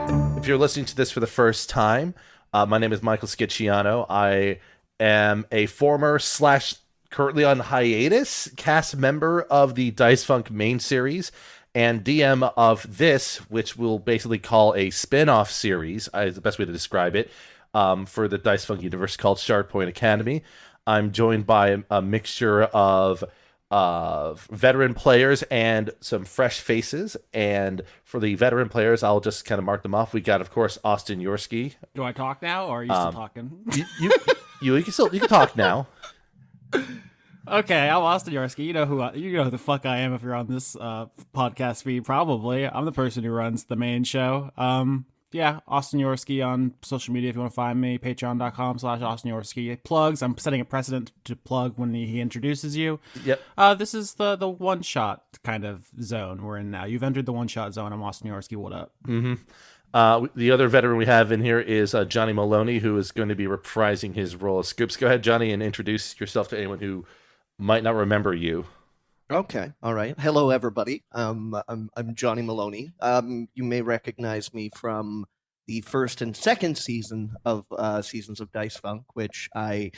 If you're listening to this for the first time, my name is Michael Schiciano. I am a former slash currently on hiatus cast member of the Dice Funk main series and DM of this, which we'll basically call a spin-off series, is the best way to describe it, for the Dice Funk universe called Shardpoint Academy. I'm joined by a mixture of veteran players and some fresh faces. And for the veteran players, I'll just kind of mark them off. We got, of course, Austin Yorski. Do I talk now, or are you still talking? You can talk now. Okay, I'm Austin Yorski. You know who the fuck I am if you're on this podcast feed. Probably, I'm the person who runs the main show. Yeah, Austin Yorski on social media if you want to find me. Patreon.com/Austin Yorski. Plugs. I'm setting a precedent to plug when he introduces you. Yep. This is the one shot kind of zone we're in now. You've entered the one shot zone. I'm Austin Yorski. What up? Mm-hmm. The other veteran we have in here is Johnny Maloney, who is going to be reprising his role as Scoops. Go ahead, Johnny, and introduce yourself to anyone who might not remember you. Okay, all right. Hello, everybody. I'm Johnny Maloney. You may recognize me from the first and second season of Seasons of Dice Funk, which I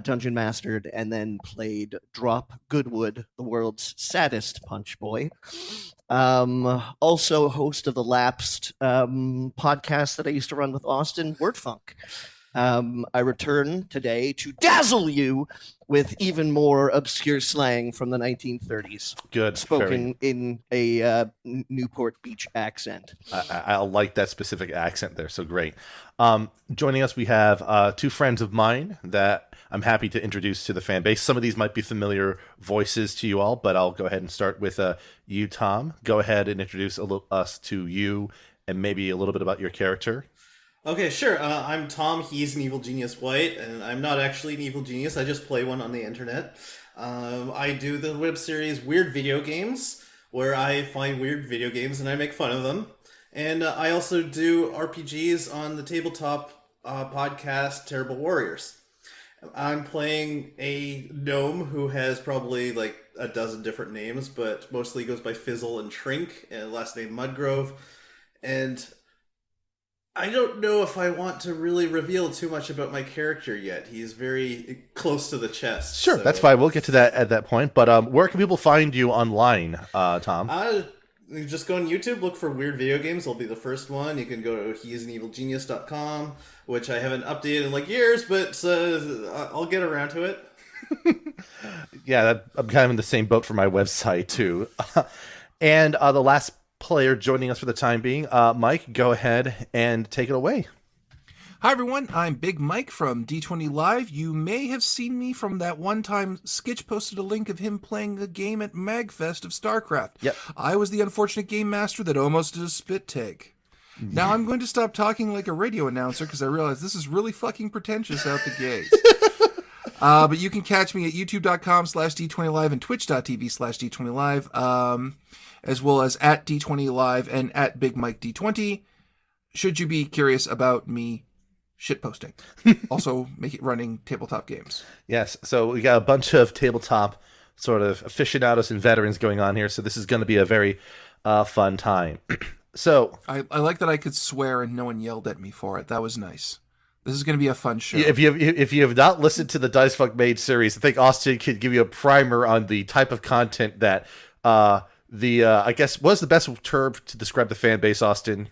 dungeon mastered and then played Drop Goodwood, the world's saddest punch boy. Also host of the lapsed podcast that I used to run with Austin, Wordfunk. I return today to dazzle you with even more obscure slang from the 1930s. Good. Spoken in a Newport Beach accent. I like that specific accent there, so great. Joining us, we have two friends of mine that I'm happy to introduce to the fan base. Some of these might be familiar voices to you all, but I'll go ahead and start with you, Tom. Go ahead and introduce us to you and maybe a little bit about your character. Okay, sure. I'm Tom. He's an evil genius white, and I'm not actually an evil genius. I just play one on the internet. I do the web series Weird Video Games, where I find weird video games and I make fun of them. And I also do RPGs on the tabletop podcast Terrible Warriors. I'm playing a gnome who has probably like a dozen different names, but mostly goes by Fizzle and Trink, and last name Mudgrove. And I don't know if I want to really reveal too much about my character yet. He's very close to the chest. Sure, so that's fine. We'll get to that at that point. But where can people find you online, Tom? You just go on YouTube, look for Weird Video Games. I'll be the first one. You can go to heisAnevilgenius.com, which I haven't updated in like years, but I'll get around to it. Yeah, I'm kind of in the same boat for my website, too. And the last player joining us for the time being, Mike, go ahead and take it away. Hi everyone, I'm Big Mike from D20 Live. You may have seen me from that one time Skitch posted a link of him playing a game at MagFest of StarCraft. Yep. I was the unfortunate game master that almost did a spit take. Now I'm going to stop talking like a radio announcer because I realize this is really fucking pretentious out the gate. But you can catch me at youtube.com/D20Live and twitch.tv/D20Live, as well as at D20 Live and at Big Mike D20, should you be curious about me shitposting. Also, running tabletop games. Yes, so we got a bunch of tabletop sort of aficionados and veterans going on here, so this is going to be a very fun time. So I like that I could swear and no one yelled at me for it. That was nice. This is going to be a fun show. If you have not listened to the Dice Funk Made series, I think Austin could give you a primer on the type of content that I guess, what's the best term to describe the fan base, Austin?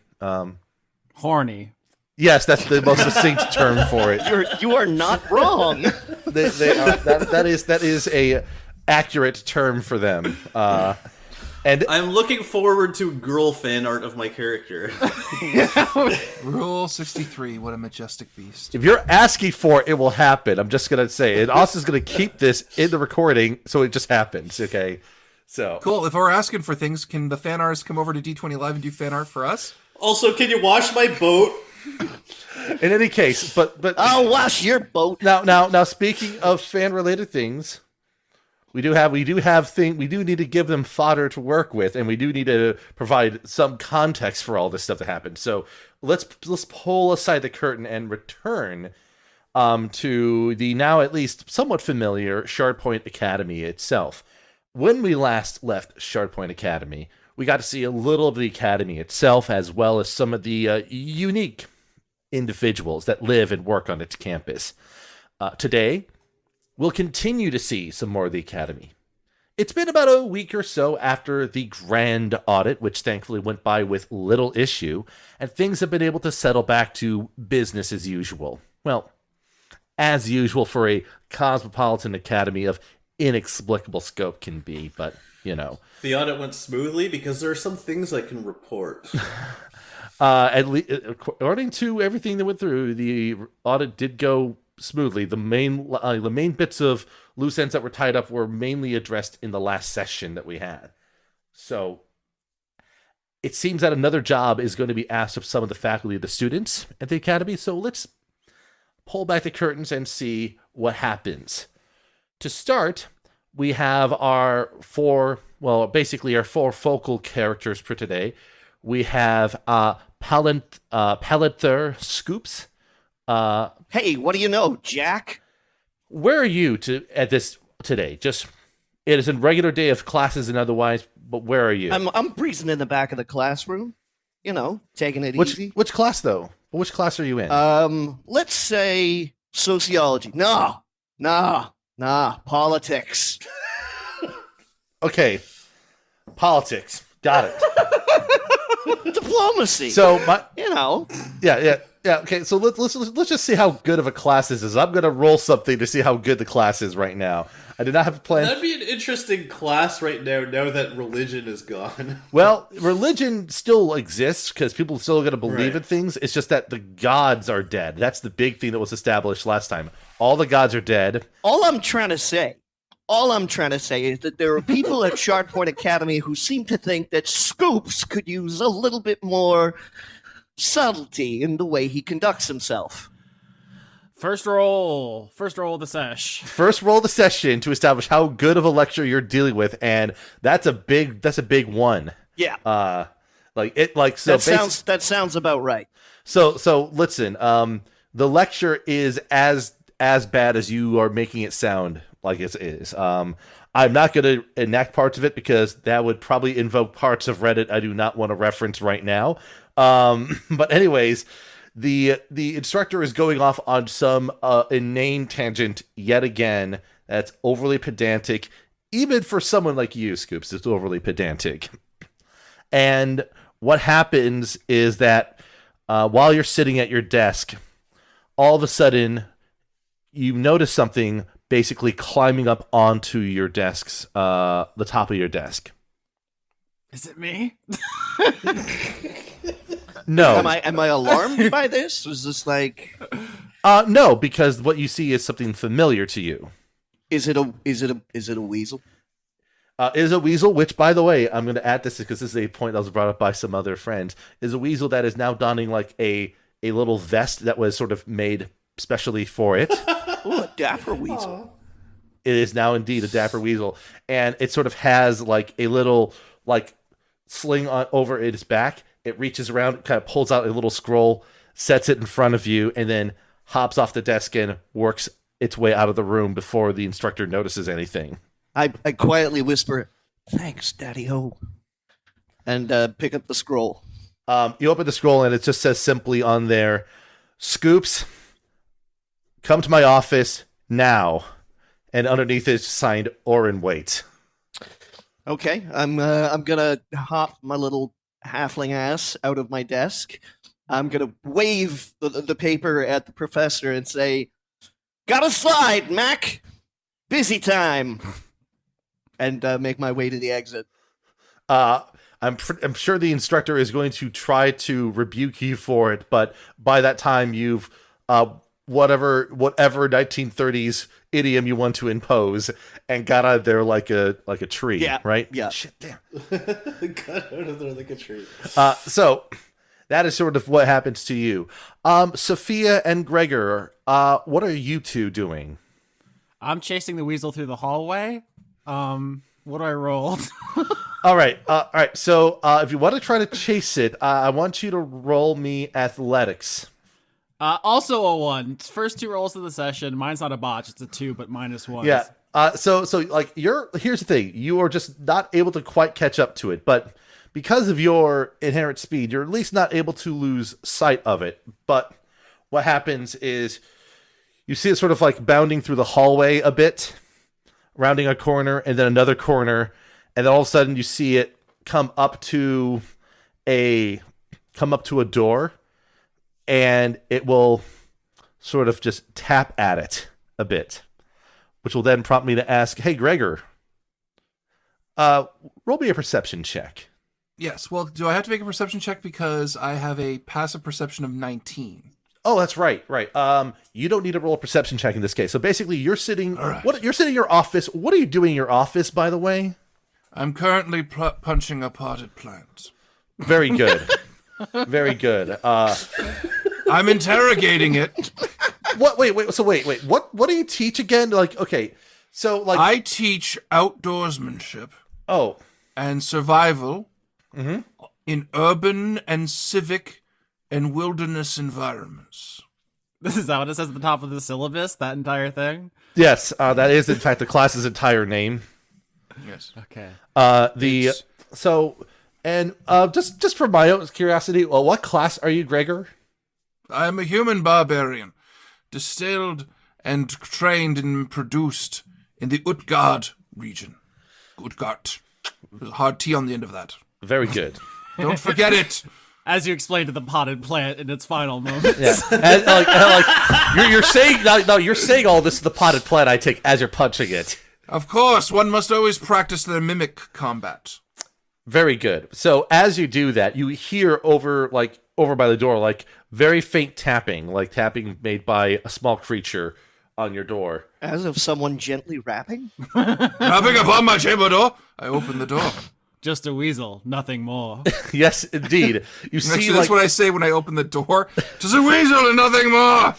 Horny. Yes, that's the most succinct term for it. You are not wrong. That is a accurate term for them. And I'm looking forward to girl fan art of my character. Rule 63, what a majestic beast. If you're asking for it, it will happen. I'm just going to say. And Austin's going to keep this in the recording, so it just happens, okay? So cool. If we're asking for things, can the fan artists come over to D20 Live and do fan art for us? Also, can you wash my boat? In any case, but I'll wash your boat. Now speaking of fan-related things, we do need to give them fodder to work with, and we do need to provide some context for all this stuff that happened. So let's pull aside the curtain and return to the now at least somewhat familiar Shardpoint Academy itself. When we last left Shardpoint Academy, We got to see a little of the academy itself, as well as some of the unique individuals that live and work on its campus. Today, we'll continue to see some more of the academy. It's been about a week or so after the grand audit, which thankfully went by with little issue, and things have been able to settle back to business as usual. Well, as usual for a cosmopolitan academy of inexplicable scope can be, but, you know. The audit went smoothly because there are some things I can report. At least, according to everything that went through, the audit did go smoothly. The main bits of loose ends that were tied up were mainly addressed in the last session that we had. So it seems that another job is going to be asked of some of the faculty of the students at the academy. So let's pull back the curtains and see what happens. To start, we have our four focal characters for today. We have Palanthur Scoops. Hey, what do you know, Jack? Where are you today? Just, it is a regular day of classes and otherwise, but where are you? I'm breezing in the back of the classroom, you know, taking it easy. Which class though? Which class are you in? Let's say sociology. No, politics. Okay, politics. Got it. Diplomacy. So you know. Yeah. Okay, so let's just see how good of a class this is. I'm gonna roll something to see how good the class is right now. I did not have a plan. That'd be an interesting class right now that religion is gone. Well, religion still exists because people are still gonna believe in things. It's just that the gods are dead. That's the big thing that was established last time. All the gods are dead. All I'm trying to say is that there are people at Shardpoint Academy who seem to think that Scoops could use a little bit more subtlety in the way he conducts himself. First roll of the sesh. First roll of the session to establish how good of a lecture you're dealing with, and that's a big one. Yeah. That sounds about right. So listen, the lecture is as bad as you are making it sound like it is. I'm not going to enact parts of it because that would probably invoke parts of Reddit I do not want to reference right now. But anyways, the instructor is going off on some inane tangent yet again that's overly pedantic. Even for someone like you, Scoops, it's overly pedantic. And what happens is that while you're sitting at your desk, all of a sudden you notice something basically climbing up onto your desk, the top of your desk. Is it me? No. Am I alarmed by this? Was this like? No, because what you see is something familiar to you. Is it a weasel? Is a weasel, which, by the way, I'm going to add this because this is a point that was brought up by some other friends, is a weasel that is now donning like a little vest that was sort of made specially for it. Ooh, a dapper weasel. It is now indeed a dapper weasel, and it sort of has like a little like sling on over its back. It reaches around, kind of pulls out a little scroll, sets it in front of you, and then hops off the desk and works its way out of the room before the instructor notices anything. I quietly whisper, "Thanks, Daddy-O," and pick up the scroll. You open the scroll, and it just says simply on there, "Scoops, come to my office now." And underneath it's signed Orin Waite. Okay, I'm gonna hop my little halfling ass out of my desk. I'm gonna wave the paper at the professor and say, "Got a slide, Mac. Busy time." And make my way to the exit. I'm sure the instructor is going to try to rebuke you for it, but by that time you've whatever 1930s idiom you want to impose and got out of there like a tree. Yeah, right. Yeah. Shit, damn. Got out of there like a tree. So that is sort of what happens to you. Sophia and Gregor, what are you two doing? I'm chasing the weasel through the hallway. What do I roll? All right. So if you want to try to chase it, I want you to roll me athletics. Also a 1. First 2 rolls of the session. Mine's not a botch. It's a 2, but -1. Yeah. So like here's the thing. You are just not able to quite catch up to it, but because of your inherent speed, you're at least not able to lose sight of it. But what happens is you see it sort of like bounding through the hallway a bit, rounding a corner, and then another corner, and then all of a sudden you see it come up to a door, and it will sort of just tap at it a bit, which will then prompt me to ask, "Hey, Gregor, roll me a perception check." Yes. Well, do I have to make a perception check because I have a passive perception of 19? Oh, that's right. You don't need to roll a perception check in this case. So basically, you're sitting. All right. You're sitting in your office. What are you doing in your office, by the way? I'm currently punching a potted plant. Very good. Very good. I'm interrogating it. What? Wait. What do you teach again? Like, okay, so like I teach outdoorsmanship oh, and survival mm-hmm. in urban and civic and wilderness environments. This is what it says at the top of the syllabus, that entire thing? Yes, that is in fact the class's entire name. Yes. Okay. Just for my own curiosity, what class are you, Gregor? I am a human barbarian, distilled and trained and produced in the Utgard region. Utgard. There's a hard T on the end of that. Very good. Don't forget it. As you explained to the potted plant in its final moments. Yeah, and, you're saying no, you're saying all this to the potted plant. I take as you're punching it. Of course, one must always practice their mimic combat. Very good. So as you do that, you hear over by the door, like very faint tapping, like tapping made by a small creature on your door. As of someone gently rapping? Rapping upon my chamber door, I open the door. Just a weasel, nothing more. Yes, indeed. You see, Actually, that's what I say when I open the door. Just a weasel and nothing more.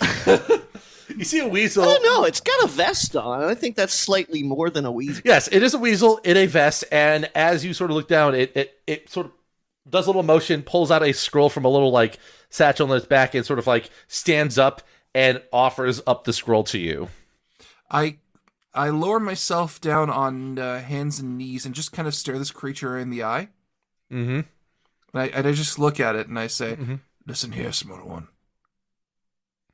You see a weasel. Oh no, it's got a vest on. I think that's slightly more than a weasel. Yes, it is a weasel in a vest, and as you sort of look down, it sort of does a little motion, pulls out a scroll from a little like satchel on its back, and sort of like stands up and offers up the scroll to you. I lower myself down on hands and knees and just kind of stare this creature in the eye. Mm-hmm. And I just look at it and I say, Listen here, small one.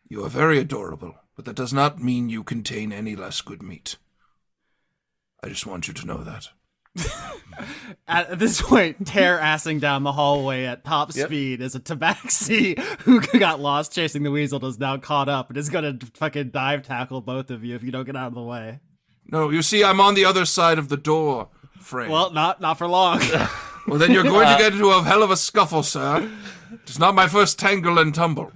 You are very adorable, but that does not mean you contain any less good meat. I just want you to know that. At this point, tear-assing down the hallway at top speed is a tabaxi who got lost chasing the weasel, is now caught up and is going to fucking dive tackle both of you if you don't get out of the way. No, you see, I'm on the other side of the door frame. Well, not for long. Well, then you're going to get into a hell of a scuffle, sir. It's not my first tangle and tumble.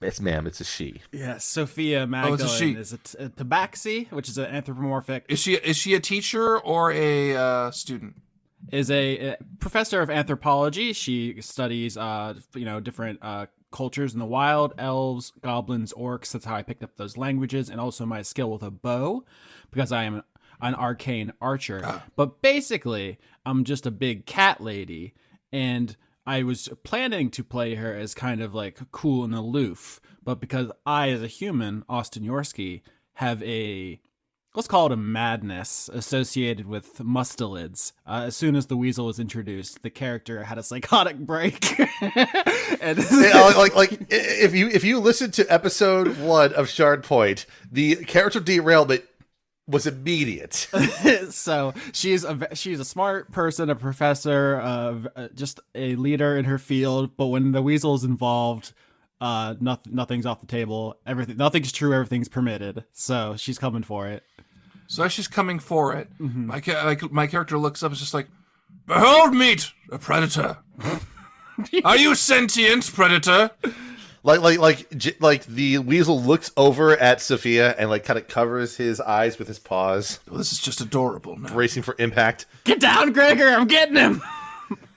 It's ma'am, it's a she. Yes, Sophia Magdalene is a tabaxi, which is an anthropomorphic. Is she a teacher or a student? Is a professor of anthropology. She studies different cultures in the wild, elves, goblins, orcs. That's how I picked up those languages, and also my skill with a bow, because I am an arcane archer. But basically, I'm just a big cat lady, and I was planning to play her as kind of like cool and aloof, but because I, as a human, Austin Yorski, have let's call it a madness associated with mustelids. As soon as the weasel was introduced, the character had a psychotic break. And if you listen to episode 1 of Shardpoint, the character derailment was immediate. So she's a smart person, a professor, just a leader in her field. But when the weasel is involved, nothing's off the table. Nothing's true. Everything's permitted. So she's coming for it. So as she's coming for it, my character looks up and is just like, "Behold, meet a predator. Are you sentient, predator?" Like the weasel looks over at Sophia and like kind of covers his eyes with his paws. Well, this is just adorable now. Bracing for impact. Get down, Gregor! I'm getting him!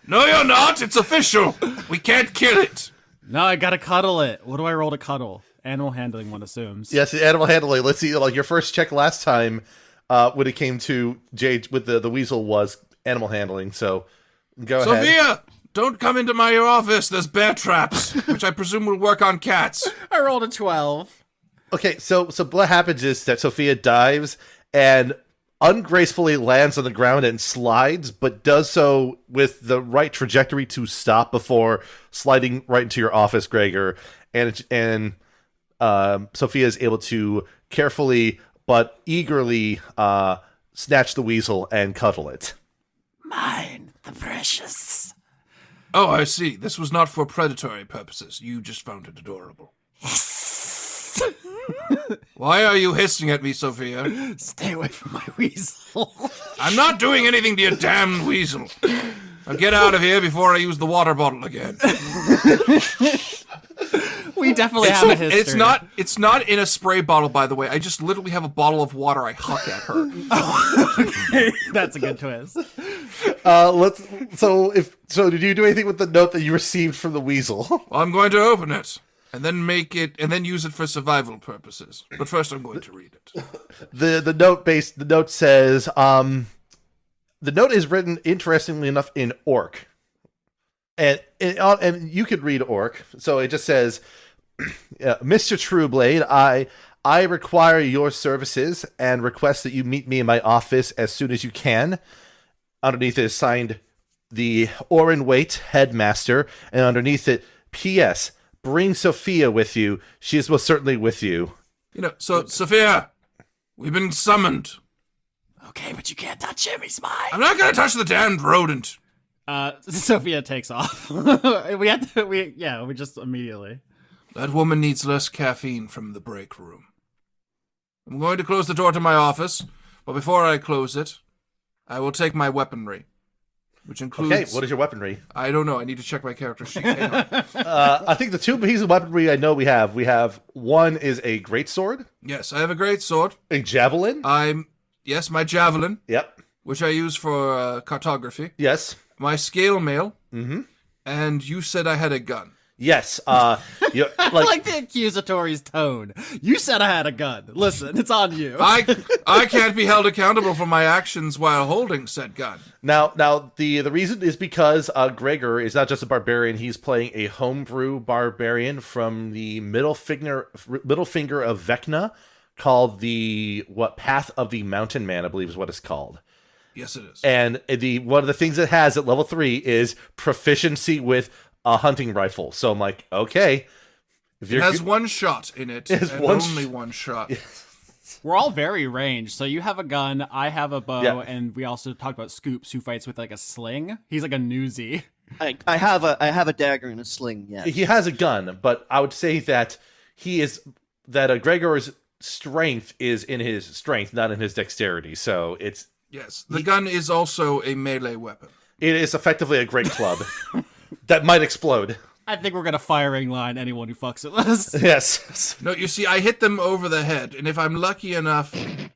No, you're not! It's official! We can't kill it! No, I gotta cuddle it. What do I roll to cuddle? Animal handling, one assumes. Yes, animal handling. Let's see, like your first check last time when it came to Jade with the weasel was animal handling, so go ahead. Sophia! Don't come into my office. There's bear traps, which I presume will work on cats. I rolled a 12. Okay, so what happens is that Sophia dives, and ungracefully lands on the ground and slides, but does so with the right trajectory to stop before sliding right into your office, Gregor. And Sophia is able to carefully but eagerly snatch the weasel and cuddle it. Mine, the precious. Oh, I see. This was not for predatory purposes. You just found it adorable. Why are you hissing at me, Sophia? Stay away from my weasel. I'm not doing anything to your damned weasel. Now get out of here before I use the water bottle again. We definitely have a history. It's not in a spray bottle, by the way. I just literally have a bottle of water I huck at her. Okay, that's a good twist. So did you do anything with the note that you received from the weasel? Well, I'm going to open it and then use it for survival purposes. But first I'm going to read it. The note says, the note is written, interestingly enough, in Orc. And you could read Orc. So it just says, Mr. Trueblade, I require your services and request that you meet me in my office as soon as you can. Underneath it is signed the Orin Waite, Headmaster, and underneath it, P.S. Bring Sophia with you. She is most certainly with you. So Sophia, we've been summoned. Okay, but you can't touch him. He's mine. I'm not going to touch the damned rodent. Sophia takes off. we just immediately. That woman needs less caffeine from the break room. I'm going to close the door to my office, but before I close it, I will take my weaponry, which includes... Okay, what is your weaponry? I don't know. I need to check my character sheet. Hang on. I think the two pieces of weaponry I know we have one is a greatsword. Yes, I have a great sword. A javelin. Yes, my javelin. Yep. Which I use for cartography. Yes. My scale mail. Mm-hmm. And you said I had a gun. Yes. I like the accusatory's tone. You said I had a gun. Listen, it's on you. I can't be held accountable for my actions while holding said gun. Now the reason is because Gregor is not just a barbarian. He's playing a homebrew barbarian from the middle finger of Vecna, called the Path of the Mountain Man, I believe is what it's called. Yes, it is. And one of the things it has at level 3 is proficiency with a hunting rifle. So I'm like, okay. It has one shot in it, and only one shot. We're all very ranged. So you have a gun, I have a bow, and we also talked about Scoops, who fights with like a sling. He's like a newsie. I have a dagger and a sling. Yes, he has a gun, but I would say that Gregor's strength is in his strength, not in his dexterity. So it's the gun is also a melee weapon. It is effectively a great club that might explode. I think we're gonna firing line anyone who fucks with us. Yes. No, you see, I hit them over the head, and if I'm lucky enough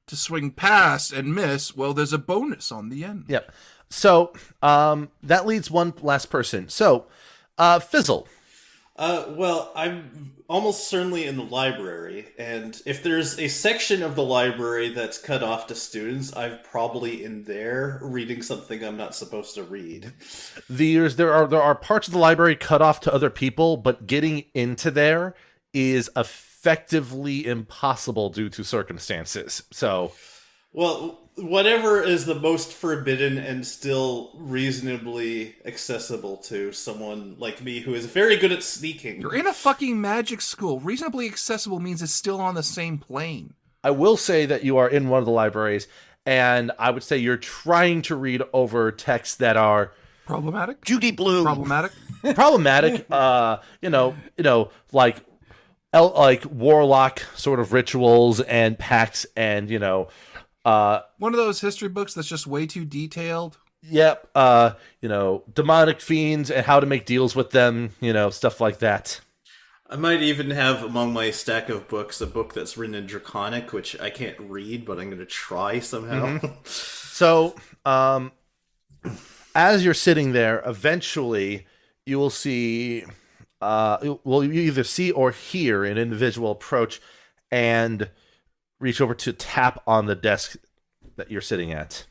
to swing past and miss, well, there's a bonus on the end. Yep. So that leads one last person. So, Fizzle. Well, I'm almost certainly in the library, and if there's a section of the library that's cut off to students, I'm probably in there reading something I'm not supposed to read. There are parts of the library cut off to other people, but getting into there is effectively impossible due to circumstances. So, well, whatever is the most forbidden and still reasonably accessible to someone like me who is very good at sneaking. You're in a fucking magic school. Reasonably accessible means it's still on the same plane. I will say that you are in one of the libraries, and I would say you're trying to read over texts that are problematic. Judy Blume. Problematic. like warlock sort of rituals and pacts, and one of those history books that's just way too detailed. Yep. Demonic fiends and how to make deals with them, stuff like that. I might even have among my stack of books a book that's written in Draconic, which I can't read, but I'm going to try somehow. Mm-hmm. So, as you're sitting there, eventually you will see, you either see or hear an individual approach and reach over to tap on the desk that you're sitting at.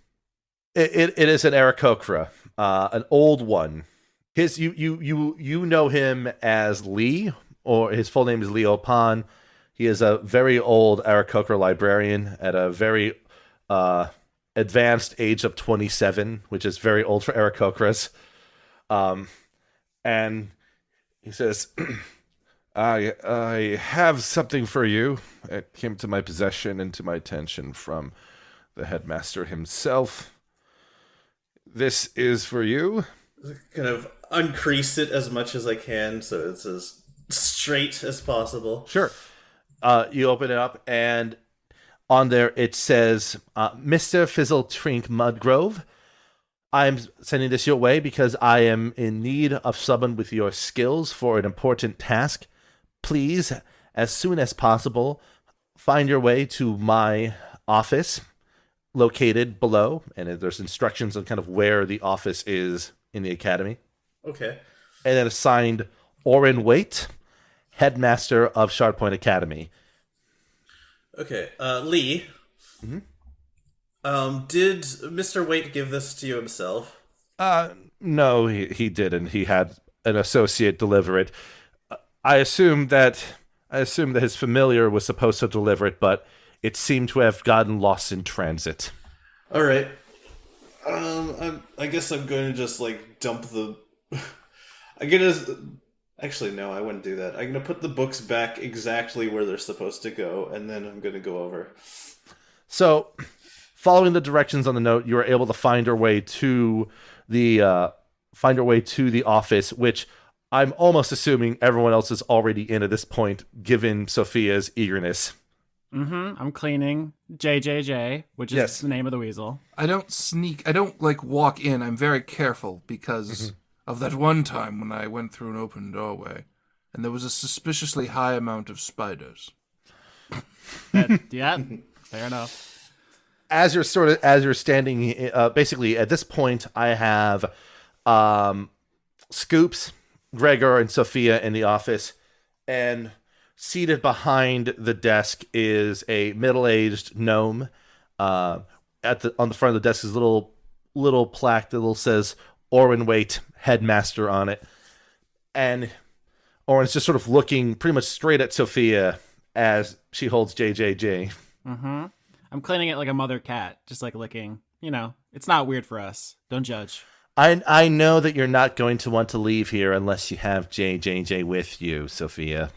It is an Aarakocra, an old one. You know him as Lee, or his full name is Leo Pan. He is a very old Aarakocra librarian at a very advanced age of 27, which is very old for Aarakocras. And he says, I have something for you. It came to my possession and to my attention from the headmaster himself. This is for you. Kind of uncrease it as much as I can so it's as straight as possible. Sure. You open it up, and on there it says, Mr. Fizzle Trink Mudgrove, I'm sending this your way because I am in need of someone with your skills for an important task. Please, as soon as possible, find your way to my office located below, and there's instructions on kind of where the office is in the academy. Okay. And then assigned Orin Waite, headmaster of Shardpoint Academy. Okay, Lee. Mm-hmm. Did Mr. Waite give this to you himself? No, he didn't. He had an associate deliver it. I assume that his familiar was supposed to deliver it, but it seemed to have gotten lost in transit. All right. I guess I'm going to just like dump the. I'm gonna. Actually, no, I wouldn't do that. I'm gonna put the books back exactly where they're supposed to go, and then I'm gonna go over. So, following the directions on the note, you are able to find your way to the office, which I'm almost assuming everyone else is already in at this point, given Sophia's eagerness. I'm cleaning JJJ, which is Yes. the name of the weasel. I don't like walk in. I'm very careful because of that one time when I went through an open doorway and there was a suspiciously high amount of spiders. Yeah, fair enough. As you're standing, basically at this point, I have Scoops, Gregor, and Sophia in the office, and seated behind the desk is a middle-aged gnome. On the front of the desk is a little plaque that says Orin Waite, headmaster on it, and Orin's just sort of looking pretty much straight at Sophia as she holds JJJ. I'm cleaning it like a mother cat, just like licking. You know, it's not weird for us. Don't judge. I know that you're not going to want to leave here unless you have JJJ with you, Sophia.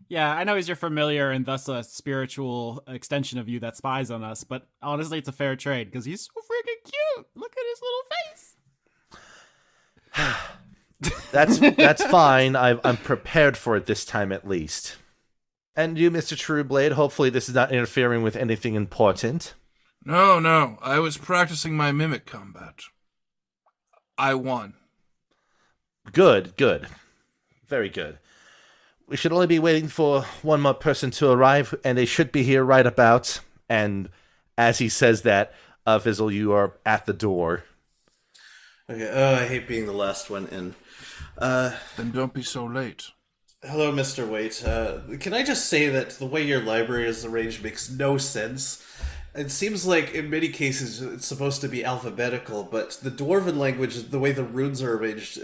Yeah, I know he's your familiar and thus a spiritual extension of you that spies on us, but honestly, it's a fair trade because he's so freaking cute. Look at his little face. That's fine. I'm prepared for it this time at least. And you, Mr. Trueblade, hopefully this is not interfering with anything important. No, I was practicing my mimic combat. I won. Good. Very good. We should only be waiting for one more person to arrive, and they should be here right about. And as he says that, Fizzle, you are at the door. Okay. Oh, I hate being the last one in. Then don't be so late. Hello, Mr. Waite. Can I just say that the way your library is arranged makes no sense? It seems like in many cases it's supposed to be alphabetical, but the Dwarven language, the way the runes are arranged,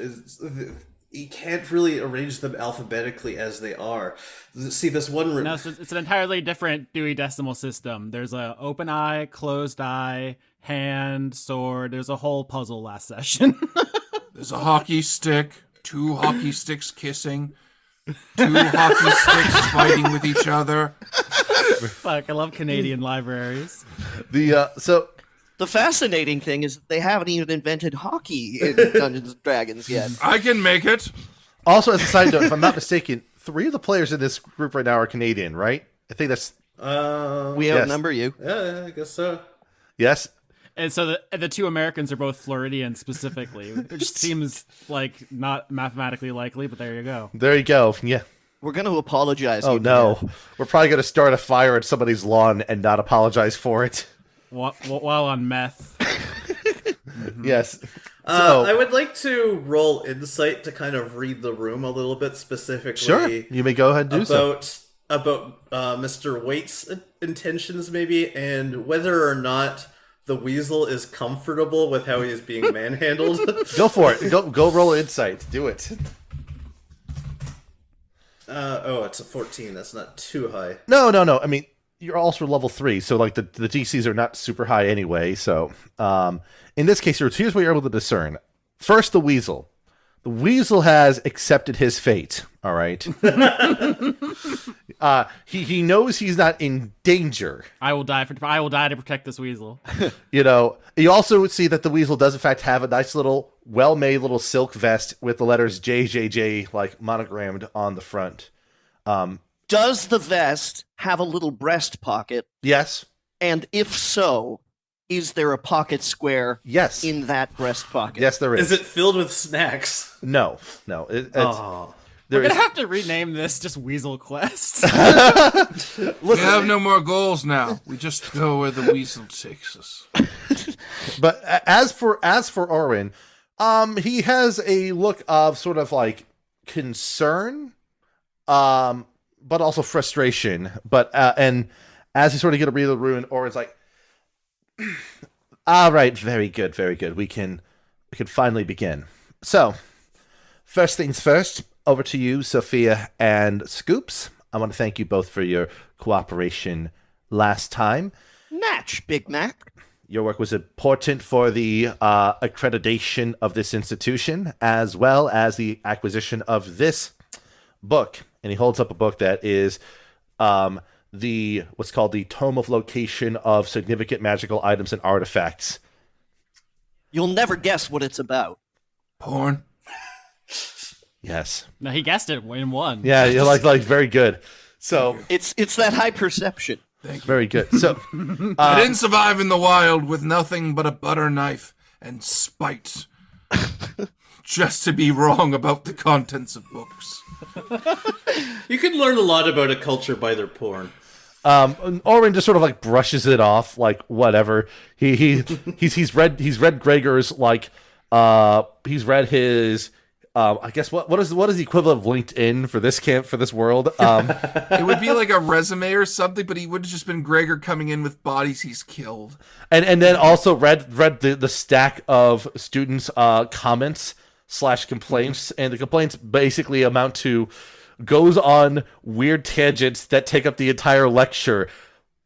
you can't really arrange them alphabetically as they are. See, this one rune... No, it's an entirely different Dewey Decimal System. There's a open eye, closed eye, hand, sword. There's a whole puzzle last session. There's a hockey stick, 2 hockey sticks kissing, 2 hockey sticks fighting with each other. Fuck, I love Canadian libraries. The fascinating thing is that they haven't even invented hockey in Dungeons & Dragons yet. I can make it. Also, as a side note, if I'm not mistaken, 3 of the players in this group right now are Canadian, right? I think that's... We yes. outnumber you. Yeah, I guess so. Yes? And so the 2 Americans are both Floridian specifically, which seems like not mathematically likely, but there you go. There you go. Yeah. We're going to apologize. Oh, no. We're probably going to start a fire at somebody's lawn and not apologize for it. While on meth. Yes. I would like to roll insight to kind of read the room a little bit specifically. Sure. You may go ahead and do so. About Mr. Waite's intentions, maybe, and whether or not the weasel is comfortable with how he is being manhandled. Go for it. Go roll insight. Do it. It's a 14. That's not too high. No. I mean, you're also level 3, so like the DCs are not super high anyway. So in this case, here's what you're able to discern. First, the weasel. The weasel has accepted his fate. All right. He knows he's not in danger. I will die to protect this weasel. You know, you also see that the weasel does in fact have a nice little, well-made little silk vest with the letters JJJ like monogrammed on the front. Does the vest have a little breast pocket? Yes. And if so, is there a pocket square Yes. in that breast pocket? Yes, there is. Is it filled with snacks? No. Oh. We're gonna have to rename this just Weasel Quest. We have no more goals now. We just go where the weasel takes us. But as for Orin, he has a look of sort of like concern, but also frustration. But and as he sort of get a read of the ruin, Orin's like, "All right, very good, very good. We can finally begin. So, first things first." Over to you, Sophia and Scoops. I want to thank you both for your cooperation last time. Natch, Big Mac. Your work was important for the accreditation of this institution, as well as the acquisition of this book. And he holds up a book that is the what's called the Tome of Location of Significant Magical Items and Artifacts. You'll never guess what it's about. Porn. Yes. No, he guessed it in one. Yeah, you're like very good. So It's that high perception. very good. So I didn't survive in the wild with nothing but a butter knife and spite. Just to be wrong about the contents of books. You can learn a lot about a culture by their porn. Orin just sort of like brushes it off, like whatever. He's read Gregor's like he's read his I guess what is the equivalent of LinkedIn for this world? It would be like a resume or something, but he would have just been Gregor coming in with bodies he's killed. and then also read the stack of students' comments / complaints, and the complaints basically amount to goes on weird tangents that take up the entire lecture.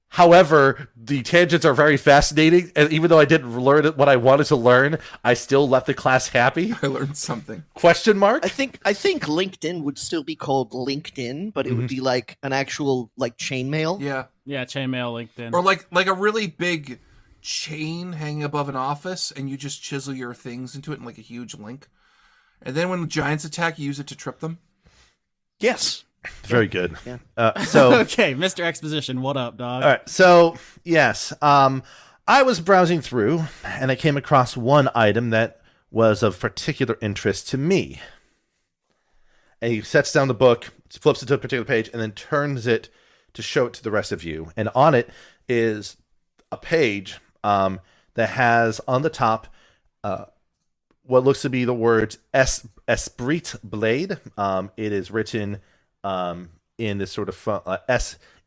However, the tangents are very fascinating, and even though I didn't learn what I wanted to learn, I still left the class happy. I learned something. Question mark? I think LinkedIn would still be called LinkedIn, but it would be like an actual like chainmail. Yeah. Yeah, chainmail LinkedIn. Or like a really big chain hanging above an office, and you just chisel your things into it in like a huge link. And then when the giants attack, you use it to trip them. Yes. Very good. Yeah. So okay, Mr. Exposition, what up, dog? all right. So yes, I was browsing through, and I came across one item that was of particular interest to me. And he sets down the book, flips it to a particular page, and then turns it to show it to the rest of you. And on it is a page that has on the top what looks to be the words Esprit Blade. It is written in this sort of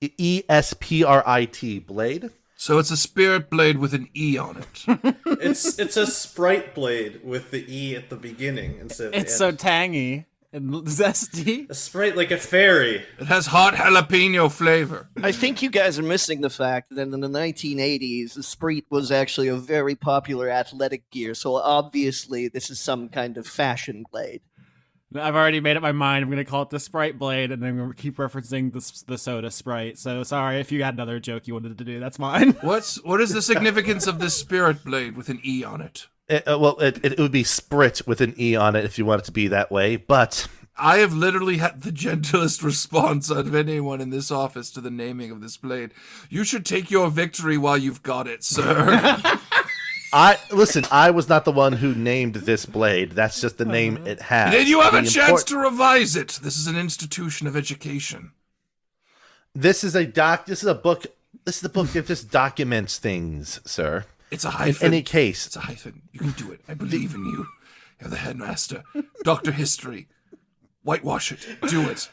ESPRIT blade. So it's a spirit blade with an E on it. It's a sprite blade with the E at the beginning instead of the It's end. so tangy and zesty. A sprite like a fairy. It has hot jalapeno flavor. I think you guys are missing the fact that in the 1980s, Esprit was actually a very popular athletic gear, so obviously this is some kind of fashion blade. I've already made up my mind. I'm going to call it the Sprite Blade, and then I'm going to keep referencing the soda Sprite. So sorry if you had another joke you wanted to do. That's mine. What is the significance of this spirit blade with an E on it? It would be Sprit with an E on it if you want it to be that way, but I have literally had the gentlest response out of anyone in this office to the naming of this blade. You should take your victory while you've got it, sir. I was not the one who named this blade. That's just the name it has. Did you have a The chance to revise it? This is an institution of education. This is a book. This is the book that just documents things, sir. It's a hyphen. In any case, It's a hyphen. You can do it. I believe in you. You're the headmaster. Dr. History. Whitewash it. Do it.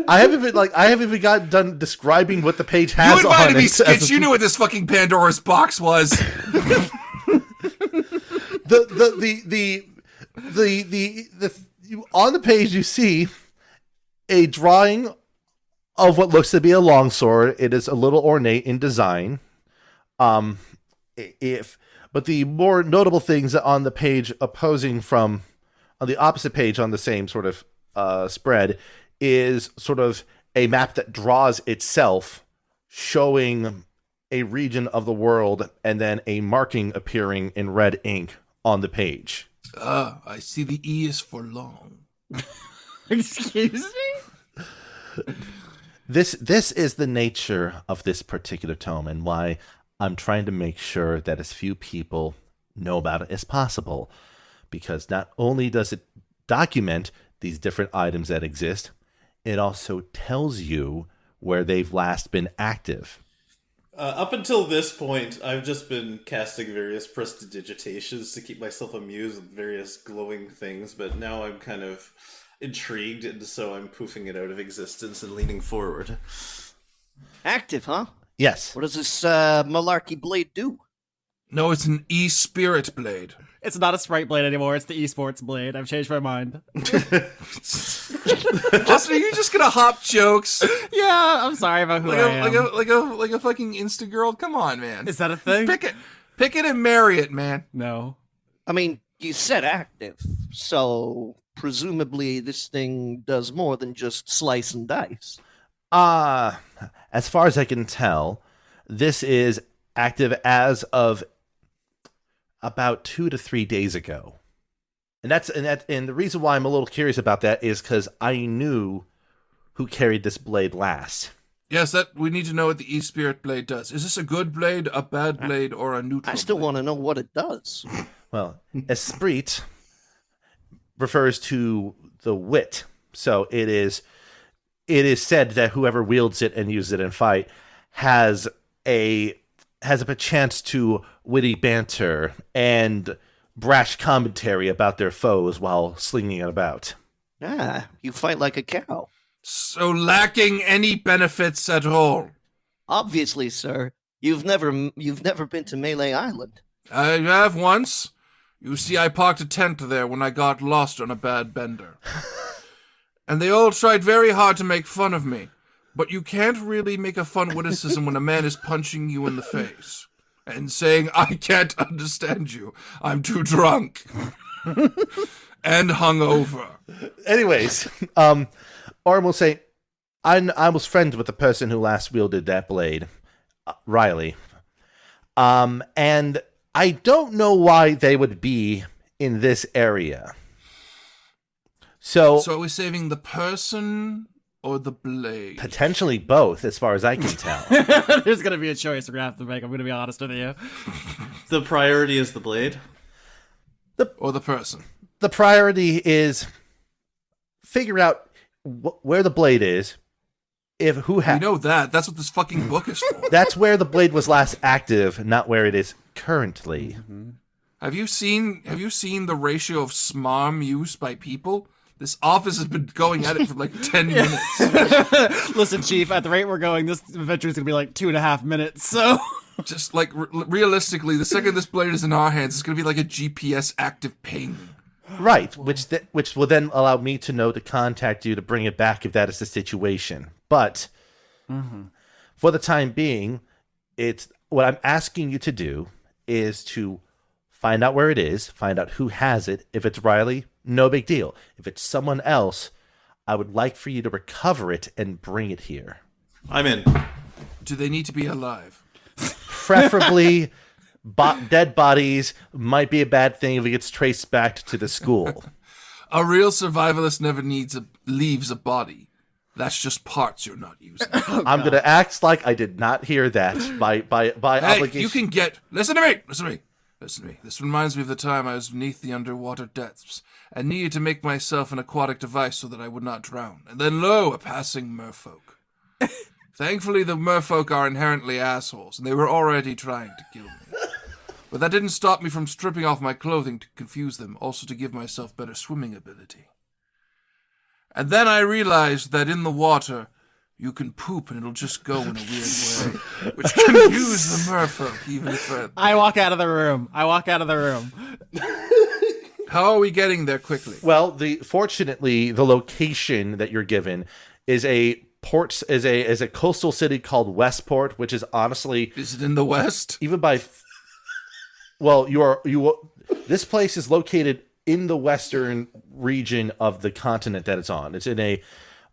I haven't even got done describing what the page has You invited on me, it. Skitch. You knew what this fucking Pandora's box was. On the page you see a drawing of what looks to be a longsword. It is a little ornate in design. But the more notable things on the page opposing from, on the opposite page on the same sort of spread, is sort of a map that draws itself, showing a region of the world and then a marking appearing in red ink on the page. I see the E is for long. Excuse me? This is the nature of this particular tome, and why I'm trying to make sure that as few people know about it as possible. Because not only does it document these different items that exist, it also tells you where they've last been active. Up until this point, I've just been casting various prestidigitations to keep myself amused with various glowing things, but now I'm kind of intrigued, and so I'm poofing it out of existence and leaning forward. Active, huh? Yes. What does this malarkey blade do? No, it's an E-Spirit blade. It's not a Sprite blade anymore. It's the esports blade. I've changed my mind. Austin, are you just gonna hop jokes Yeah, I'm sorry about who I am. like a fucking Insta girl? Come on, man. Is that a thing? Pick it and marry it, man. No. I mean, you said active, so presumably this thing does more than just slice and dice. As far as I can tell, this is active as of about 2 to 3 days ago. And the reason why I'm a little curious about that is because I knew who carried this blade last. Yes, that we need to know what the E-Spirit blade does. Is this a good blade, a bad blade, or a neutral I still blade? want to know what it does. Well, Esprit refers to the wit. So it is said that whoever wields it and uses it in fight has a chance to witty banter and brash commentary about their foes while slinging it about. Ah, you fight like a cow. So lacking any benefits at all. Obviously, sir. You've never been to Melee Island. I have once. You see, I parked a tent there when I got lost on a bad bender. And they all tried very hard to make fun of me. But you can't really make a fun witticism when a man is punching you in the face and saying, I can't understand you. I'm too drunk. And hungover. Anyways, Orm will say, I was friends with the person who last wielded that blade, Riley. And I don't know why they would be in this area. So are we saving the person or the blade? Potentially both, as far as I can tell. There's going to be a choice we're going to have to make. I'm going to be honest with you. The priority is the blade? Or the person? The priority is figure out where the blade is. We know that. That's what this fucking book is for. That's where the blade was last active, not where it is currently. Mm-hmm. Have you seen the ratio of smarm use by people? This office has been going at it for like 10 minutes. Listen, Chief, at the rate we're going, this adventure is going to be like 2.5 minutes, so... Just like, realistically, the second this blade is in our hands, it's going to be like a GPS active ping. Right, which will then allow me to know to contact you to bring it back if that is the situation. But for the time being, what I'm asking you to do is to find out where it is, find out who has it. If it's Riley, no big deal. If it's someone else, I would like for you to recover it and bring it here. I'm in. Do they need to be alive? Preferably, dead bodies might be a bad thing if it gets traced back to the school. A real survivalist never leaves a body. That's just parts you're not using. I'm going to act like I did not hear that by obligation. You can listen to me. This reminds me of the time I was beneath the underwater depths and needed to make myself an aquatic device so that I would not drown. And then lo, a passing merfolk. Thankfully, the merfolk are inherently assholes, and they were already trying to kill me. But that didn't stop me from stripping off my clothing to confuse them, also to give myself better swimming ability. And then I realized that in the water, you can poop and it'll just go in a weird way, which confused the merfolk even further. I walk out of the room. How are we getting there quickly? Well, fortunately, the location that you're given is a ports is a coastal city called Westport, which is honestly Is it in the west? even by this place is located in the western region of the continent that it's on. It's in a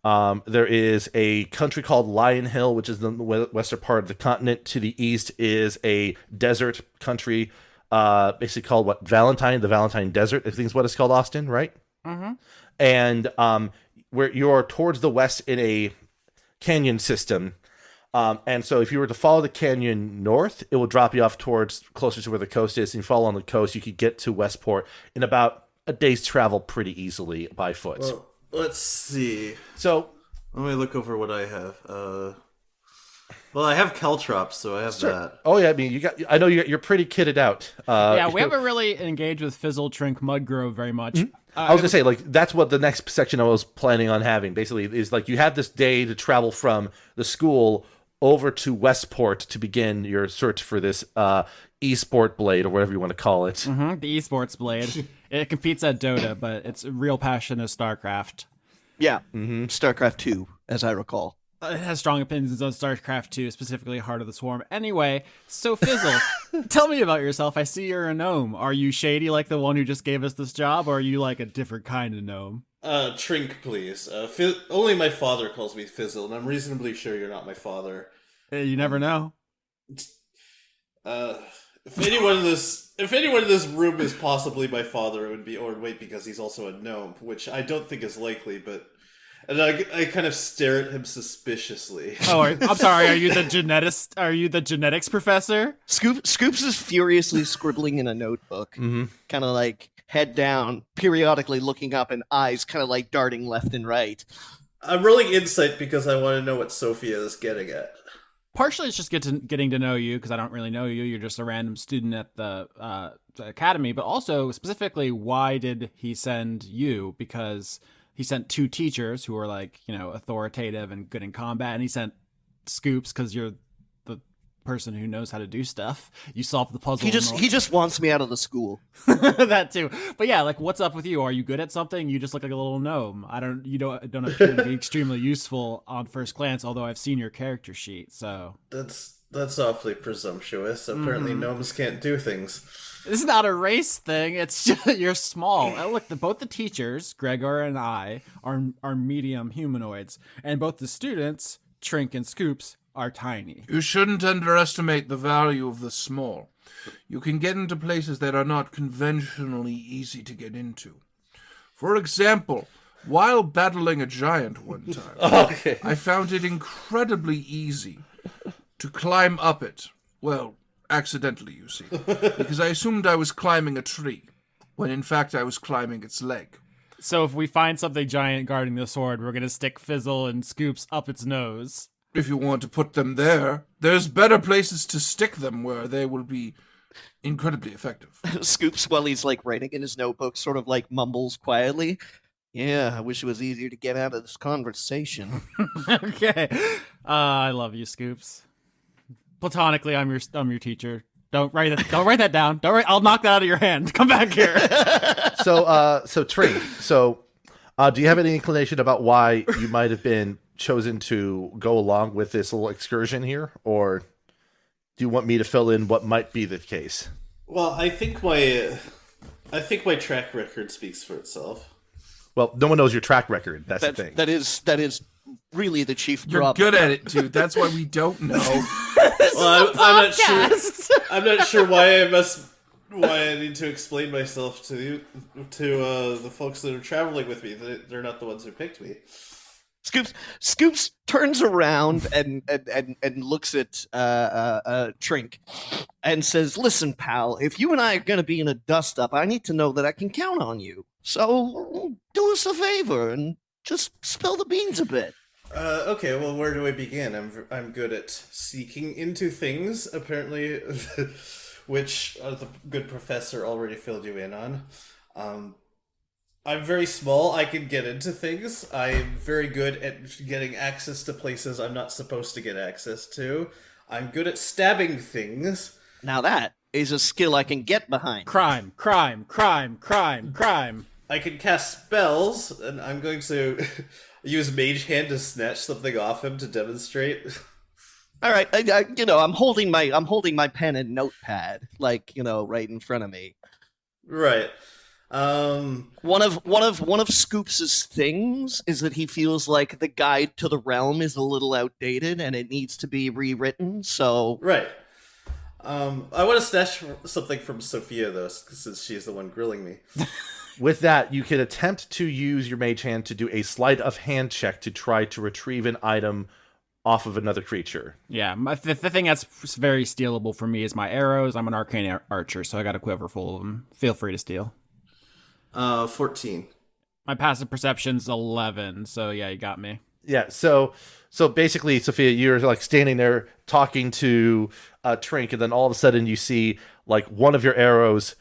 there is a country called Lion Hill, which is the western part of the continent. To the east is a desert country, basically called the Valentine Desert, I think is what it's called, Austin, right? Mm-hmm. And where you're towards the west in a canyon system. And so if you were to follow the canyon north, it will drop you off towards closer to where the coast is. And you follow on the coast, you could get to Westport in about a day's travel pretty easily by foot. Well, let's see. So Let me look over what I have. Well, I have caltrops, so I have that. Oh yeah, I mean, I know you're pretty kitted out. Yeah, we haven't really engaged with Fizzle Trink Mudgrove very much. Mm-hmm. I was gonna say, like, that's what the next section I was planning on having. Basically, is like you have this day to travel from the school over to Westport to begin your search for this esport blade, or whatever you want to call it. Mm-hmm, the esports blade. It competes at Dota, but its real passion is StarCraft. Yeah, StarCraft 2, as I recall. It has strong opinions on StarCraft 2, specifically Heart of the Swarm. Anyway, so Fizzle, tell me about yourself. I see you're a gnome. Are you shady like the one who just gave us this job, or are you like a different kind of gnome? Trink, please. Only my father calls me Fizzle, and I'm reasonably sure you're not my father. You never know. If anyone in this room is possibly my father, it would be Ordwait, because he's also a gnome, which I don't think is likely, but... And I kind of stare at him suspiciously. Oh, I'm sorry. Are you the genetist? Are you the genetics professor? Scoops is furiously scribbling in a notebook, kind of like head down, periodically looking up, and eyes kind of like darting left and right. I'm rolling insight because I want to know what Sophia is getting at. Partially, it's just getting to know you, because I don't really know you. You're just a random student at the academy. But also, specifically, why did he send you? Because he sent 2 teachers who are like, authoritative and good in combat, and he sent Scoops because you're the person who knows how to do stuff. You solved the puzzle. He just wants me out of the school. That too. But yeah, like, what's up with you? Are you good at something? You just look like a little gnome. You don't appear to be extremely useful on first glance, although I've seen your character sheet. So that's awfully presumptuous. Apparently, gnomes can't do things. This is not a race thing. It's just you're small. Look, both the teachers, Gregor and I, are medium humanoids, and both the students, Trink and Scoops, are tiny. You shouldn't underestimate the value of the small. You can get into places that are not conventionally easy to get into. For example, while battling a giant one time, I found it incredibly easy to climb up it. Well, accidentally, you see, because I assumed I was climbing a tree, when in fact I was climbing its leg. So if we find something giant guarding the sword, we're going to stick Fizzle and Scoops up its nose. If you want to put them there, there's better places to stick them where they will be incredibly effective. Scoops, while he's like writing in his notebook, sort of like mumbles quietly, "Yeah, I wish it was easier to get out of this conversation." Okay. I love you, Scoops. Platonically, I'm your teacher. Don't write that down. I'll knock that out of your hand. Come back here. So Trink. So, do you have any inclination about why you might have been chosen to go along with this little excursion here, or do you want me to fill in what might be the case? Well, I think my track record speaks for itself. Well, no one knows your track record. That's the thing. That is really the chief You're problem. good at it, dude. That's why we don't know. Well, I'm not sure why I need to explain myself to the folks that are traveling with me. They're not the ones who picked me. Scoops turns around and looks at Trink and says, "Listen, pal, if you and I are going to be in a dust-up, I need to know that I can count on you. So do us a favor and just spill the beans a bit." Okay, well, where do I begin? I'm good at seeking into things, apparently, which the good professor already filled you in on. I'm very small. I can get into things. I'm very good at getting access to places I'm not supposed to get access to. I'm good at stabbing things. Now that is a skill I can get behind. Crime. I can cast spells, and I'm going to use Mage Hand to snatch something off him to demonstrate. All right, I'm holding my pen and notepad, like, right in front of me. Right. One of Scoops' things is that he feels like the guide to the realm is a little outdated and it needs to be rewritten. So Right. I want to snatch something from Sophia, though, since she's the one grilling me. With that, you can attempt to use your mage hand to do a sleight of hand check to try to retrieve an item off of another creature. Yeah, the thing that's very stealable for me is my arrows. I'm an arcane archer, so I got a quiver full of them. Feel free to steal. 14. My passive perception's 11, so yeah, you got me. Yeah, so basically, Sophia, you're like standing there talking to Trink, and then all of a sudden you see like one of your arrows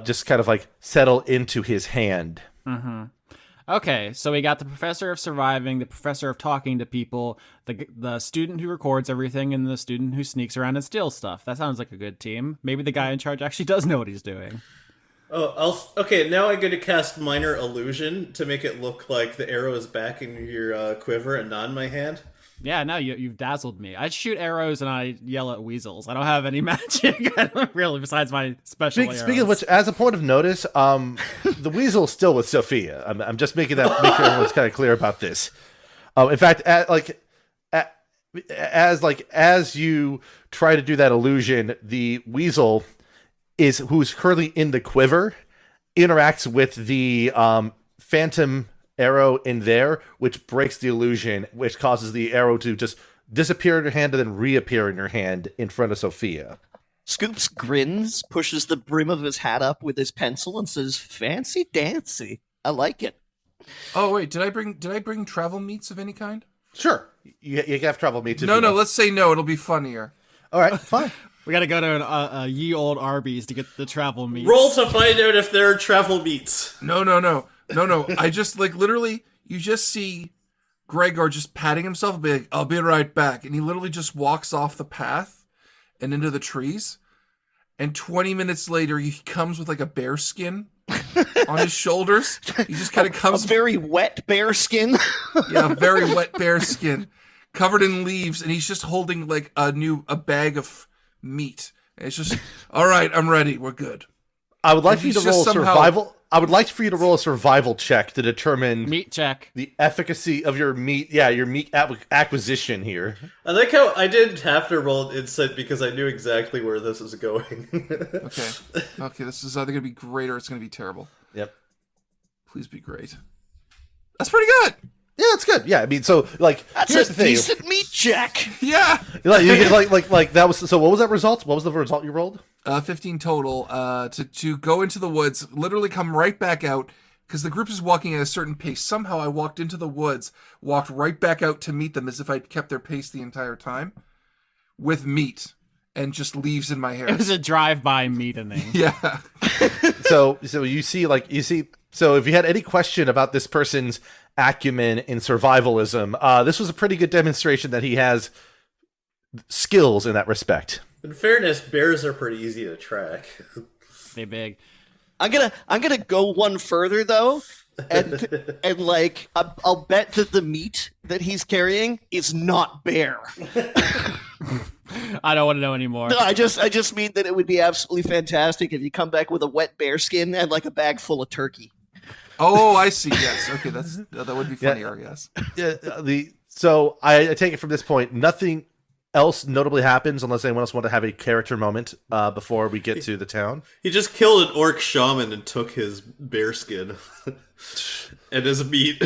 just kind of like settle into his hand. Mm-hmm. Okay, so we got the professor of surviving, the professor of talking to people, the student who records everything, and the student who sneaks around and steals stuff. That sounds like a good team. Maybe the guy in charge actually does know what he's doing. Oh, okay, now I'm going to cast Minor Illusion to make it look like the arrow is back in your quiver and not in my hand. Yeah, no, you've dazzled me. I shoot arrows and I yell at weasels. I don't have any magic, really, besides my special arrows. Speaking of which, as a point of notice, the weasel's still with Sophia. I'm just making sure everyone's kind of clear about this. In fact, as you try to do that illusion, the weasel who's currently in the quiver interacts with the phantom arrow in there, which breaks the illusion, which causes the arrow to just disappear in your hand and then reappear in your hand in front of Sophia. Scoops grins, pushes the brim of his hat up with his pencil, and says, "Fancy dancy. I like it." Oh wait, did I bring travel meats of any kind? Sure, you have travel meats. No, let's say no. It'll be funnier. All right, fine. We gotta go to a ye old Arby's to get the travel meats. Roll to find out if there are travel meats. No. I just literally, you just see Gregor just patting himself and be like, "I'll be right back," and he literally just walks off the path and into the trees. And 20 minutes later, he comes with like a bear skin on his shoulders. He just kind of comes, a very wet bear skin. yeah, a very wet bear skin, covered in leaves, and he's just holding like a bag of meat. And it's just, all right, I'm ready. We're good. I would like for you to roll a survival. I would like for you to roll a survival check to determine meat check the efficacy of your meat. Yeah, your meat acquisition here. I like how I didn't have to roll an insight because I knew exactly where this was going. Okay. This is either gonna be great or it's gonna be terrible. Yep. Please be great. That's pretty good. Yeah, that's good. Yeah, I mean, so like That's here's a the thing. decent meat check. Yeah. Like that was. So what was that result? What was the result you rolled? 15 total. To go into the woods, literally come right back out because the group is walking at a certain pace. Somehow I walked into the woods, walked right back out to meet them as if I'd kept their pace the entire time, with meat and just leaves in my hair. It was a drive-by meeting. Yeah. So you see. So if you had any question about this person's acumen in survivalism, this was a pretty good demonstration that he has skills in that respect. In fairness, bears are pretty easy to track. They big. I'm gonna go one further though, and like I'll bet that the meat that he's carrying is not bear. I don't want to know anymore. No, I just mean that it would be absolutely fantastic if you come back with a wet bear skin and like a bag full of turkey. Oh, I see. Yes. Okay, that would be funnier. Yes. Yeah. So I take it from this point, nothing else notably happens unless anyone else want to have a character moment before we get to the town. He just killed an orc shaman and took his bear skin and his meat.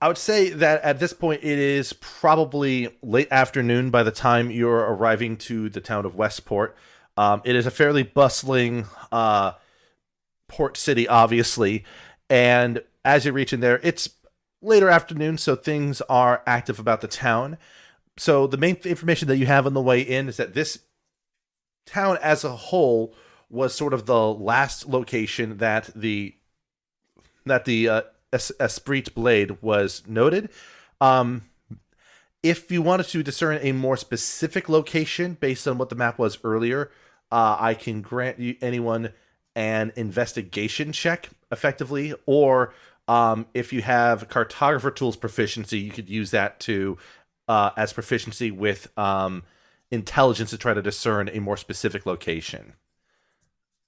I would say that at this point it is probably late afternoon by the time you're arriving to the town of Westport. It is a fairly bustling port city, obviously, and as you reach in there, it's later afternoon, so things are active about the town. So the main information that you have on the way in is that this town as a whole was sort of the last location that the Esprit blade was noted. If you wanted to discern a more specific location based on what the map was earlier, I can grant you anyone an investigation check effectively, or if you have cartographer tools proficiency, you could use that to as proficiency with intelligence to try to discern a more specific location.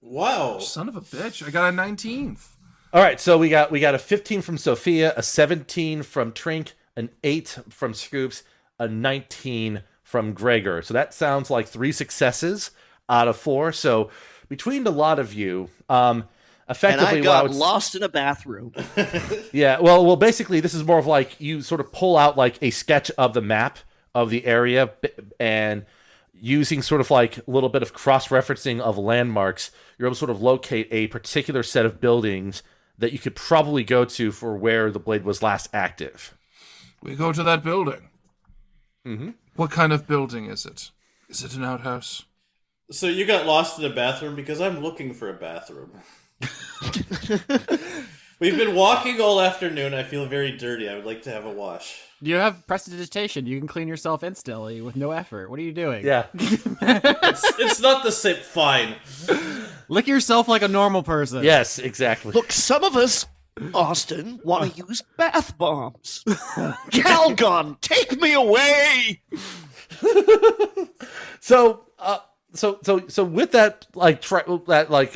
Wow. Son of a bitch! I got a 19th. All right, so we got a 15 from Sophia, a 17 from Trink, an 8 from Scoops, a 19 from Gregor. So that sounds like 3 successes out of 4. So between the lot of you, effectively, And I got lost in a bathroom. yeah. Well, basically, this is more of like you sort of pull out like a sketch of the map of the area, and using sort of like a little bit of cross-referencing of landmarks, you're able to sort of locate a particular set of buildings that you could probably go to for where the blade was last active. We go to that building. Mm-hmm. What kind of building is it? Is it an outhouse? So you got lost in a bathroom because I'm looking for a bathroom. We've been walking all afternoon. I feel very dirty. I would like to have a wash. You have prestidigitation. You can clean yourself instantly with no effort. What are you doing? Yeah. It's not the same. Fine. Lick yourself like a normal person. Yes, exactly. Look, some of us, Austin, want to use bath bombs. Calgon, take me away! So with that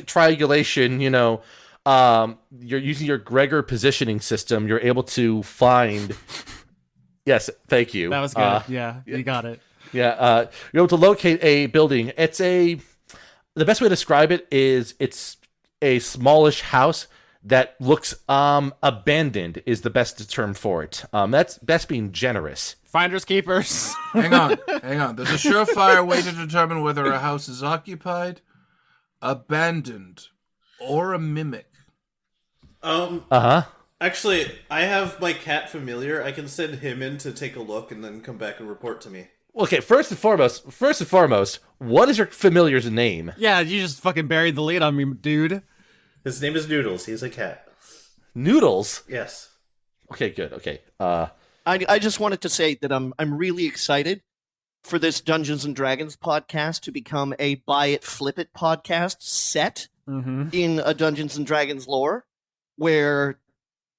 triangulation, you're using your Gregor positioning system. You're able to find. Yes, thank you. That was good. Yeah, you got it. Yeah, you're able to locate a building. The best way to describe it is it's a smallish house that looks abandoned is the best term for it. That's being generous. Finders keepers. Hang on. There's a surefire way to determine whether a house is occupied, abandoned, or a mimic. Actually, I have my cat familiar. I can send him in to take a look and then come back and report to me. Okay, first and foremost, what is your familiar's name? Yeah, you just fucking buried the lead on me, dude. His name is Noodles. He's a cat. Noodles? Yes. Okay, good. Okay. I just wanted to say that I'm really excited for this Dungeons and Dragons podcast to become a buy it, flip it podcast set in a Dungeons and Dragons lore, where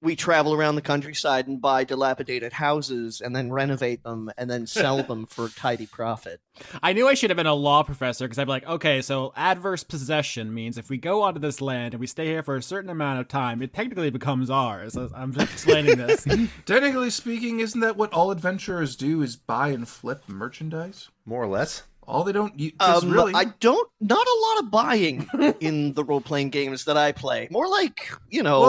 we travel around the countryside and buy dilapidated houses and then renovate them and then sell them for a tidy profit. I knew I should have been a law professor because I'd be like, okay, so adverse possession means if we go onto this land and we stay here for a certain amount of time, it technically becomes ours. I'm just explaining this. Technically speaking, isn't that what all adventurers do, is buy and flip merchandise? More or less. All they don't... really... not a lot of buying in the role-playing games that I play. More like,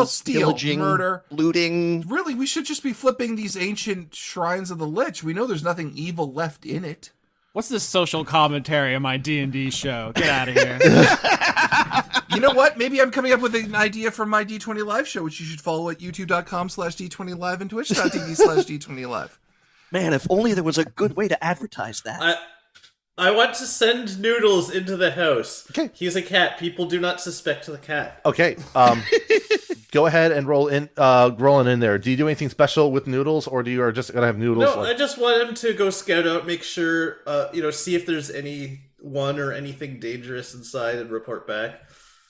steal, pillaging, murder, looting. Really, we should just be flipping these ancient shrines of the Lich. We know there's nothing evil left in it. What's this social commentary on my D&D show? Get out of here. You know what? Maybe I'm coming up with an idea for my D20 Live show, which you should follow at youtube.com/D20Live and twitch.tv/D20Live. Man, if only there was a good way to advertise that. I want to send Noodles into the house. Okay. He's a cat. People do not suspect the cat. Okay. Go ahead and rolling in there. Do you do anything special with Noodles, or do you are just gonna have Noodles? No, I just want him to go scout out, make sure, see if there's anyone or anything dangerous inside, and report back.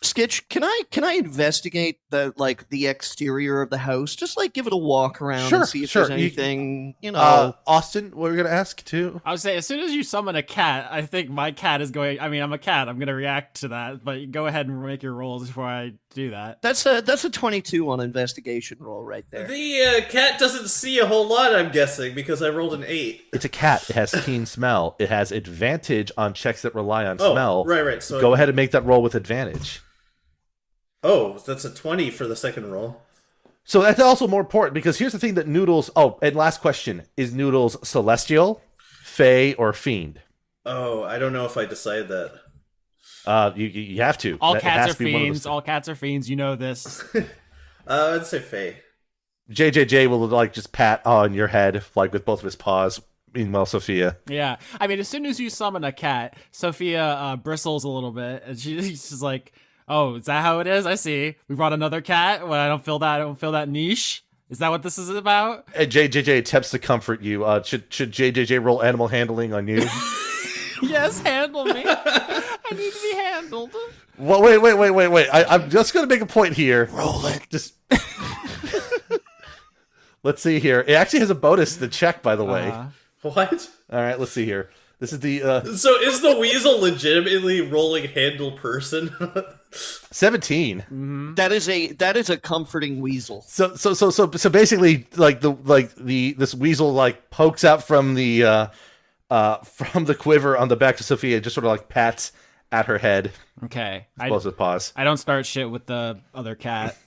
Skitch, can I investigate the exterior of the house? Just give it a walk around and see if there's anything, Austin, what were you gonna ask too? I would say, as soon as you summon a cat, I think my cat is going... I mean, I'm a cat. I'm going to react to that. But go ahead and make your rolls before I do that. That's a 22 on investigation roll right there. The cat doesn't see a whole lot, I'm guessing, because I rolled an 8. It's a cat. It has keen smell. It has advantage on checks that rely on smell. Right. So go ahead and make that roll with advantage. Oh, that's a 20 for the second roll. So that's also more important, because here's the thing that Noodles... Oh, and last question. Is Noodles celestial, fey, or fiend? Oh, I don't know if I decide that. You have to. All cats are fiends. All cats are fiends. You know this. I'd say fey. JJJ will just pat on your head with both of his paws. Meanwhile, Sophia. Yeah. I mean, as soon as you summon a cat, Sophia bristles a little bit, and she's just like... Oh, is that how it is? I see. We brought another cat. Well, I don't feel that niche. Is that what this is about? And JJJ attempts to comfort you. Should JJJ roll animal handling on you? Yes, handle me. I need to be handled. Well, wait. I'm just going to make a point here. Roll it. Just let's see here. It actually has a bonus to the check, by the way. What? All right, let's see here. This is the So is the weasel legitimately rolling handle person? 17. That is a comforting weasel. So basically, like this weasel like pokes out from the quiver on the back of Sophia, and just sort of like pats at her head. Okay. Explosive pause. I don't start shit with the other cat.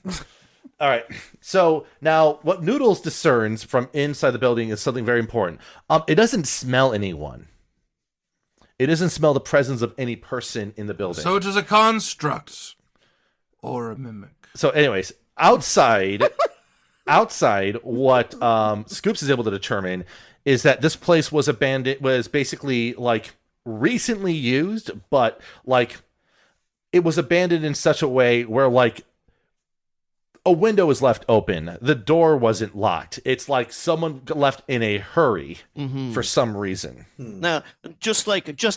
All right. So now, what Noodles discerns from inside the building is something very important. It doesn't smell anyone. It doesn't smell the presence of any person in the building. So it is a construct or a mimic. So, anyways, outside, what Scoops is able to determine is that this place was abandoned, was basically like recently used, but like it was abandoned in such a way where like a window was left open, the door wasn't locked. It's like someone left in a hurry for some reason. Now, just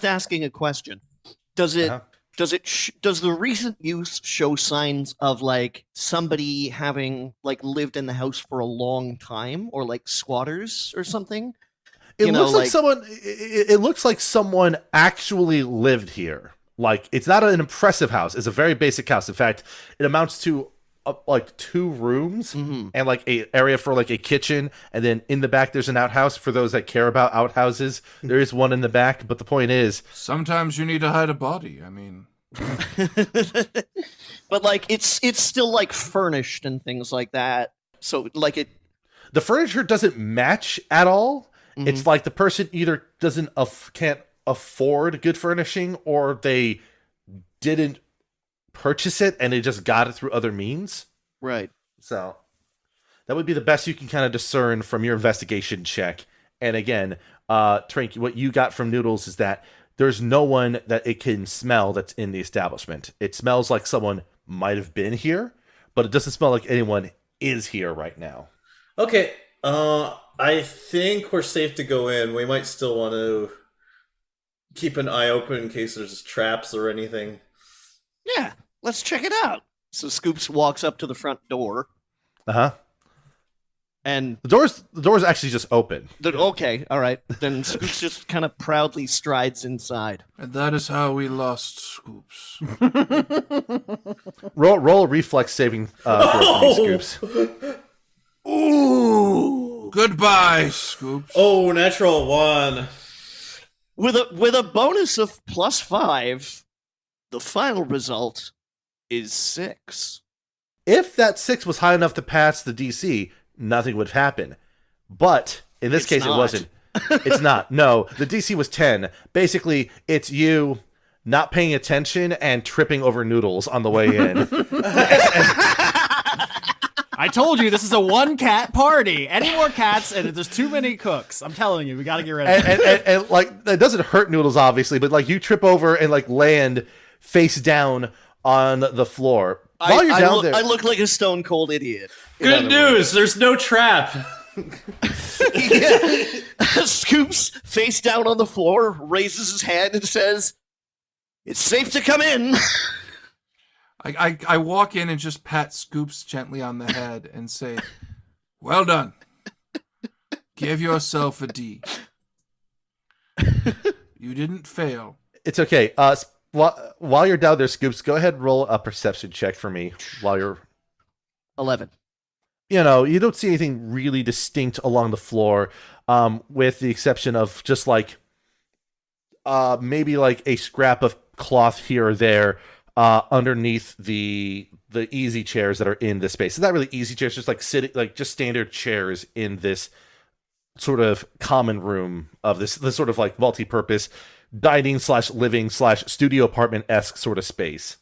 asking a question. Does the recent use show signs of like somebody having like lived in the house for a long time, or like squatters or something? It looks like someone actually lived here. Like, it's not an impressive house. It's a very basic house. In fact, it amounts to like 2 rooms and like a area for like a kitchen, and then in the back there's an outhouse. For those that care about outhouses, there is one in the back. But the point is, sometimes you need to hide a body. I mean, but like it's still like furnished and things like that. So like the furniture doesn't match at all. It's like the person either can't afford good furnishing, or they didn't purchase it and they just got it through other means. Right. So that would be the best you can kind of discern from your investigation check. And again, Trink, what you got from Noodles is that there's no one that it can smell that's in the establishment. It smells like someone might have been here, but it doesn't smell like anyone is here right now. Okay, I think we're safe to go in. We might still want to keep an eye open in case there's traps or anything. Yeah, let's check it out. So Scoops walks up to the front door. And the door's actually just open. Okay, all right. Then Scoops just kind of proudly strides inside. And that is how we lost Scoops. Roll a reflex saving throw for me, Scoops. Ooh! Goodbye, Scoops. Oh, natural 1. With a bonus of +5, the final result is 6. If that 6 was high enough to pass the DC, nothing would happen. But in this case, it wasn't. It's not. No, the DC was 10. Basically, it's you not paying attention and tripping over Noodles on the way in. I told you this is a 1-cat party. Any more cats, and there's too many cooks. I'm telling you, we got to get rid of it. And like, it doesn't hurt Noodles, obviously, but like you trip over and like land face down on the floor. While you're down there, I look like a stone cold idiot. Good news, there's no trap. Yeah. Scoops, face down on the floor, raises his hand and says, "It's safe to come in." I walk in and just pat Scoops gently on the head and say, "Well done. Give yourself a D. You didn't fail." It's okay. While you're down there, Scoops, go ahead and roll a perception check for me while you're... 11. You know, you don't see anything really distinct along the floor, with the exception of just like maybe like a scrap of cloth here or there underneath the easy chairs that are in this space. It's not really easy chairs, just like sitting, like just standard chairs in this sort of common room of this sort of like multi-purpose dining / living / studio apartment-esque sort of space.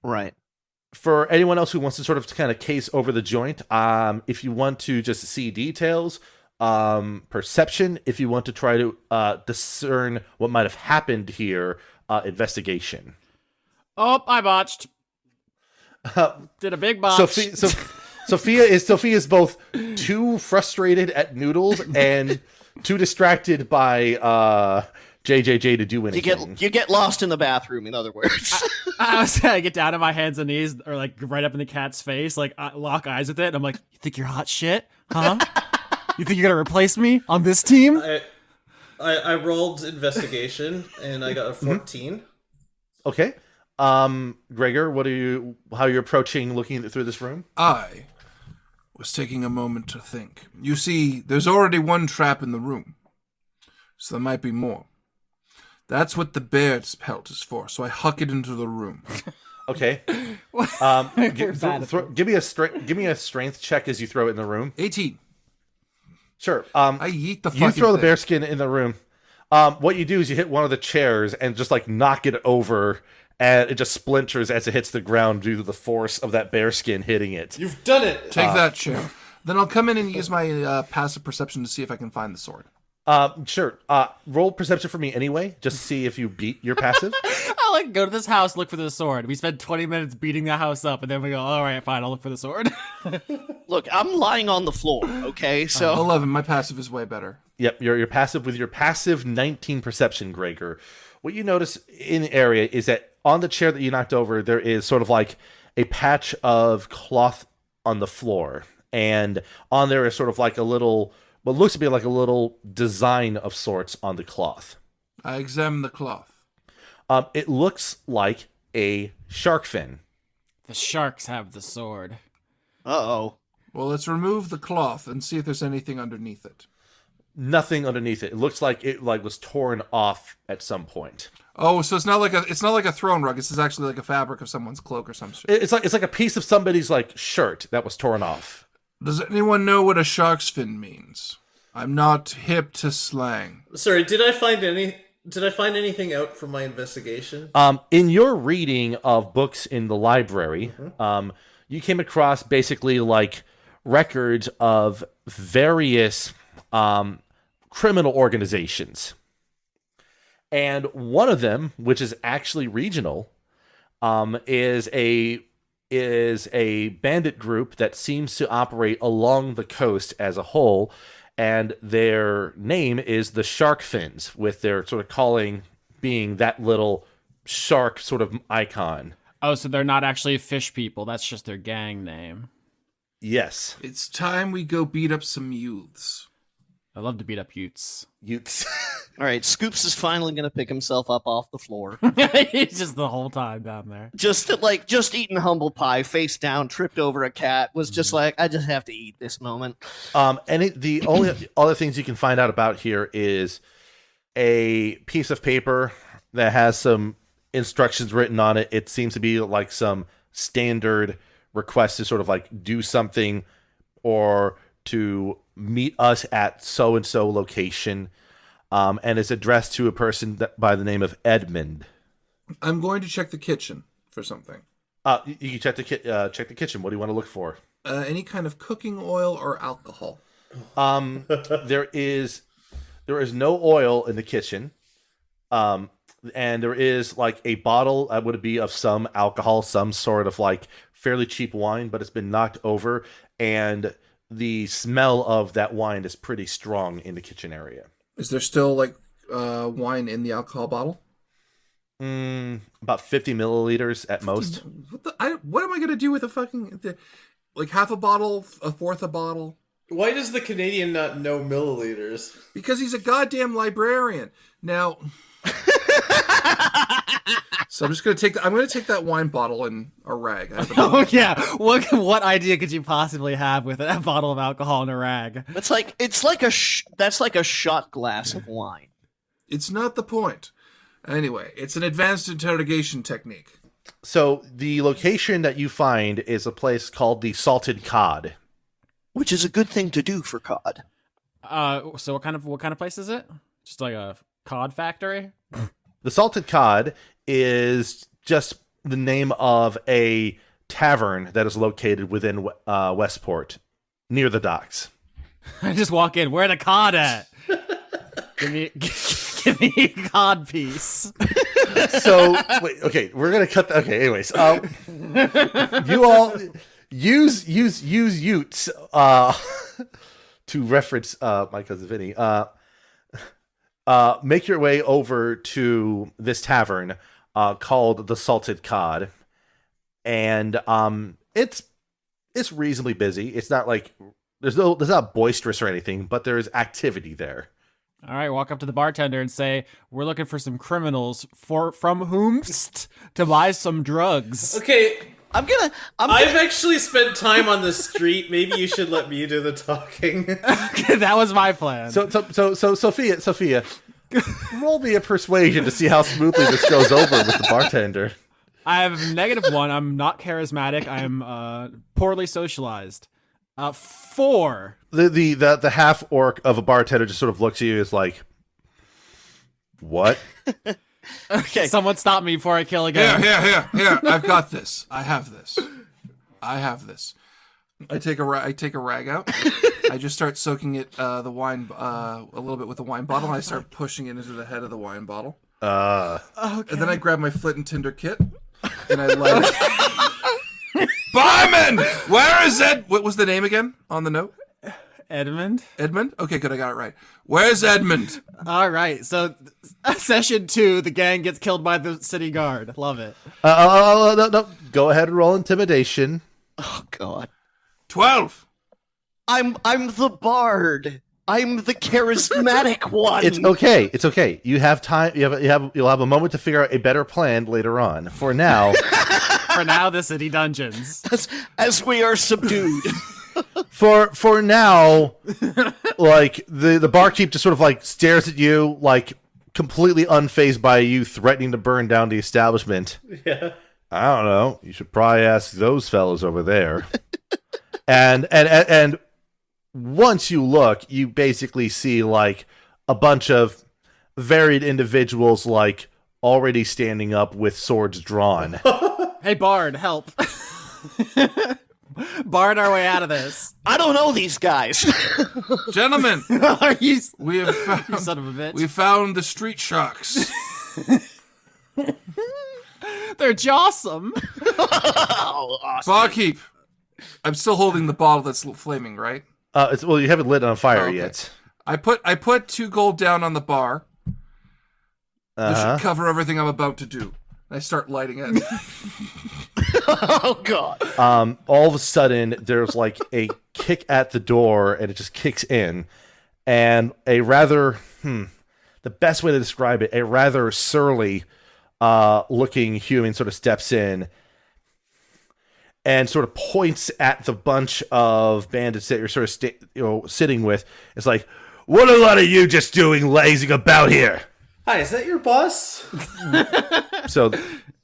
Right. For anyone else who wants to sort of kind of case over the joint, if you want to just see details, perception, if you want to try to discern what might have happened here, investigation. Oh, I botched. Did a big botch. Sophia is both too frustrated at Noodles and too distracted by JJJ to do anything. You get lost in the bathroom, in other words. I get down on my hands and knees, or like right up in the cat's face, like I lock eyes with it. And I'm like, "You think you're hot shit, huh? You think you're gonna replace me on this team?" I rolled investigation and I got a 14. Okay. Gregor, how are you approaching looking through this room? I was taking a moment to think. You see, there's already one trap in the room, so there might be more. That's what the bear's pelt is for, so I huck it into the room. Okay. Give me a strength check as you throw it in the room. 18. Sure. I yeet the fucking You throw the thing. bearskin in the room. What you do is you hit one of the chairs and just like knock it over, and it just splinters as it hits the ground due to the force of that bearskin hitting it. You've done it! Take that chair. Then I'll come in and use my passive perception to see if I can find the sword. Sure. Roll perception for me anyway, just to see if you beat your passive. I like go to this house, look for the sword. We spend 20 minutes beating the house up, and then we go, "All right, fine, I'll look for the sword." Look, I'm lying on the floor, okay? So 11. My passive is way better. Yep, your passive with your passive 19 perception, Gregor. What you notice in the area is that on the chair that you knocked over, there is sort of like a patch of cloth on the floor, and on there is sort of like a little, what looks to be like a little design of sorts on the cloth. I examine the cloth. It looks like a shark fin. The sharks have the sword. uh-oh. Well, let's remove the cloth and see if there's anything underneath it. Nothing underneath it. It looks like it was torn off at some point. Oh, so it's not like a throne rug. This is actually like a fabric of someone's cloak or some shit. It's like a piece of somebody's like shirt that was torn off. Does anyone know what a shark's fin means? I'm not hip to slang. Sorry, did I find anything out from my investigation? In your reading of books in the library, you came across basically like records of various criminal organizations. And one of them, which is actually regional, is a bandit group that seems to operate along the coast as a whole, and their name is the Shark Fins, with their sort of calling being that little shark sort of icon. Oh, so they're not actually fish people. That's just their gang name. Yes. It's time we go beat up some youths. I love to beat up Utes. Utes. All right, Scoops is finally going to pick himself up off the floor. He's just the whole time down there. Just eating humble pie, face down, tripped over a cat, was just like, I just have to eat this moment. The only other things you can find out about here is a piece of paper that has some instructions written on it. It seems to be like some standard request to sort of like do something or to meet us at so-and-so location. And it's addressed to a person by the name of Edmund. I'm going to check the kitchen for something. You can check the kitchen. What do you want to look for? Any kind of cooking oil or alcohol. There is no oil in the kitchen. And there is like a bottle that would be of some alcohol, some sort of like fairly cheap wine, but it's been knocked over, and the smell of that wine is pretty strong in the kitchen area. Is there still like wine in the alcohol bottle? About 50 milliliters at most. What am I gonna do with like half a bottle, a fourth a bottle? Why does the Canadian not know milliliters? Because he's a goddamn librarian. Now, so I'm just gonna take that wine bottle and a rag. Oh yeah, what idea could you possibly have with a bottle of alcohol and a rag? That's like a shot glass of wine. It's not the point. Anyway, it's an advanced interrogation technique. So the location that you find is a place called the Salted Cod, Which is a good thing to do for cod. So what kind of place is it? Just like a cod factory? The Salted Cod is just the name of a tavern that is located within Westport, near the docks. I just walk in. Where the cod at? Give me a cod piece. So, wait, okay, we're gonna cut. Okay, anyways, you all use Utes to reference my cousin Vinny. make your way over to this tavern called the Salted Cod, and it's reasonably busy. It's not like there's not boisterous or anything, but there's activity there. All right, walk up to the bartender and say, "We're looking for some criminals from whomst to buy some drugs." Okay, I've actually spent time on the street. Maybe you should let me do the talking. That was my plan. So Sophia, roll me a persuasion to see how smoothly this goes over with the bartender. I have -1. I'm not charismatic. I am poorly socialized. 4. The half orc of a bartender just sort of looks at you as like, what? Okay. Someone stop me before I kill again. Here. I've got this. I have this. I take a rag out. I just start soaking it the wine a little bit with the wine bottle, and I start pushing it into the head of the wine bottle. Okay. And then I grab my flint and tinder kit, and I light it. Barman! Where is Ed? What was the name again on the note? Edmund? Edmund? Okay, good, I got it right. Where's Edmund? All right, so session 2, the gang gets killed by the city guard. Love it. No. Go ahead and roll intimidation. Oh God. 12. I'm the bard. I'm the charismatic one. It's okay. You have time. You'll have a moment to figure out a better plan later on. For now, The city dungeons. As we are subdued. for now, like the barkeep just sort of like stares at you, like completely unfazed by you threatening to burn down the establishment. Yeah. I don't know. You should probably ask those fellows over there. and once you look, you basically see like a bunch of varied individuals like already standing up with swords drawn. Hey, Bard, help. Bard our way out of this. I don't know these guys. Gentlemen, Are you, we have found, you son of a bitch? we found the street sharks. They're jawsome. Oh, awesome. Barkeep, I'm still holding the bottle that's flaming, right? You haven't lit it on fire Okay. yet. I put 2 gold down on the bar. This Uh-huh. should cover everything I'm about to do. I start lighting it. Oh God. All of a sudden, there's like a kick at the door, and it just kicks in, and a rather the best way to describe it, a rather surly looking human sort of steps in and sort of points at the bunch of bandits that you're sort of sitting with. It's like, what are a lot of you just doing lazing about here? Hi, is that your boss? So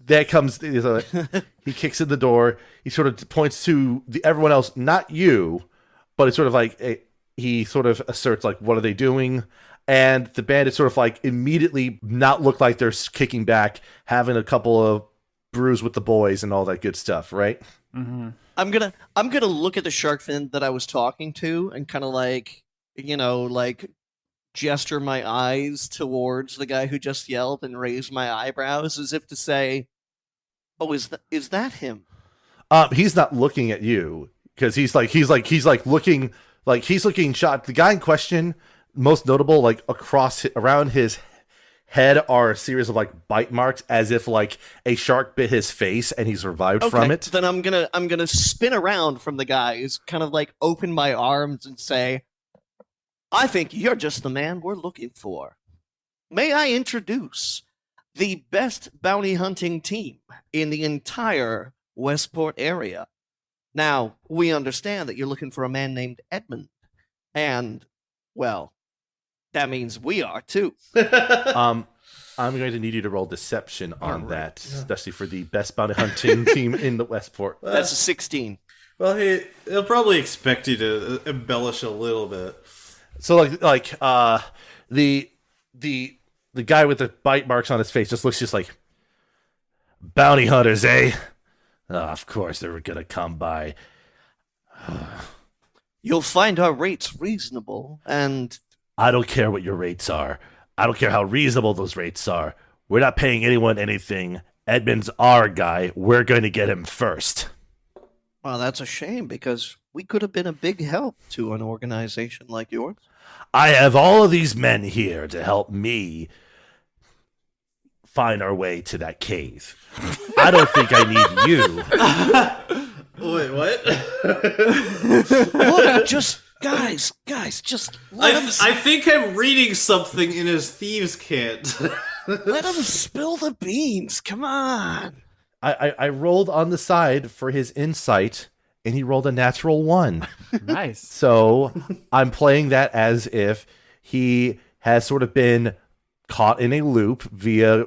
that comes, he kicks in the door. He sort of points to everyone else, not you, but it's sort of like he sort of asserts like, what are they doing? And the bandits sort of like immediately not look like they're kicking back, having a couple of brews with the boys and all that good stuff, right? Mm-hmm. I'm gonna look at the shark fin that I was talking to and kind of like, like gesture my eyes towards the guy who just yelled and raise my eyebrows as if to say, "Oh, is that him?" He's not looking at you because he's looking shot. The guy in question, most notable, like around his head are a series of like bite marks, as if like a shark bit his face and he survived from it. Then I'm gonna spin around from the guys, kind of like open my arms and say, "I think you're just the man we're looking for. May I introduce the best bounty hunting team in the entire Westport area. Now, we understand that you're looking for a man named Edmund, and, well, that means we are too." I'm going to need you to roll deception on that, especially for the best bounty hunting team in the Westport. That's a 16. Well, he'll probably expect you to embellish a little bit. So the guy with the bite marks on his face just looks just like, bounty hunters, eh? Of course they were gonna come by. You'll find our rates reasonable, and I don't care what your rates are. I don't care how reasonable those rates are. We're not paying anyone anything. Edmund's our guy. We're going to get him first. well, that's a shame because we could have been a big help to an organization like yours. I have all of these men here to help me find our way to that cave. I don't think I need you. Wait, what? Look, just guys, just I think I'm reading something in his thieves' kit. let him spill the beans. Come on. I rolled on the side for his insight, and he rolled a natural 1. Nice. So I'm playing that as if he has sort of been caught in a loop via,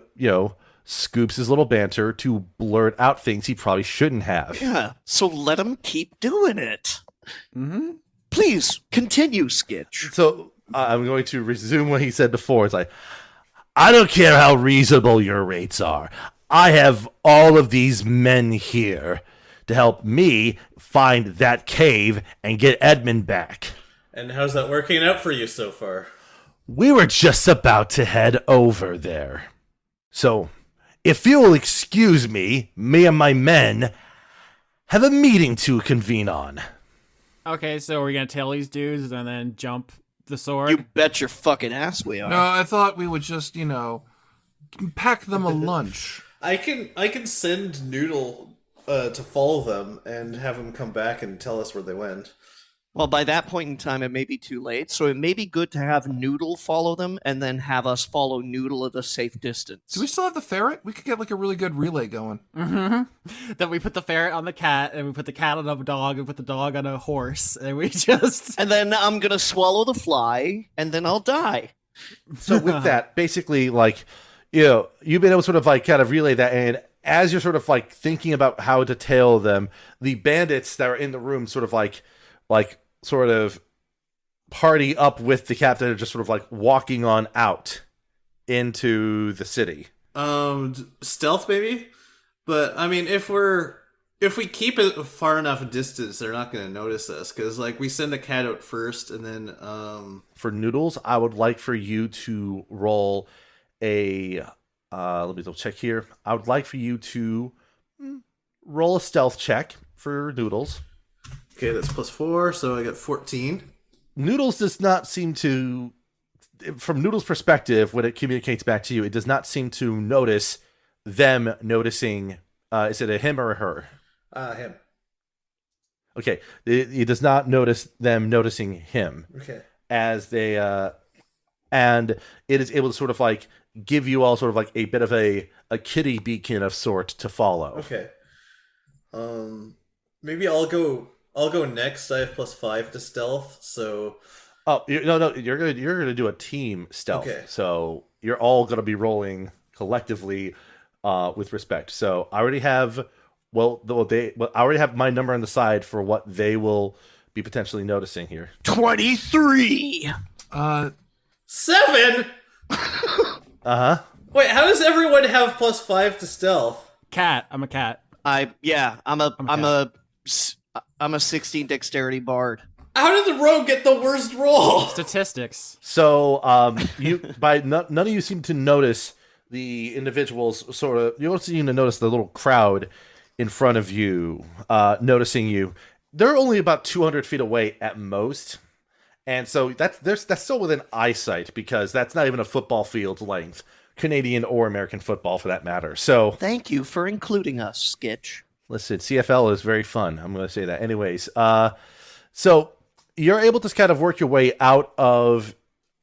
Scoops' little banter to blurt out things he probably shouldn't have. Yeah, so let him keep doing it. Mm-hmm. Please continue, Skitch. So I'm going to resume what he said before. It's like, I don't care how reasonable your rates are. I have all of these men here to help me find that cave and get Edmund back. And how's that working out for you so far? We were just about to head over there. So, if you will excuse me and my men have a meeting to convene on. Okay, so we're gonna tail these dudes and then jump the sword. You bet your fucking ass we are. No, I thought we would just, pack them a lunch. I can send Noodle to follow them and have him come back and tell us where they went. Well, by that point in time, it may be too late, so it may be good to have Noodle follow them and then have us follow Noodle at a safe distance. Do we still have the ferret? We could get like a really good relay going. Mm-hmm. Then we put the ferret on the cat, and we put the cat on a dog, and put the dog on a horse, and we just... And then I'm gonna swallow the fly, and then I'll die. So with that, basically, you've been able to sort of kind of relay that, and as you're sort of thinking about how to tail them, the bandits that are in the room sort of party up with the captain and just sort of walking on out into the city. Stealth maybe? But I mean, if we keep it far enough distance, they're not going to notice us, because we send the cat out first, and then For Noodles, I would like for you to roll a let me double check here. I would like for you to roll a stealth check for Noodles. Okay, that's +4, so I got 14. Noodles does not seem to, from Noodles' perspective, when it communicates back to you, it does not seem to notice them noticing. Is it a him or a her? Him. Okay, it does not notice them noticing him. Okay. As they, and it is able to sort of give you all sort of a bit of a kitty beacon of sort to follow. Okay. Maybe I'll go next. I have +5 to stealth, so. Oh no! You're gonna do a team stealth. Okay. So you're all gonna be rolling collectively, with respect. So I already have, I already have my number on the side for what they will be potentially noticing here. 23. 7. Uh-huh. Wait, how does everyone have +5 to stealth? Cat. I'm a cat. I'm a 16 dexterity bard. How did the rogue get the worst roll? Statistics. So none of you seem to notice the individuals. You don't seem to notice the little crowd in front of you noticing you. They're only about 200 feet away at most, and so that's still within eyesight, because that's not even a football field length, Canadian or American football for that matter. So Thank you for including us, Skitch. listen, CFL is very fun. I'm going to say that. Anyways, so you're able to kind of work your way out of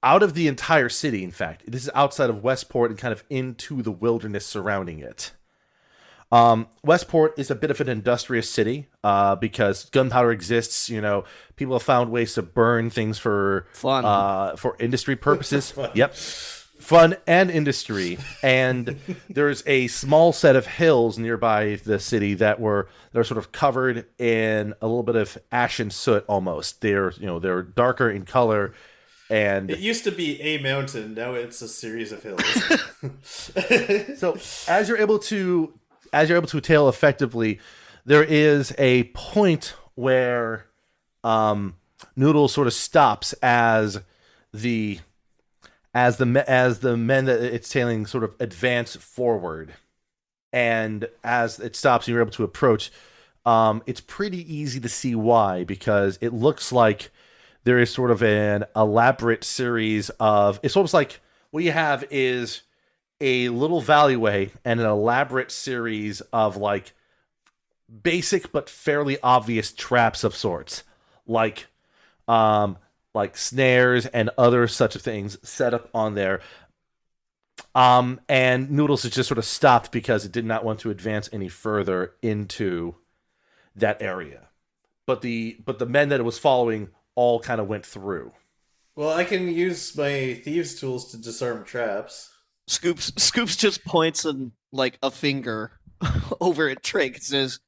the entire city. In fact, this is outside of Westport and kind of into the wilderness surrounding it. Westport is a bit of an industrious city, because gunpowder exists. People have found ways to burn things for Fun. For industry purposes. Yep. Fun and industry, and there's a small set of hills nearby the city that are sort of covered in a little bit of ash and soot almost. They're darker in color, and It used to be a mountain, now it's a series of hills. so as you're able to tail effectively, there is a point where Noodle sort of stops as the men that it's tailing sort of advance forward, and as it stops, you're able to approach. It's pretty easy to see why, because it looks like there is sort of an elaborate series of... It's almost like what you have is a little alleyway and an elaborate series of like basic but fairly obvious traps of sorts, like snares and other such things set up on there. And Noodles has just sort of stopped because it did not want to advance any further into that area. But the men that it was following all kind of went through. Well, I can use my thieves' tools to disarm traps. Scoops just points and like a finger over at Trink and says,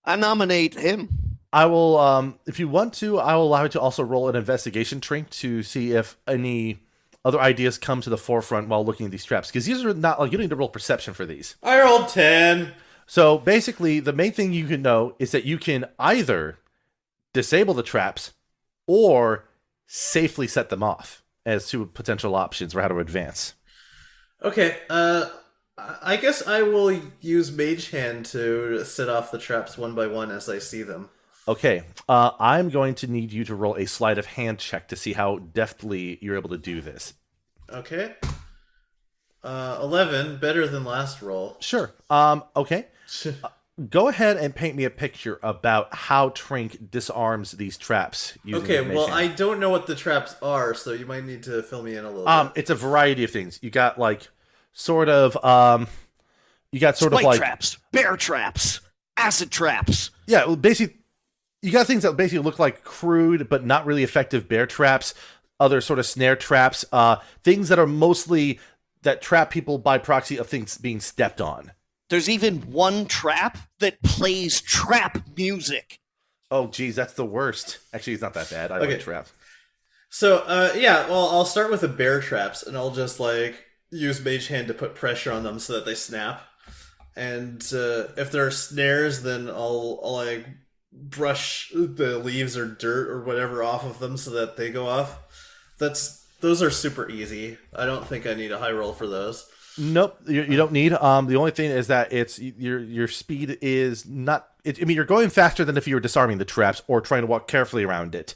"I nominate him." I will, if you want to, I will allow you to also roll an investigation, Trink, to see if any other ideas come to the forefront while looking at these traps. Because these are not like, you don't need to roll perception for these. I rolled 10. So basically, the main thing you can know is that you can either disable the traps or safely set them off as two potential options for how to advance. Okay, I guess I will use Mage Hand to set off the traps one by one as I see them. Okay, I'm going to need you to roll a sleight of hand check to see how deftly you're able to do this. Okay. 11, better than last roll. Sure. Okay. Go ahead and paint me a picture about how Trink disarms these traps. Using Okay, Mage well, Hand. I don't know what the traps are, so you might need to fill me in a little bit. It's a variety of things. You got like sort of Spike like traps, bear traps, acid traps. yeah, well, basically you got things that basically look like crude but not really effective bear traps, other sort of snare traps, things that are mostly that trap people by proxy of things being stepped on. There's even one trap that plays trap music. Oh, geez, that's the worst. Actually, it's not that bad. I Okay. like trap. So, yeah, well, I'll start with the bear traps, and I'll just, like, use Mage Hand to put pressure on them so that they snap. And if there are snares, then I'll like, brush the leaves or dirt or whatever off of them so that they go off. Those are super easy. I don't think I need a high roll for those. Nope, you don't need. The only thing is that it's your speed is not. I mean, you're going faster than if you were disarming the traps or trying to walk carefully around it.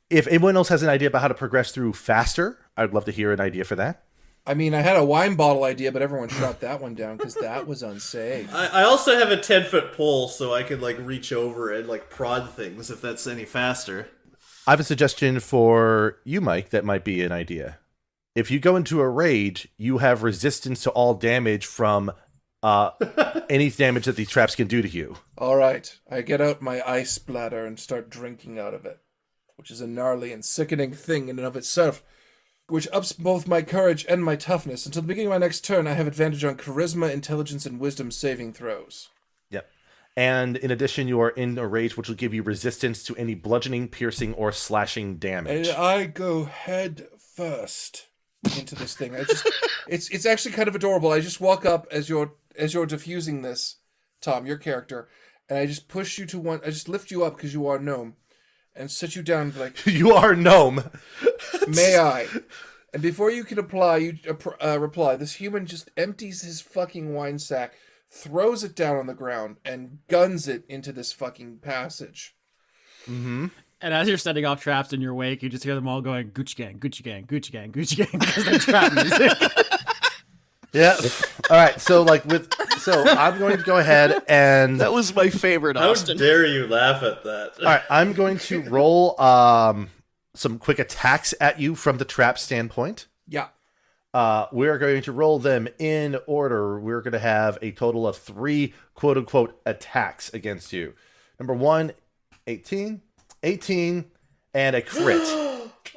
If anyone else has an idea about how to progress through faster, I'd love to hear an idea for that. I mean, I had a wine bottle idea, but everyone shot that one down because that was unsafe. I also have a 10-foot pole, so I could like reach over and like prod things if that's any faster. I have a suggestion for you, Mike, that might be an idea. If you go into a rage, you have resistance to all damage from any damage that these traps can do to you. All right, I get out my ice bladder and start drinking out of it, which is a gnarly and sickening thing in and of itself, which ups both my courage and my toughness. Until the beginning of my next turn, I have advantage on charisma, intelligence, and wisdom saving throws. Yep. And in addition, you are in a rage, which will give you resistance to any bludgeoning, piercing, or slashing damage. And I go head first into this thing. It's actually kind of adorable. I just walk up as you're diffusing this, Tom, your character, and I just push you to one. I just lift you up because you are gnome, and sit you down like You are gnome. may I? And before you can reply, this human just empties his fucking wine sack, throws it down on the ground, and guns it into this fucking passage. Mm-hmm. And as you're setting off traps in your wake, you just hear them all going, Gucci gang, Gucci gang, Gucci gang, Gucci gang, because they're trap music. Yeah. All right. So I'm going to go ahead and. That was my favorite, How Austin. dare you laugh at that? All right. I'm going to roll some quick attacks at you from the trap standpoint. Yeah. We're going to roll them in order. We're going to have a total of 3 quote unquote attacks against you. Number 1, 18, and a crit.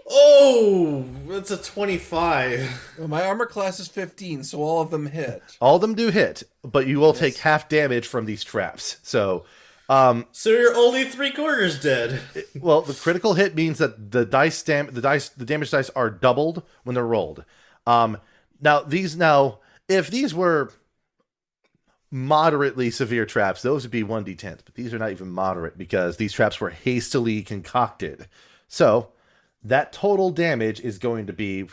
Oh, that's a 25. Well, my armor class is 15, so all of them hit. All of them do hit, but you will take half damage from these traps. So, So you're only 3/4 dead. well, the critical hit means that the damage dice are doubled when they're rolled. If these were moderately severe traps, those would be 1d10s, but these are not even moderate because these traps were hastily concocted. So that total damage is going to be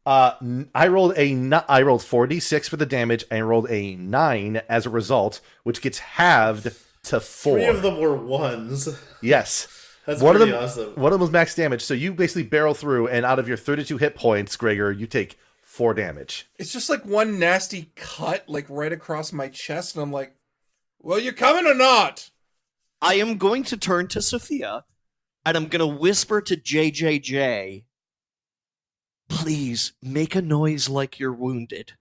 I rolled 4d6 for the damage and rolled a 9 as a result, which gets halved to 4. 3 of them were 1s. Yes. That's One pretty of them, awesome. One of them was max damage, so you basically barrel through, and out of your 32 hit points, Gregor, you take 4 damage. It's just like one nasty cut, like right across my chest, and I'm like, well, you coming or not? I am going to turn to Sophia, and I'm going to whisper to JJJ, please make a noise like you're wounded.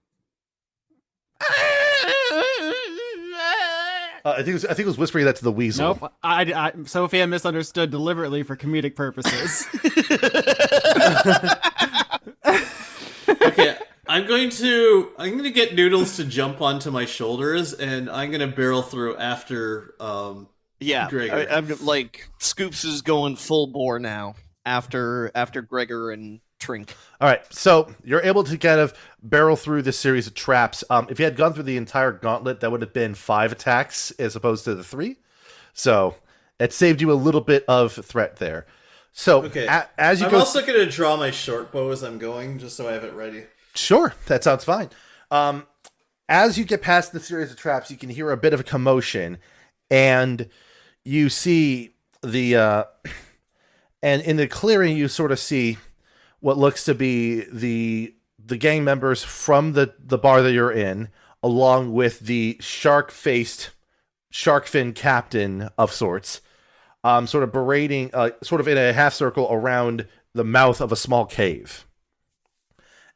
I think it was whispering that to the weasel. Nope. Sophia misunderstood deliberately for comedic purposes. Okay, I'm going to get Noodles to jump onto my shoulders, and I'm going to barrel through after Yeah, Gregor. I'm like, Scoops is going full bore now after Gregor and Trink. All right, so you're able to kind of barrel through this series of traps. If you had gone through the entire gauntlet, that would have been 5 attacks as opposed to the 3. So it saved you a little bit of threat there. So Okay, as you I'm go, also going to draw my short bow as I'm going, just so I have it ready. sure, that sounds fine. As you get past the series of traps, you can hear a bit of a commotion, and you see and in the clearing, you sort of see what looks to be the gang members from the bar that you're in, along with the shark-faced shark fin captain of sorts, sort of berating, sort of in a half circle around the mouth of a small cave.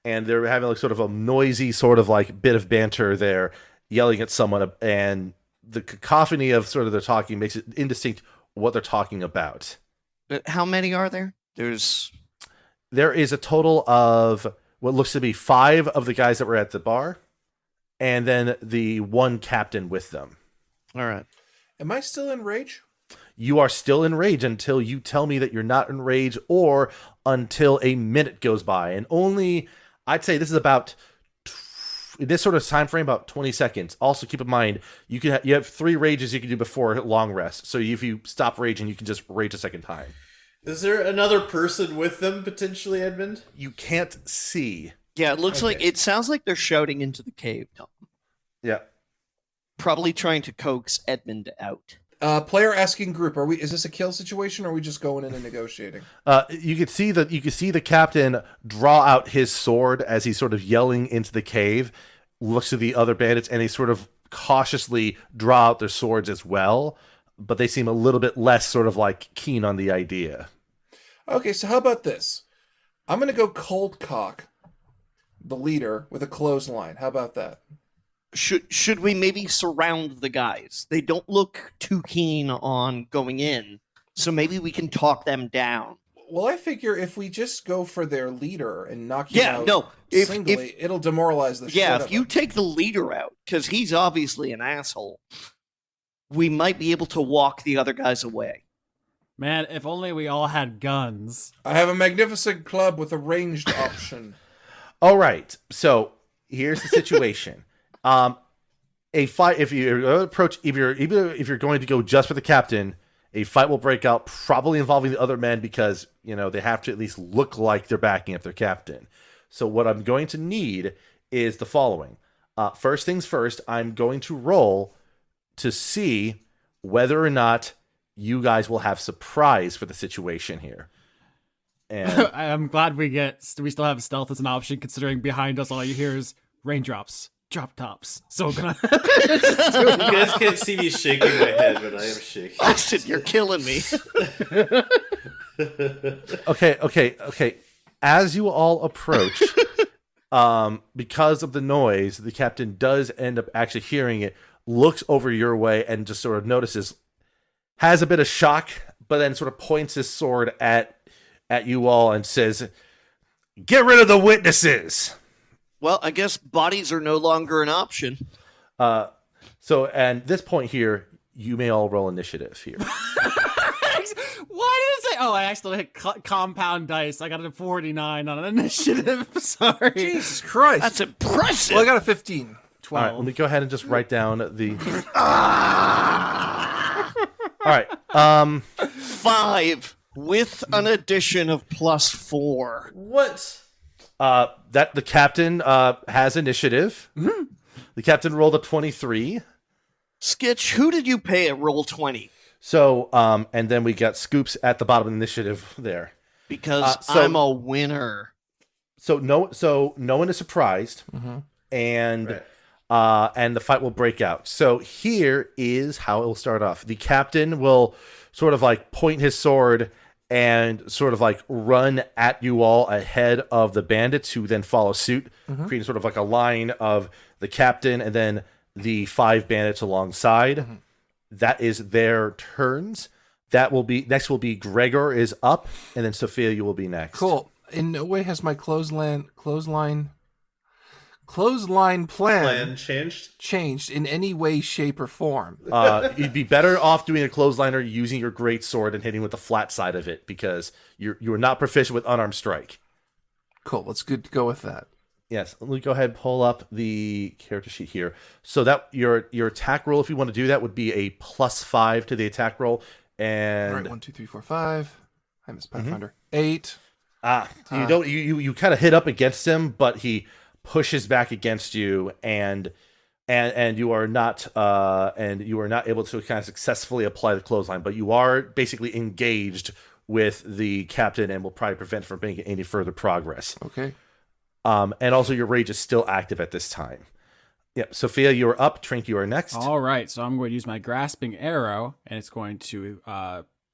And they're having like sort of a noisy sort of like bit of banter there, yelling at someone, and the cacophony of sort of their talking makes it indistinct what they're talking about. How many are there? There is a total of what looks to be 5 of the guys that were at the bar, and then the 1 captain with them. All right. Am I still in rage? You are still in rage until you tell me that you're not in rage, or until a minute goes by. And only, I'd say this is about, in this sort of time frame, about 20 seconds. Also keep in mind, you have 3 rages you can do before long rest. So if you stop raging, you can just rage a second time. Is there another person with them, potentially, Edmund? You can't see. Yeah, it sounds like they're shouting into the cave, Tom. Yeah. Probably trying to coax Edmund out. Player asking group, is this a kill situation, or are we just going in and negotiating? You could see the captain draw out his sword as he's sort of yelling into the cave, looks to the other bandits, and they sort of cautiously draw out their swords as well, but they seem a little bit less sort of like keen on the idea. Okay, so how about this? I'm going to go cold cock the leader with a clothesline. How about that? Should we maybe surround the guys? They don't look too keen on going in, so maybe we can talk them down. Well, I figure if we just go for their leader and knock him out singly, it'll demoralize the shit out of if you him. take the leader out, because he's obviously an asshole, we might be able to walk the other guys away. Man, if only we all had guns. I have a magnificent club with a ranged option. All right, so here's the situation. A fight, if you're going to go just for the captain, a fight will break out, probably involving the other men, because they have to at least look like they're backing up their captain. So what I'm going to need is the following. First things first, I'm going to roll to see whether or not you guys will have surprise for the situation here. And I'm glad we still have stealth as an option, considering behind us all you hear is raindrops, drop tops. So gonna. You guys can't see me shaking my head, but I am shaking. Austin, you're killing me. Okay. As you all approach, because of the noise, the captain does end up actually hearing it, looks over your way, and just sort of notices, has a bit of shock, but then sort of points his sword at you all and says, "Get rid of the witnesses." Well, I guess bodies are no longer an option. So at this point here, you may all roll initiative here. Why did it say? Oh, I actually hit compound dice. I got a 49 on an initiative. Sorry. Jesus Christ. That's impressive. Well, I got a 15. 12. All right, let me go ahead and just write down the... All right. 5 with an addition of +4. What? That the captain has initiative. The captain rolled a 23. Skitch, who did you pay at roll 20? So, and then we got Scoops at the bottom of the initiative there. Because I'm a winner. So no one is surprised, and the fight will break out. So here is how it will start off. The captain will sort of like point his sword and sort of like run at you all ahead of the bandits, who then follow suit, creating sort of like a line of the captain and then the 5 bandits alongside. That is their turns. That will be next. Will be Gregor is up, and then Sophia, you will be next. Cool. In no way has my clothesline plan changed in any way, shape, or form. You'd be better off doing a clothesliner using your great sword and hitting with the flat side of it, because you're not proficient with unarmed strike. Cool. Let's go with that. Yes, let me go ahead and pull up the character sheet here. So that your attack roll, if you want to do that, would be a +5 to the attack roll. And all right, 1, 2, 3, 4, 5. I miss Pathfinder. 8. You kind of hit up against him, but he pushes back against you, and you are not able to kind of successfully apply the clothesline, but you are basically engaged with the captain and will probably prevent from making any further progress. Okay. And also your rage is still active at this time. Yep. Sophia, you are up. Trink, you are next. All right, so I'm going to use my grasping arrow, and it's going to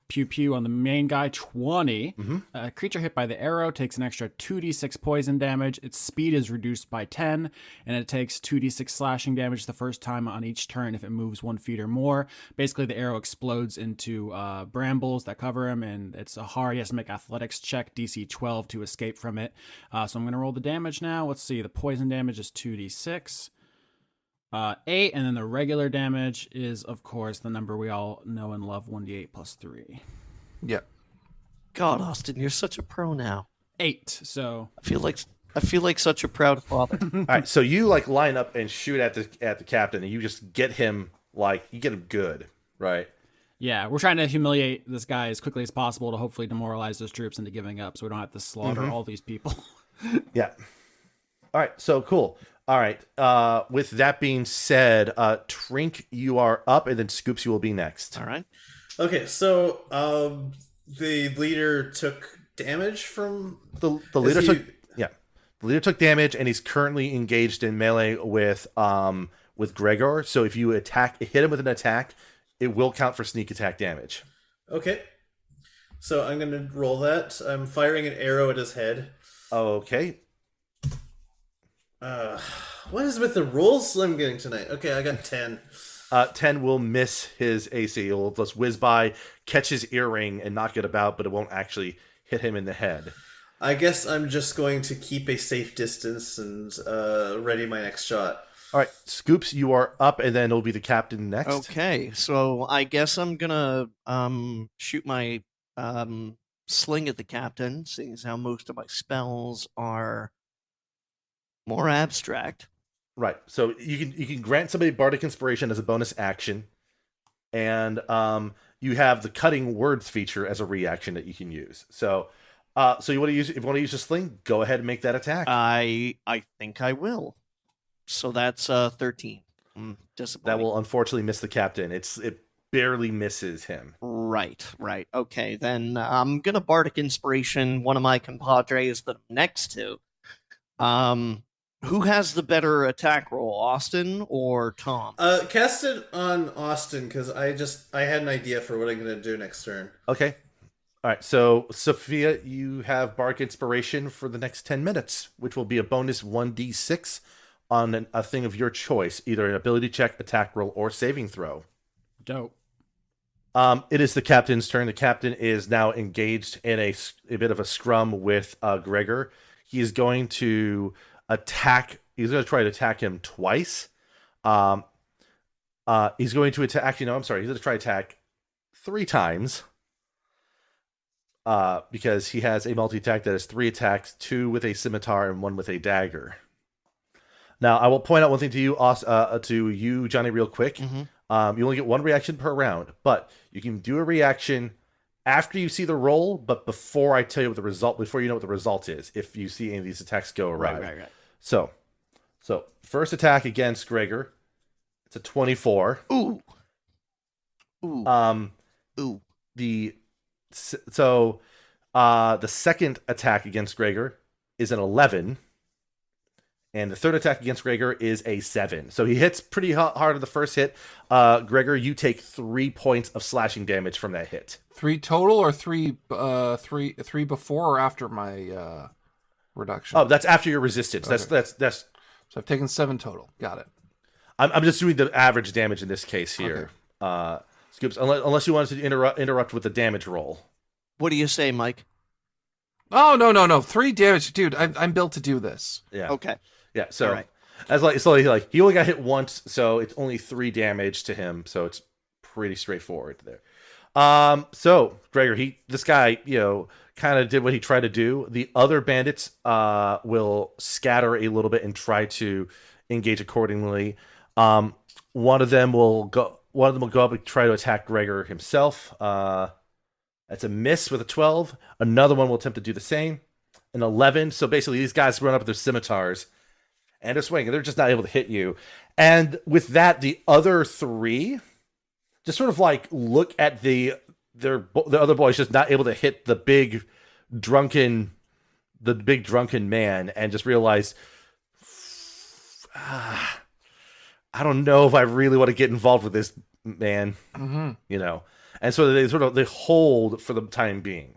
pew pew on the main guy. 20. A creature hit by the arrow takes an extra 2d6 poison damage. Its speed is reduced by 10, and it takes 2d6 slashing damage the first time on each turn if it moves 1 feet or more. Basically, the arrow explodes into brambles that cover him, and it's a hard. He has to make athletics check DC 12 to escape from it. So I'm going to roll the damage now. Let's see. The poison damage is 2d6. 8, and then the regular damage is, of course, the number we all know and love, 1d8 plus 3. Yep. God, Austin, you're such a pro now. 8. So I feel like such a proud father. All right, so you like line up and shoot at the captain, and you just get him good, right? yeah, we're trying to humiliate this guy as quickly as possible to hopefully demoralize those troops into giving up, so we don't have to slaughter all these people. Yeah. All right, so cool. All right. With that being said, Trink, you are up, and then Scoops, you will be next. All right. Okay, so the leader took damage from The leader the leader took damage, and he's currently engaged in melee with Gregor. So if you hit him with an attack, it will count for sneak attack damage. Okay, so I'm gonna roll that. I'm firing an arrow at his head. Okay. What is with the rolls I'm getting tonight? Okay, I got 10. 10 will miss his AC. It will just whiz by, catch his earring, and knock it about, but it won't actually hit him in the head. I guess I'm just going to keep a safe distance and ready my next shot. All right, Scoops, you are up, and then it'll be the captain next. Okay, so I guess I'm gonna shoot my sling at the captain, seeing as how most of my spells are more abstract. Right. So you can grant somebody Bardic Inspiration as a bonus action, and you have the cutting words feature as a reaction that you can use. So if you want to use a sling, go ahead and make that attack. I think I will. So that's 13. Disappointing. That will unfortunately miss the captain. It barely misses him. Right. Okay, then I'm gonna Bardic Inspiration one of my compadres that I'm next to. Who has the better attack roll, Austin or Tom? Cast it on Austin, because I had an idea for what I'm gonna do next turn. Okay. All right. So Sophia, you have Bardic Inspiration for the next 10 minutes, which will be a bonus 1d6 on a thing of your choice, either an ability check, attack roll, or saving throw. Dope. It is the captain's turn. The captain is now engaged in a bit of a scrum with Gregor. He is going to attack. He's going to try to attack him twice. He's going to attack. Actually, no, I'm sorry. He's going to try to attack 3 times. Because he has a multi-attack that is 3 attacks, 2 with a scimitar and 1 with a dagger. Now, I will point out one thing to you, Johnny, real quick. You only get 1 reaction per round, but you can do a reaction after you see the roll, but before I tell you what the result, before you know what the result is, if you see any of these attacks go awry. Right. So first attack against Gregor, it's a 24. Ooh. Ooh. The second attack against Gregor is an 11. And the third attack against Gregor is a 7. So he hits pretty hard on the first hit. Gregor, you take 3 points of slashing damage from that hit. 3 total, or three before or after my reduction? Oh, that's after your resistance. Okay. That's. So I've taken 7 total. Got it. I'm just doing the average damage in this case here. Okay. Scoops, unless you wanted to interrupt with the damage roll. What do you say, Mike? Oh, no. 3 damage. Dude, I'm built to do this. Yeah. Okay. Yeah. So All right. he only got hit once, so it's only 3 damage to him. So it's pretty straightforward there. So Gregor, this guy, kind of did what he tried to do. The other bandits will scatter a little bit and try to engage accordingly. One of them will go up and try to attack Gregor himself. That's a miss with a 12. Another one will attempt to do the same. An 11. So basically, these guys run up with their scimitars and they're swinging. They're just not able to hit you. And with that, the other 3 just sort of like look at the other boys just not able to hit the big drunken man and just realize, I don't know if I really want to get involved with this man, And so they hold for the time being,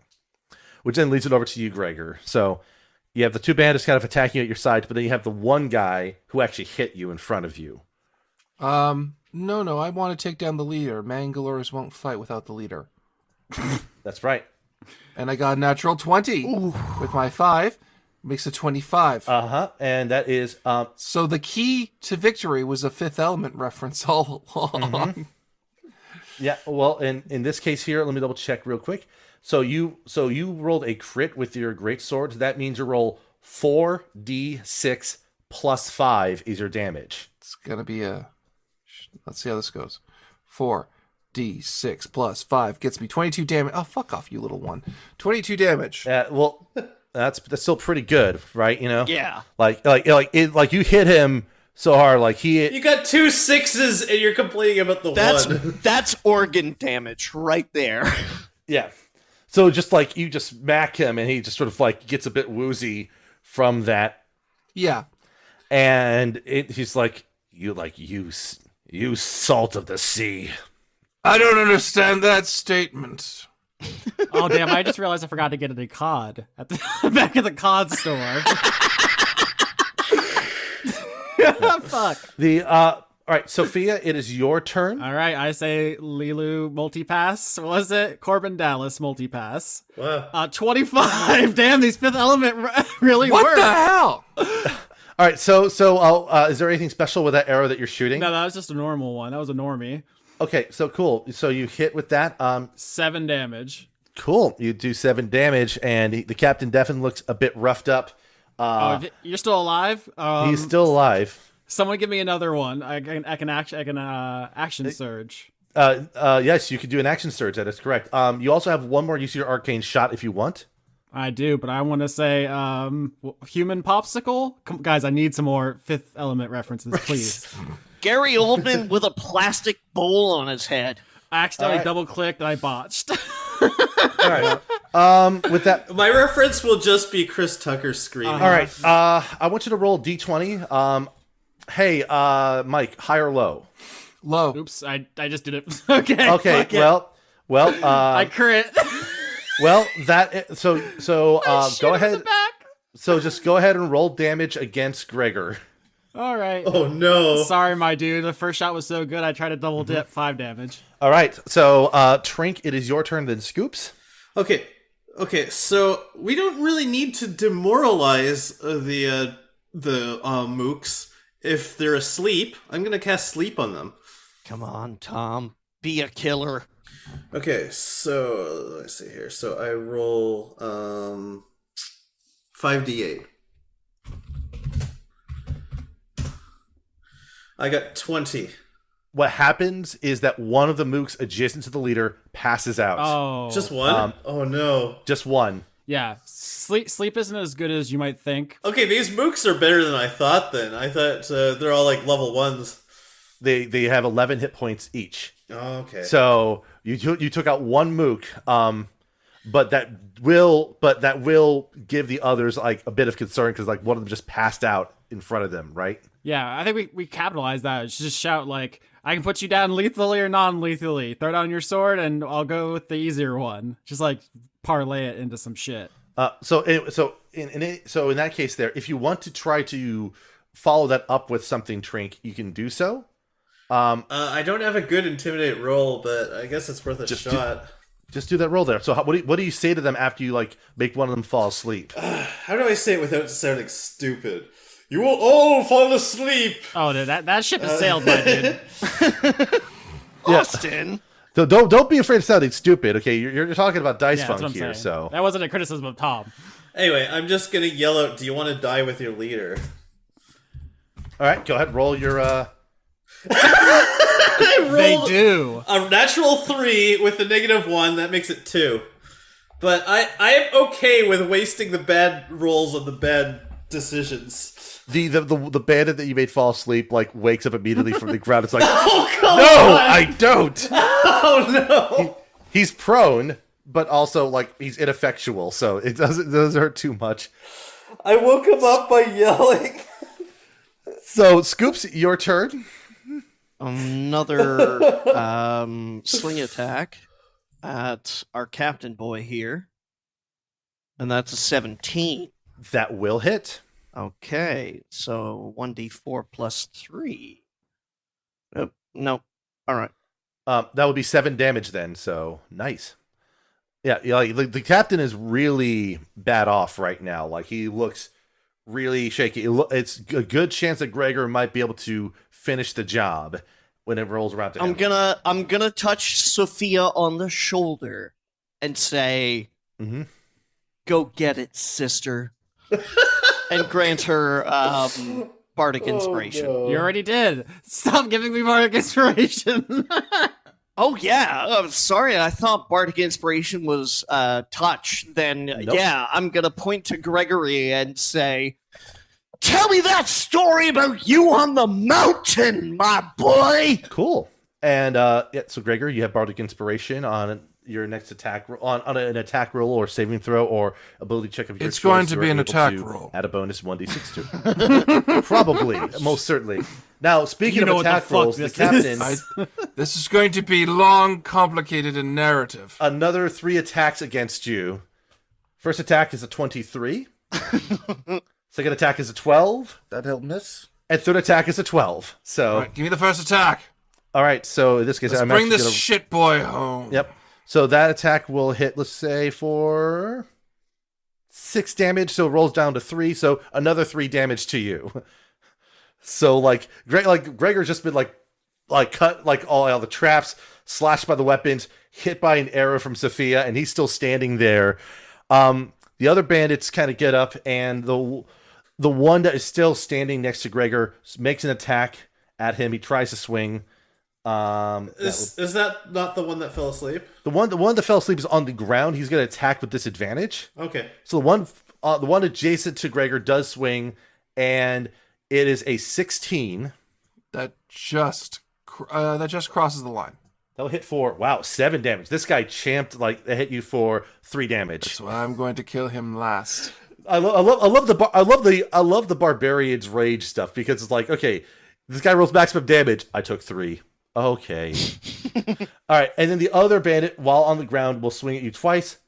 which then leads it over to you, Gregor. So you have the 2 bandits kind of attacking you at your side, but then you have the one guy who actually hit you in front of you. No, I want to take down the leader. Mangalores won't fight without the leader. That's right. And I got a natural 20 with my 5. Makes it 25. And that is... So the key to victory was a Fifth Element reference all along. Mm-hmm. Yeah, well, in this case here, let me double check real quick. So you rolled a crit with your greatsword. That means you roll 4d6 plus 5 is your damage. It's going to be a... Let's see how this goes. 4d6 plus 5 gets me 22 damage. Oh, fuck off, you little one. 22 damage. Well, that's still pretty good, right? Yeah. Like you hit him so hard, like You got 2 6s and you're complaining about the one. That's organ damage right there. Yeah. So just like you just smack him and he just sort of like gets a bit woozy from that. Yeah. And he's like, you salt of the sea. I don't understand that statement. Oh, damn, I just realized I forgot to get a cod at the back of the cod store. Fuck. All right, Sophia, it is your turn. All right, I say Lilu multipass. What was it? Corbin Dallas multipass. Wow. 25. Damn, these Fifth Element really work. What the hell? All right, so is there anything special with that arrow that you're shooting? No, that was just a normal one. That was a normie. Okay, so cool. So you hit with that. 7 damage. Cool. You do 7 damage, and the captain definitely looks a bit roughed up. You're still alive? He's still alive. Someone give me another one. I can action surge. Yes, you can do an action surge. That is correct. You also have one more use of your arcane shot if you want. I do, but I want to say human popsicle. Guys, I need some more Fifth Element references, please. Gary Oldman with a plastic bowl on his head. I accidentally double-clicked and I botched. All right. With that, My reference will just be Chris Tucker screaming. all right. I want you to roll d20. Hey, Mike, high or low? Low. Oops, I just did it. Okay. Okay. Fuck it. Well. I crit. Well, that. So go ahead. Back. So just go ahead and roll damage against Gregor. All right. Oh no. Sorry, my dude. The first shot was so good, I tried to double dip 5 damage. All right. So Trink, it is your turn. Then Scoops. Okay, so we don't really need to demoralize the mooks if they're asleep. I'm gonna cast sleep on them. Come on, Tom. Be a killer. Okay, so let's see here. So I roll 5d8. I got 20. what happens is that one of the mooks adjacent to the leader passes out. Oh, Just one? Oh no. Just one. yeah. Sleep isn't as good as you might think. Okay, these mooks are better than I thought then. I thought they're all like level 1s. They have 11 hit points each. Oh, okay. So you took out one mook, but that will give the others like a bit of concern because like one of them just passed out in front of them, right? Yeah, I think we capitalize that. Just shout like, I can put you down lethally or non-lethally. Throw down your sword and I'll go with the easier one. Just like parlay it into some shit. So in that case, there, if you want to try to follow that up with something, Trink, you can do so. I don't have a good intimidate roll, but I guess it's worth a shot. Just do that roll there. So what do you say to them after you like make one of them fall asleep? How do I say it without sounding stupid? You will all fall asleep. Oh, dude, that ship has sailed, my dude. Austin. So don't be afraid of sounding stupid. Okay, you're talking about Dice Yeah, that's what Funk I'm here, saying. so That wasn't a criticism of Tom. Anyway, I'm just gonna yell out, "Do you want to die with your leader?" all right, go ahead, roll your They do. A natural 3 with a -1, that makes it 2. But I am okay with wasting the bad rolls on the bad decisions. the bandit that you made fall asleep like wakes up immediately from the ground. It's like, Oh, come no, on! I don't. Oh no! He's prone, but also like he's ineffectual, so it doesn't hurt too much. I woke him up by yelling. So Scoops, your turn. Another sling attack at our captain boy here. And that's a 17. That will hit. Okay, so 1d4 plus 3. Oh, no. All right. That would be 7 damage then. So nice. Yeah, like the captain is really bad off right now. Like he looks really shaky. It's a good chance that Gregor might be able to finish the job when it rolls around to him. I'm gonna touch Sophia on the shoulder and say, "Go get it, sister," and grant her bardic inspiration. Oh, no. You already did. Stop giving me bardic inspiration. Oh yeah, sorry. I thought bardic inspiration was touch. Then Nope. yeah, I'm gonna point to Gregory and say, "Tell me that story about you on the mountain, my boy." Cool. And yeah, so Gregor, you have bardic inspiration on your next attack on an attack roll or saving throw or ability check of your It's choice. going to You be are an able attack to roll. Add a bonus 1d6 to. Probably, most certainly. Now, speaking You know of what the attack fuck rolls, the this captain is. This is going to be long, complicated, and narrative. another 3 attacks against you. First attack is a 23. Second attack is a 12. That'll miss. And third attack is a 12. So, All right, give me the first attack. all right. So in this case, Let's I'm bring actually this gonna... shit boy home. Yep. So that attack will hit, let's say, for 6 damage. So it rolls down to 3. So another 3 damage to you. So Gregor's just been like cut like all the traps, slashed by the weapons, hit by an arrow from Sophia, and he's still standing there. The other bandits kind of get up, and the one that is still standing next to Gregor makes an attack at him. He tries to swing. Is that not the one that fell asleep? The one that fell asleep is on the ground. He's going to attack with disadvantage. Okay. So the one adjacent to Gregor does swing, and it is a 16. That just crosses the line. That'll hit for 7 damage. This guy champed they hit you for 3 damage. So I'm going to kill him last. I love the barbarian's rage stuff because it's like, okay, this guy rolls maximum damage. I took 3. Okay. All right, and then the other bandit, while on the ground, will swing at you twice.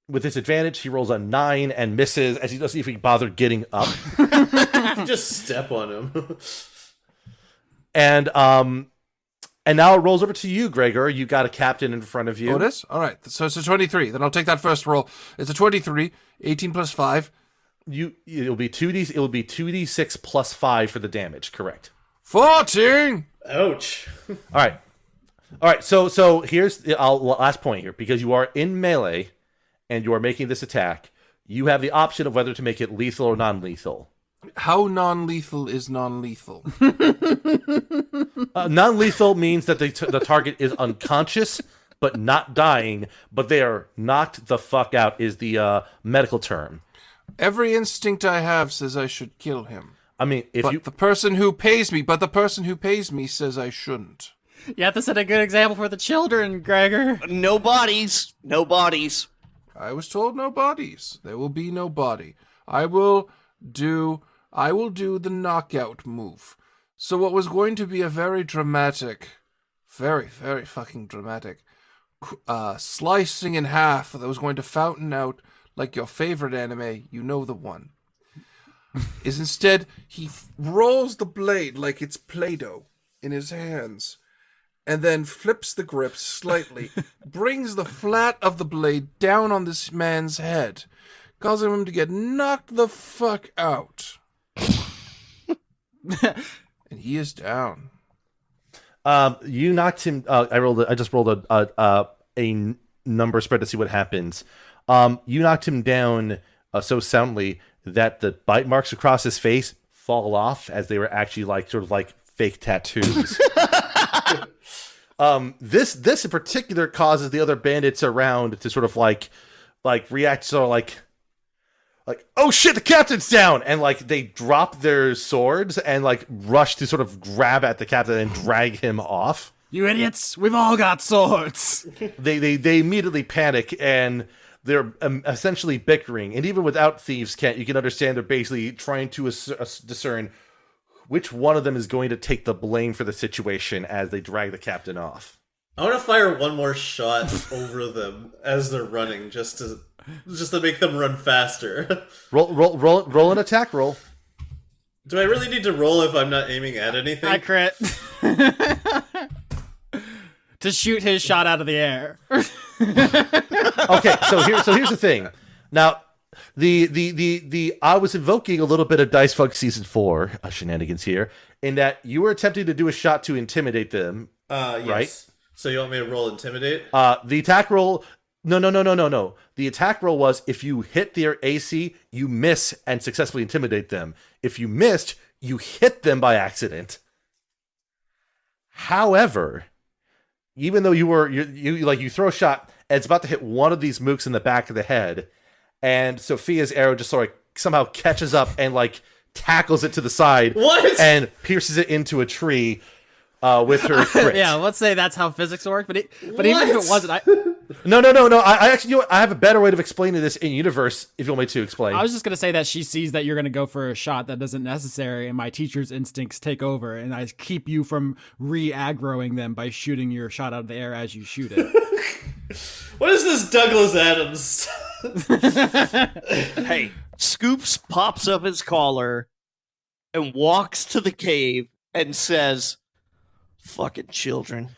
With disadvantage, he rolls a 9 and misses as he doesn't even bother getting up. Just step on him. And now it rolls over to you, Gregor. You got a captain in front of you. Oh, it is? All right. So it's a 23. Then I'll take that first roll. It's a 23. 18 plus 5. It'll be 2d6 plus 5 for the damage. Correct. 14. Ouch. All right. So here's the last point here, because you are in melee and you are making this attack. You have the option of whether to make it lethal or non-lethal. How non-lethal is non-lethal? Non-lethal means that the target is unconscious but not dying, but they are knocked the fuck out is the medical term. Every instinct I have says I should kill him. I mean, The person who pays me says I shouldn't. You have to set a good example for the children, Gregor. No bodies. No bodies. I was told no bodies. There will be no body. I will do the knockout move. So what was going to be a very dramatic, very, very fucking dramatic, slicing in half that was going to fountain out like your favorite anime, you know the one, is instead he rolls the blade like it's Play-Doh in his hands and then flips the grip slightly, brings the flat of the blade down on this man's head, causing him to get knocked the fuck out. And he is down. You knocked him. I just rolled a number spread to see what happens. You knocked him down so soundly that the bite marks across his face fall off as they were actually sort of like fake tattoos. This in particular causes the other bandits around to sort of like react, sort of like, oh shit, the captain's down, and they drop their swords and rush to sort of grab at the captain and drag him off. You idiots! We've all got swords. They immediately panic and they're essentially bickering. And even without thieves' cant, you can understand they're basically trying to discern which one of them is going to take the blame for the situation as they drag the captain off. I want to fire one more shot over them as they're running, just to make them run faster. Roll an attack roll. Do I really need to roll if I'm not aiming at anything? I crit. To shoot his shot out of the air. Okay, so here's the thing. Now, the I was invoking a little bit of Dice Funk Season 4 shenanigans here, in that you were attempting to do a shot to intimidate them. Yes. Right? So you want me to roll Intimidate? The attack roll... No. The attack roll was if you hit their AC, you miss and successfully intimidate them. If you missed, you hit them by accident. However, even though you throw a shot and it's about to hit one of these mooks in the back of the head, and Sophia's arrow just sort of somehow catches up and tackles it to the side. What? And pierces it into a tree with her crit. Yeah, let's say that's how physics work. But even if it wasn't, No. I actually, I have a better way of explaining this in universe. If you want me to explain, I was just gonna say that she sees that you're gonna go for a shot that isn't necessary, and my teacher's instincts take over, and I keep you from re-aggroing them by shooting your shot out of the air as you shoot it. What is this Douglas Adams? Hey, Scoops pops up his collar and walks to the cave and says, "Fucking children."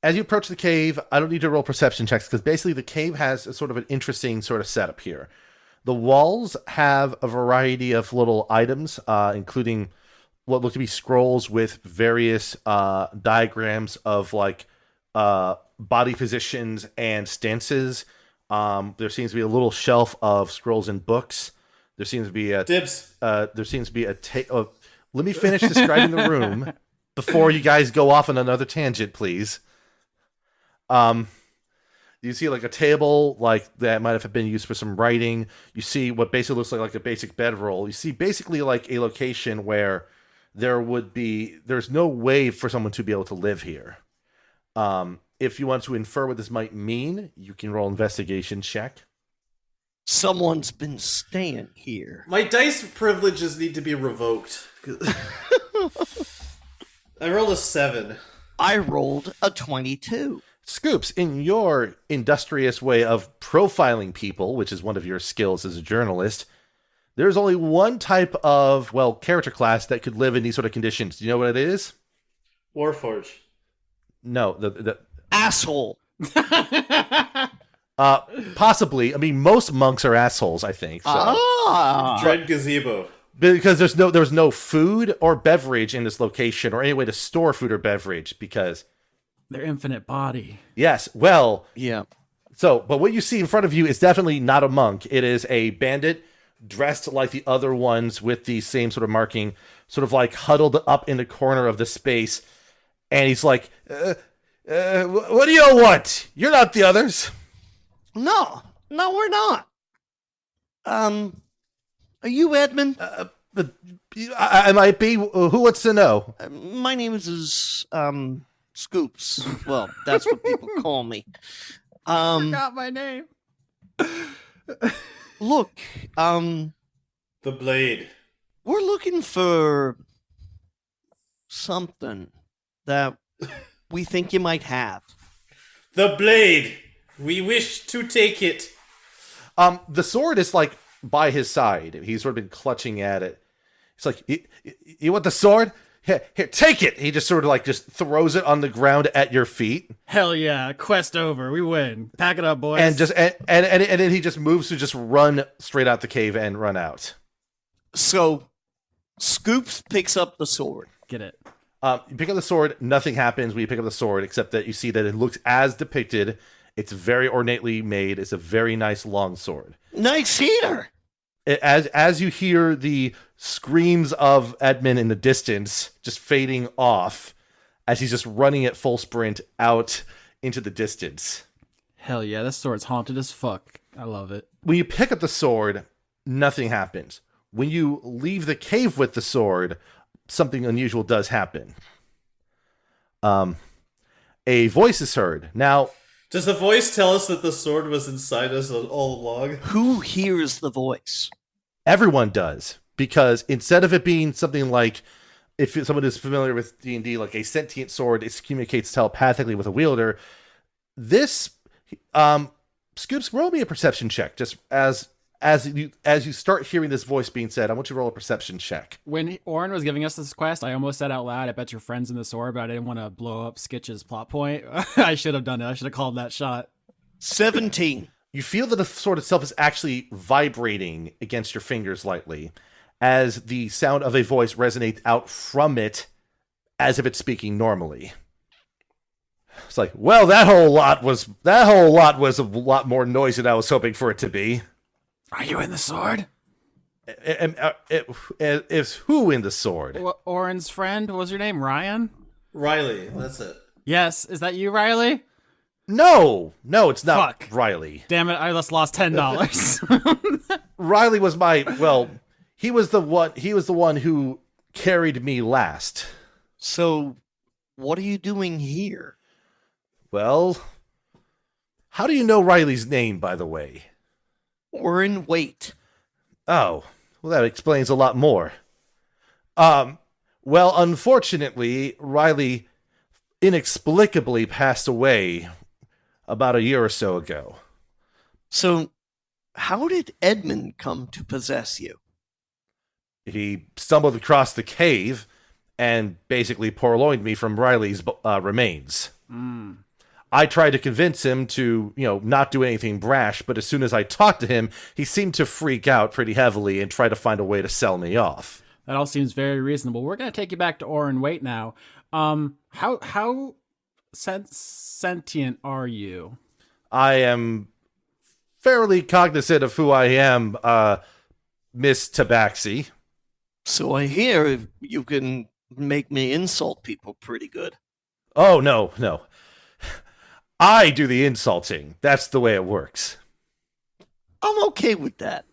As you approach the cave, I don't need to roll perception checks because basically the cave has a sort of an interesting sort of setup here. The walls have a variety of little items, including what look to be scrolls with various diagrams of body positions and stances. There seems to be a little shelf of scrolls and books. There seems to be a Dibs. There seems to be a let me finish describing the room before you guys go off on another tangent, please. You see a table that might have been used for some writing. You see what basically looks like a basic bedroll. You see basically a location where there's no way for someone to be able to live here. If you want to infer what this might mean, you can roll investigation check. Someone's been staying here. My dice privileges need to be revoked. I rolled a 7. I rolled a 22. Scoops, in your industrious way of profiling people, which is one of your skills as a journalist, there's only one type of, character class that could live in these sort of conditions. Do you know what it is? Warforge. No, the Asshole. possibly. I mean, most monks are assholes, I think. So. Dread Gazebo. Because there was no food or beverage in this location, or any way to store food or beverage, because... Their infinite body. Yes, well... Yeah. So, but what you see in front of you is definitely not a monk. It is a bandit dressed like the other ones with the same sort of marking, sort of like huddled up in the corner of the space. And he's like, what do you want? You're not the others. No, we're not. Are you Edmund? But I might be. Who wants to know? My name is Scoops. Well, that's what people call me. Forgot my name. Look, The blade. we're looking for something that we think you might have. The blade. We wish to take it. The sword is like by his side. He's sort of been clutching at it. He's like, you want the sword? Here, take it. He just sort of like just throws it on the ground at your feet, Hell yeah, quest over. We win. Pack it up, boys. and then he just moves to just run straight out the cave and run out. So, Scoops picks up the sword. Get it. You pick up the sword. Nothing happens when you pick up the sword, except that you see that it looks as depicted. It's very ornately made. It's a very nice long sword. Nice heater. As you hear the screams of Edmund in the distance just fading off as he's just running at full sprint out into the distance. Hell yeah, this sword's haunted as fuck. I love it. When you pick up the sword, nothing happens. When you leave the cave with the sword, something unusual does happen. A voice is heard. Now, Does the voice tell us that the sword was inside us all along? Who hears the voice? everyone does, because instead of it being something like, if someone is familiar with D&D, like a sentient sword, it communicates telepathically with a wielder. This, Scoops, roll me a perception check, just as you start hearing this voice being said. I want you to roll a perception check. When Oren was giving us this quest, I almost said out loud, I bet your friend's in the sword, but I didn't want to blow up Skitch's plot point. I should have done it. I should have called that shot. 17. You feel that the sword itself is actually vibrating against your fingers lightly, as the sound of a voice resonates out from it, as if it's speaking normally. It's like, well, that whole lot was a lot more noise than I was hoping for it to be. Are you in the sword? Is who in the sword? Oren's friend? What was your name? Ryan? Riley, that's it. Yes. Is that you, Riley? No, it's not. Fuck. Riley. Damn it, I just lost $10. Riley was he was the one who carried me last. So, what are you doing here? Well, how do you know Riley's name, by the way? Oren, wait. Oh, well, that explains a lot more. Well, unfortunately, Riley inexplicably passed away about a year or so ago. So, how did Edmund come to possess you? He stumbled across the cave and basically purloined me from Riley's remains. I tried to convince him to, not do anything brash, but as soon as I talked to him, he seemed to freak out pretty heavily and try to find a way to sell me off. That all seems very reasonable. We're going to take you back to Oren Wait now. How sentient are you? I am fairly cognizant of who I am, Miss Tabaxi. So I hear you can make me insult people pretty good. Oh, no. I do the insulting. That's the way it works. I'm okay with that.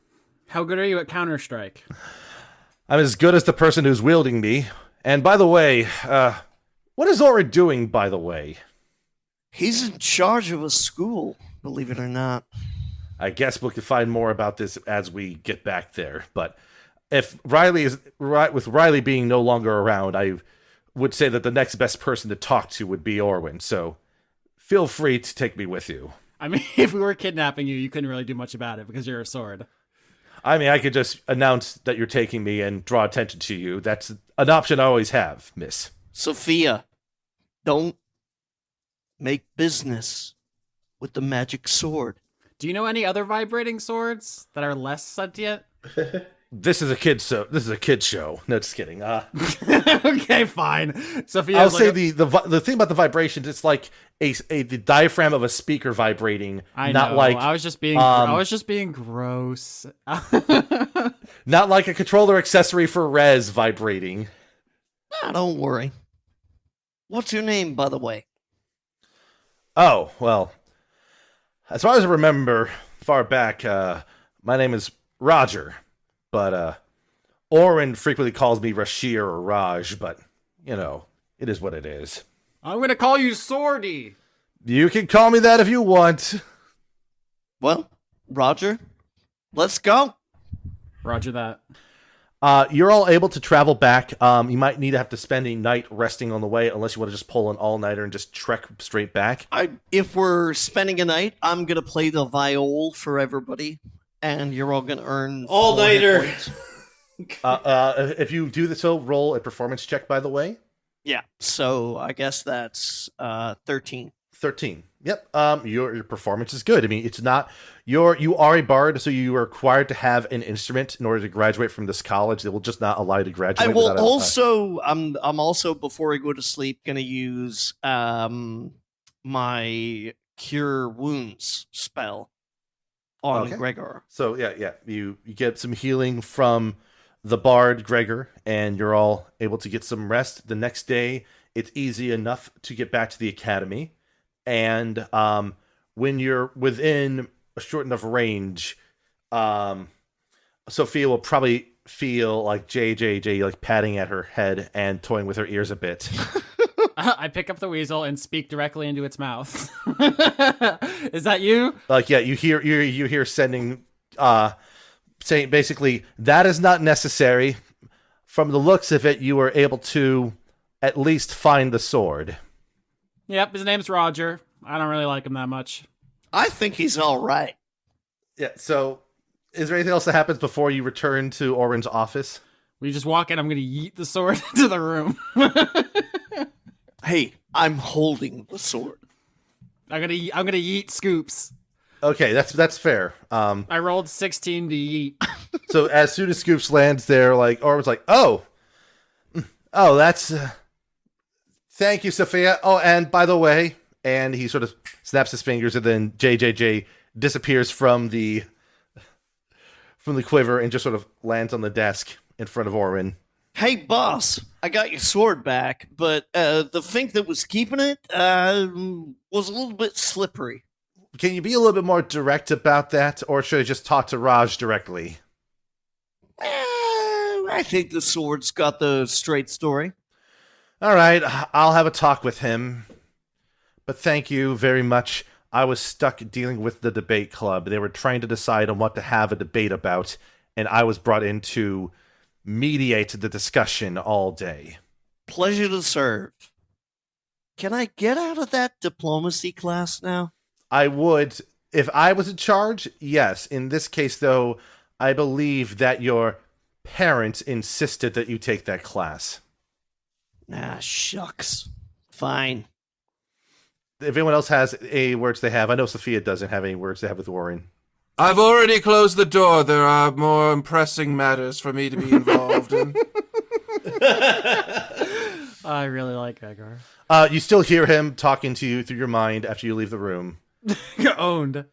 How good are you at Counter-Strike? I'm as good as the person who's wielding me. And by the way, what is Oren doing, by the way? He's in charge of a school, believe it or not. I guess we can find more about this as we get back there. But if with Riley being no longer around, I would say that the next best person to talk to would be Orwin. So feel free to take me with you. I mean, if we were kidnapping you, you couldn't really do much about it because you're a sword. I mean, I could just announce that you're taking me and draw attention to you. That's an option I always have, miss. Sophia, don't make business with the magic sword. Do you know any other vibrating swords that are less sentient? This is a kid show. No, just kidding. Okay, fine. Sophia, I'll say the thing about the vibrations, it's like the diaphragm of a speaker vibrating. I not know. like I was just being gross. not like a controller accessory for res vibrating. Don't worry. What's your name, by the way? Oh, well, as far as I remember, far back, my name is Roger, but Oren frequently calls me Rashir or Raj, but, you know, it is what it is. I'm gonna call you Swordy. You can call me that if you want. Well, Roger, let's go. Roger that. You're all able to travel back. You might need to have to spend a night resting on the way, unless you want to just pull an all-nighter and just trek straight back. If we're spending a night, I'm gonna play the viol for everybody, and you're all gonna earn All-nighter. 4 hit points. If you do this, so roll a performance check, by the way. Yeah, so I guess that's 13. 13. Yep. Your performance is good. I mean, it's not you are a bard, so you are required to have an instrument in order to graduate from this college. They will just not allow you to graduate. I will without also I'm also, before I go to sleep, gonna use my cure wounds spell on Okay. Gregor. So yeah. You get some healing from the bard Gregor, and you're all able to get some rest. The next day, it's easy enough to get back to the academy. And when you're within a short enough range, Sophia will probably feel like JJJ like patting at her head and toying with her ears a bit. I pick up the weasel and speak directly into its mouth. Is that you? Like, yeah, you hear sending saying basically that is not necessary. From the looks of it, you were able to at least find the sword. Yep, his name's Roger. I don't really like him that much. I think he's all right. Yeah, so is there anything else that happens before you return to Oren's office? We just walk in, I'm gonna yeet the sword into the room. Hey, I'm holding the sword. I'm gonna yeet Scoops. Okay, that's fair. I rolled 16 to yeet. So as soon as Scoops lands there, like Oren's like, oh, that's thank you, Sophia. Oh, and by the way, and he sort of snaps his fingers, and then JJJ disappears from the quiver and just sort of lands on the desk in front of Oren. Hey, boss, I got your sword back, but the thing that was keeping it was a little bit slippery. Can you be a little bit more direct about that, or should I just talk to Raj directly? I think the sword's got the straight story. All right, I'll have a talk with him. But thank you very much. I was stuck dealing with the debate club. They were trying to decide on what to have a debate about, and I was brought in to mediate the discussion all day. Pleasure to serve. Can I get out of that diplomacy class now? I would, if I was in charge, yes. In this case, though, I believe that your parents insisted that you take that class. Ah, shucks. Fine. If anyone else has any words they have, I know Sophia doesn't have any words they have with Warren. I've already closed the door. There are more pressing matters for me to be involved in. I really like Gregor. You still hear him talking to you through your mind after you leave the room. Owned.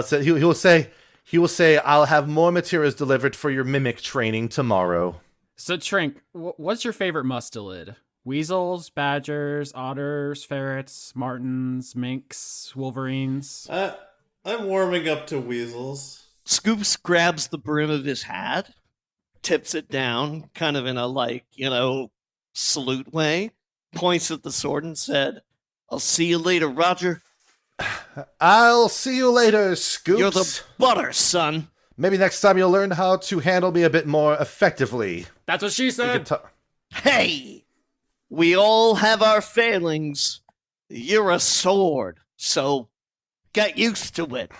So he will say, I'll have more materials delivered for your mimic training tomorrow. So Trink, what's your favorite mustelid? Weasels, badgers, otters, ferrets, martens, minks, wolverines? I'm warming up to weasels. Scoops grabs the brim of his hat, tips it down, kind of in a, salute way, points at the sword and said, I'll see you later, Roger. I'll see you later, Scoops. You're the butter, son. Maybe next time you'll learn how to handle me a bit more effectively. That's what she We said. can Hey! We all have our failings. You're a sword, so get used to it.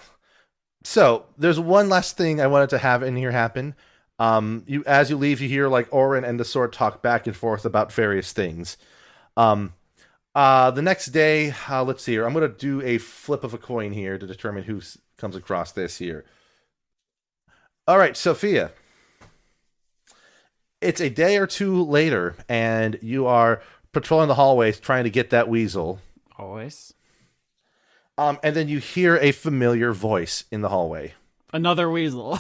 So, there's one last thing I wanted to have in here happen. As you leave, you hear like Oren and the sword talk back and forth about various things. The next day, let's see here. I'm going to do a flip of a coin here to determine who comes across this here. All right, Sophia. It's a day or two later, and you are patrolling the hallways trying to get that weasel. Always. And then you hear a familiar voice in the hallway. Another weasel.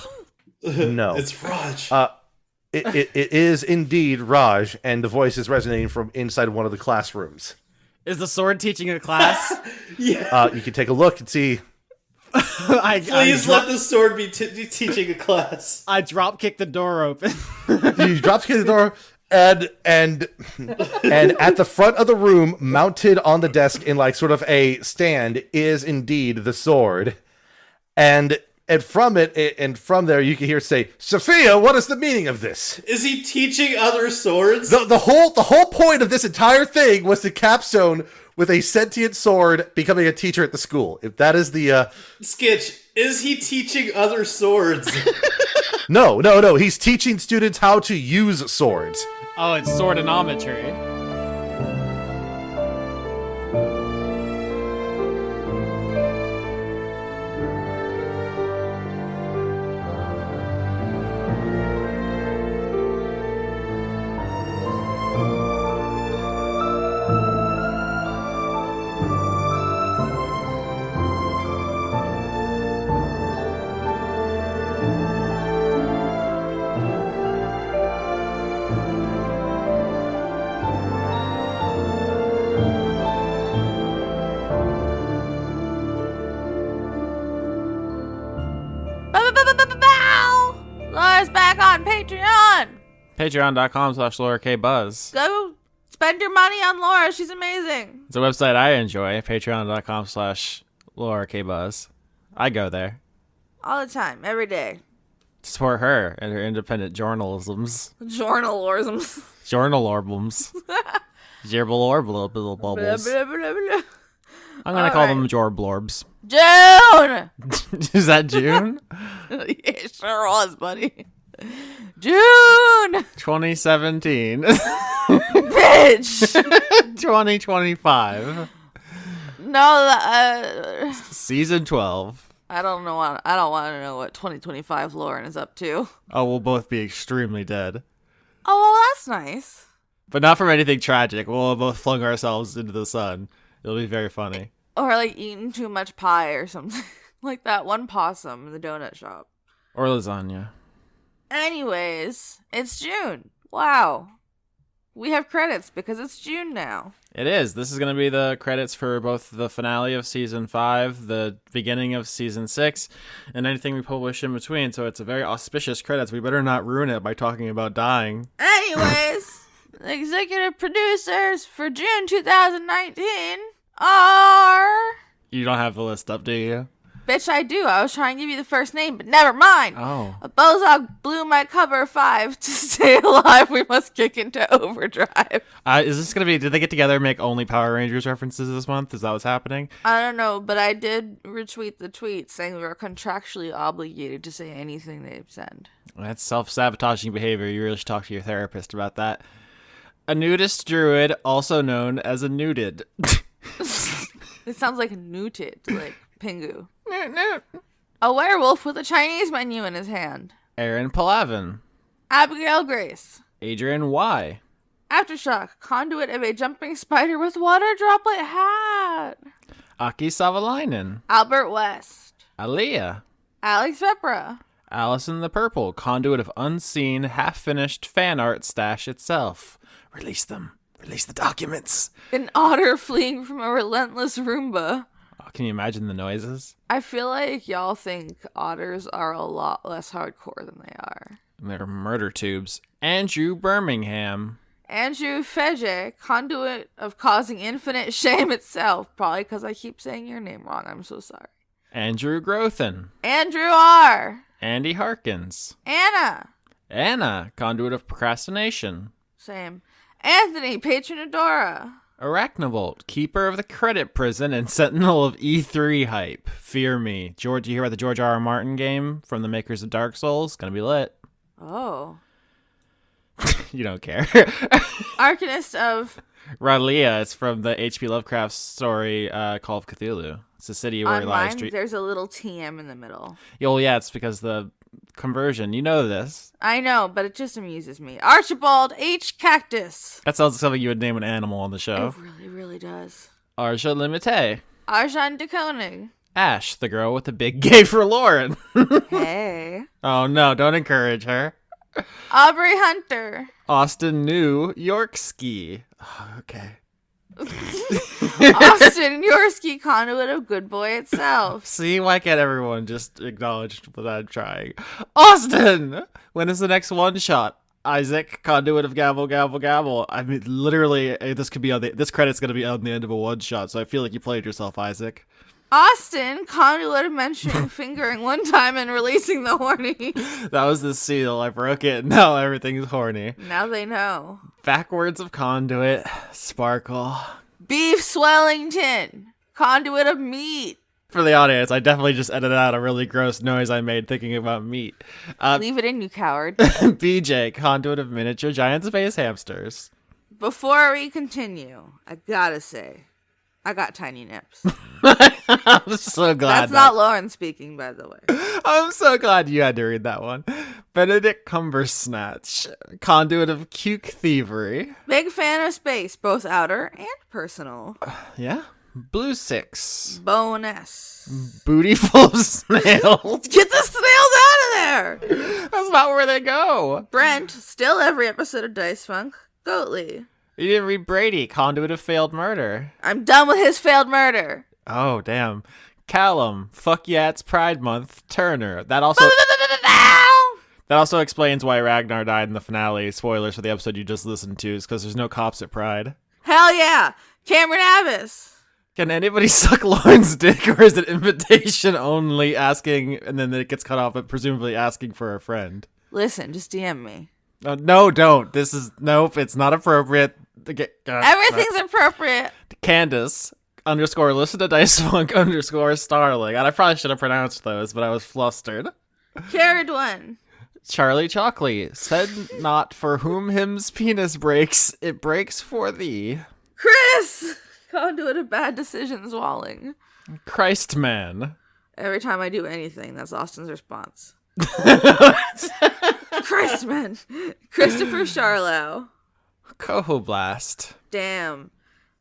No. It's Raj. It is indeed Raj, and the voice is resonating from inside one of the classrooms. Is the sword teaching a class? Yeah. You can take a look and see. Please let the sword be teaching a class. I drop kick the door open. You drop the door, and at the front of the room, mounted on the desk in like sort of a stand, is indeed the sword, and from there you can hear it say, "Sophia, what is the meaning of this?" Is he teaching other swords? The whole point of this entire thing was to capstone with a sentient sword becoming a teacher at the school. If that is the Skitch, is he teaching other swords? No. He's teaching students how to use swords. Oh, it's swordinometry. Laura's back on Patreon. Patreon.com/LauraKBuzz. Go spend your money on Laura. She's amazing. It's a website I enjoy. Patreon.com/LauraKBuzz. I go there. All the time, every day. Support her and her independent journalisms. Journalisms. Journalorbums. Gerbilorblubbles. I'm gonna call them Jorblorbs. June! Is that June? It sure was, buddy. June! 2017. Bitch! 2025. No, Season 12. I don't know. I don't want to know what 2025 Lauren is up to. Oh, we'll both be extremely dead. Oh, well, that's nice. But not from anything tragic. We'll have both flung ourselves into the sun. It'll be very funny. Or like eating too much pie or something. Like that one possum in the donut shop. Or lasagna. Anyways, it's June. Wow. We have credits because it's June now. It is. This is going to be the credits for both the finale of Season 5, the beginning of Season 6, and anything we publish in between. So it's a very auspicious credits. We better not ruin it by talking about dying. Anyways, the executive producers for June 2019 are... You don't have the list up, do you? Bitch, I do. I was trying to give you the first name, but never mind. Oh. A Bozog blew my cover 5. To stay alive, we must kick into overdrive. Is this going to be... Did they get together and make only Power Rangers references this month? Is that what's happening? I don't know, but I did retweet the tweet saying we were contractually obligated to say anything they send. That's self-sabotaging behavior. You really should talk to your therapist about that. A nudist druid, also known as a nudid. It sounds like newted, like Pingu. A werewolf with a Chinese menu in his hand. Aaron Palavin. Abigail Grace. Adrian Y. Aftershock, conduit of a jumping spider with water droplet hat. Aki Savalainen. Albert West. Aaliyah. Alex Vepra. Allison the Purple, conduit of unseen, half-finished fan art stash itself. Release them. Release the documents. An otter fleeing from a relentless Roomba. Oh, can you imagine the noises? I feel like y'all think otters are a lot less hardcore than they are. They're murder tubes. Andrew Birmingham. Andrew Feje, conduit of causing infinite shame itself. Probably because I keep saying your name wrong. I'm so sorry. Andrew Grothin. Andrew R. Andy Harkins. Anna. Anna, conduit of procrastination. Same. Anthony, patron Adora. Arachnovolt, keeper of the credit prison and sentinel of E3 hype. Fear me. George, you hear about the George R. R. Martin game from the makers of Dark Souls? Gonna be lit. Oh. You don't care. Arcanist of... Ralia, it's from the H.P. Lovecraft story Call of Cthulhu. It's a city where On lies mine, street. there's a little TM in the middle. Oh, yeah, it's because the conversion. You know this. I know, but it just amuses me. Archibald H. Cactus. That sounds like something you would name an animal on the show. It really, really does. Arja Limite. Arjan de Koning. Ash, the girl with the big gay forlorn. Hey. Oh no, don't encourage her. Aubrey Hunter. Austin New Yorski. Okay. Austin Yorski, conduit of Good Boy itself. See, why can't everyone just acknowledge without trying? Austin! When is the next one shot? Isaac, conduit of Gabble, Gabble, Gabble. I mean, literally, this could be on this credit's gonna be on the end of a one shot, so I feel like you played yourself, Isaac. Austin, conduit of mentioning fingering one time and releasing the horny. That was the seal. I broke it. Now everything's horny. Now they know. Backwards of conduit. Sparkle. Beef Swellington, conduit of meat. For the audience, I definitely just edited out a really gross noise I made thinking about meat. Leave it in, you coward. BJ, conduit of miniature giant space hamsters. Before we continue, I gotta say, I got tiny nips. I'm so glad. That's not Lauren speaking, by the way. I'm so glad you had to read that one. Benedict Cumbersnatch, conduit of cuke thievery. Big fan of space, both outer and personal. Yeah. Blue Six. Bonus. Booty full of snails. Get the snails out of there! That's not where they go. Brent, still every episode of Dice Funk. Goatly. You didn't read Brady, conduit of failed murder. I'm done with his failed murder. Oh, damn. Callum, fuck yeah, it's Pride Month. Turner. That also explains why Ragnar died in the finale. Spoilers for the episode you just listened to, is because there's no cops at Pride. Hell yeah! Cameron Abbas. Can anybody suck Lauren's dick, or is it invitation only, asking, and then it gets cut off, but presumably asking for a friend? Listen, just DM me. No, don't. Nope, it's not appropriate. Everything's appropriate. Candace, _ listen to Dice Funk _ Starling. And I probably should have pronounced those, but I was flustered. Carried one. Charlie Chalkley, said not for whom him's penis breaks, it breaks for thee. Chris! Conduit of bad decisions, Walling. Christ man. Every time I do anything, that's Austin's response. Christ, man. Christopher Charlow. Coho Blast. Damn.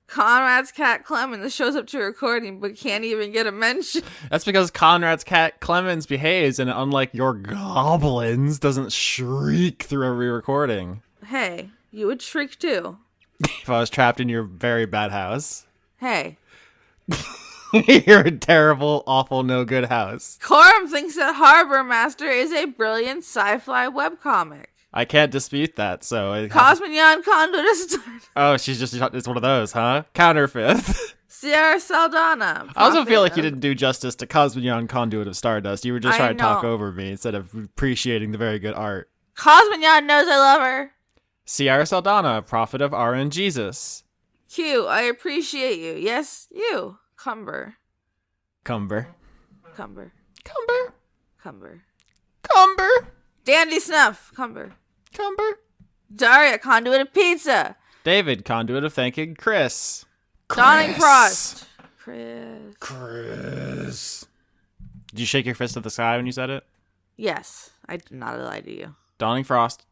Conrad's cat Clemens shows up to recording but can't even get a mention. That's because Conrad's cat Clemens behaves, and unlike your goblins, doesn't shriek through every recording. Hey, you would shriek too. If I was trapped in your very bad house. Hey. You're a terrible, awful, no good house. Corum thinks that Harbor Master is a brilliant sci-fi webcomic. I can't dispute that, so... Cosmignon Conduit is... Oh, it's one of those, huh? Counterfeit. Sierra Saldana. I also feel like you didn't do justice to Cosmignon Conduit of Stardust. You were just trying to talk know. over me instead of appreciating the very good art. Cosmignon knows I love her. Sierra Saldana, prophet of RN Jesus. Q, I appreciate you. Yes, you. Cumber. Cumber. Cumber. Cumber. Cumber. Cumber. Dandy Snuff. Cumber. Cumber. Daria, conduit of pizza. David, conduit of thanking Chris. Dawning Chris. Frost. Chris. Did you shake your fist at the sky when you said it? Yes, I did not lie to you. Dawning Frost.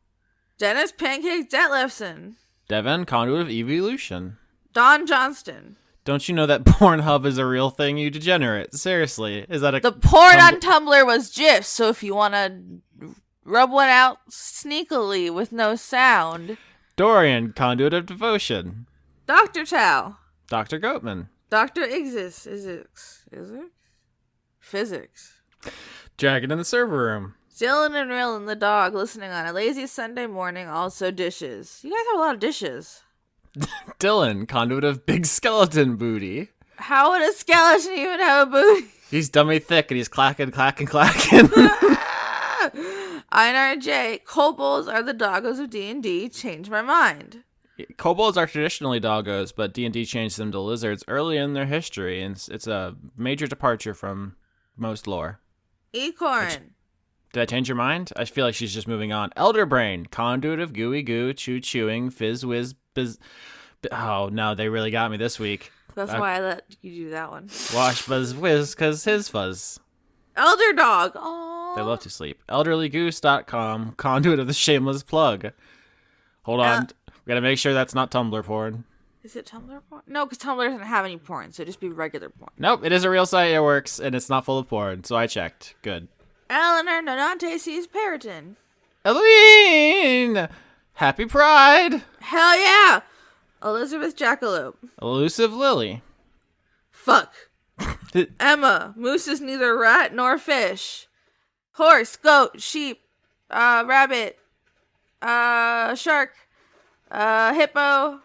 Dennis Pancake Detlefson. Devin, conduit of evolution. Don Johnston. Don't you know that Pornhub is a real thing, you degenerate? Seriously, is that a... The porn on Tumblr was GIFs, so if you want to rub one out sneakily with no sound. Dorian, conduit of devotion. Dr. Tao. Dr. Goatman. Dr. Exis. Is it? Physics. Dragon in the server room. Dylan and Rillin, the dog, listening on a lazy Sunday morning, also dishes. You guys have a lot of dishes. Dylan, conduit of big skeleton booty. How would a skeleton even have a booty? He's dummy thick and he's clacking. Einar J. Kobolds are the doggos of D&D. Change my mind. Kobolds are traditionally doggos, but D&D changed them to lizards early in their history, and it's a major departure from most lore. Ecorn. Did I change your mind? I feel like she's just moving on. Elderbrain, conduit of gooey goo, chewing, fizz whiz, biz... Oh, no, they really got me this week. That's why I let you do that one. Wash buzz whiz, cause his fuzz. Elder Dog. Aww. They love to sleep. Elderlygoose.com, conduit of the shameless plug. Hold on. We gotta make sure that's not Tumblr porn. Is it Tumblr porn? No, because Tumblr doesn't have any porn, so it'd just be regular porn. Nope, it is a real site. It works, and it's not full of porn, so I checked. Good. Eleanor Nonante sees Periton. Eileen! Happy Pride! Hell yeah! Elizabeth Jackalope. Elusive Lily. Fuck. Emma. Moose is neither rat nor fish. Horse, goat, sheep, rabbit, shark, hippo.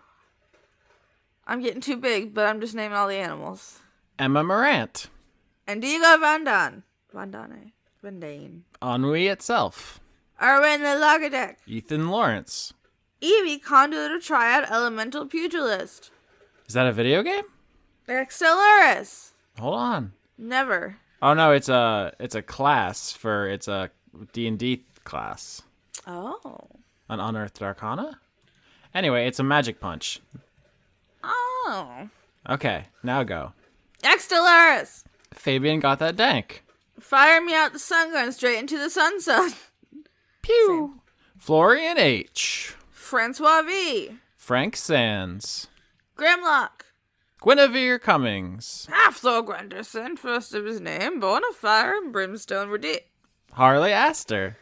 I'm getting too big, but I'm just naming all the animals. Emma Morant. Indigo Van Dane. Van Dane. Ennui itself. Arwen the Lagerdeck. Ethan Lawrence. Evie, conduit of triad, elemental pugilist. Is that a video game? Excellaris. Hold on. Never. Oh no, it's a class for it's a D&D class. Oh. An Unearthed Arcana? Anyway, it's a magic punch. Oh. Okay, now go. Extellaris. Fabian got that dank. Fire me out the sun gun straight into the sunset. Pew. Florian H. Francois V. Frank Sands. Grimlock. Guinevere Cummings. Half-Thor Granderson, first of his name, born of fire and brimstone were deep. Harley Astor.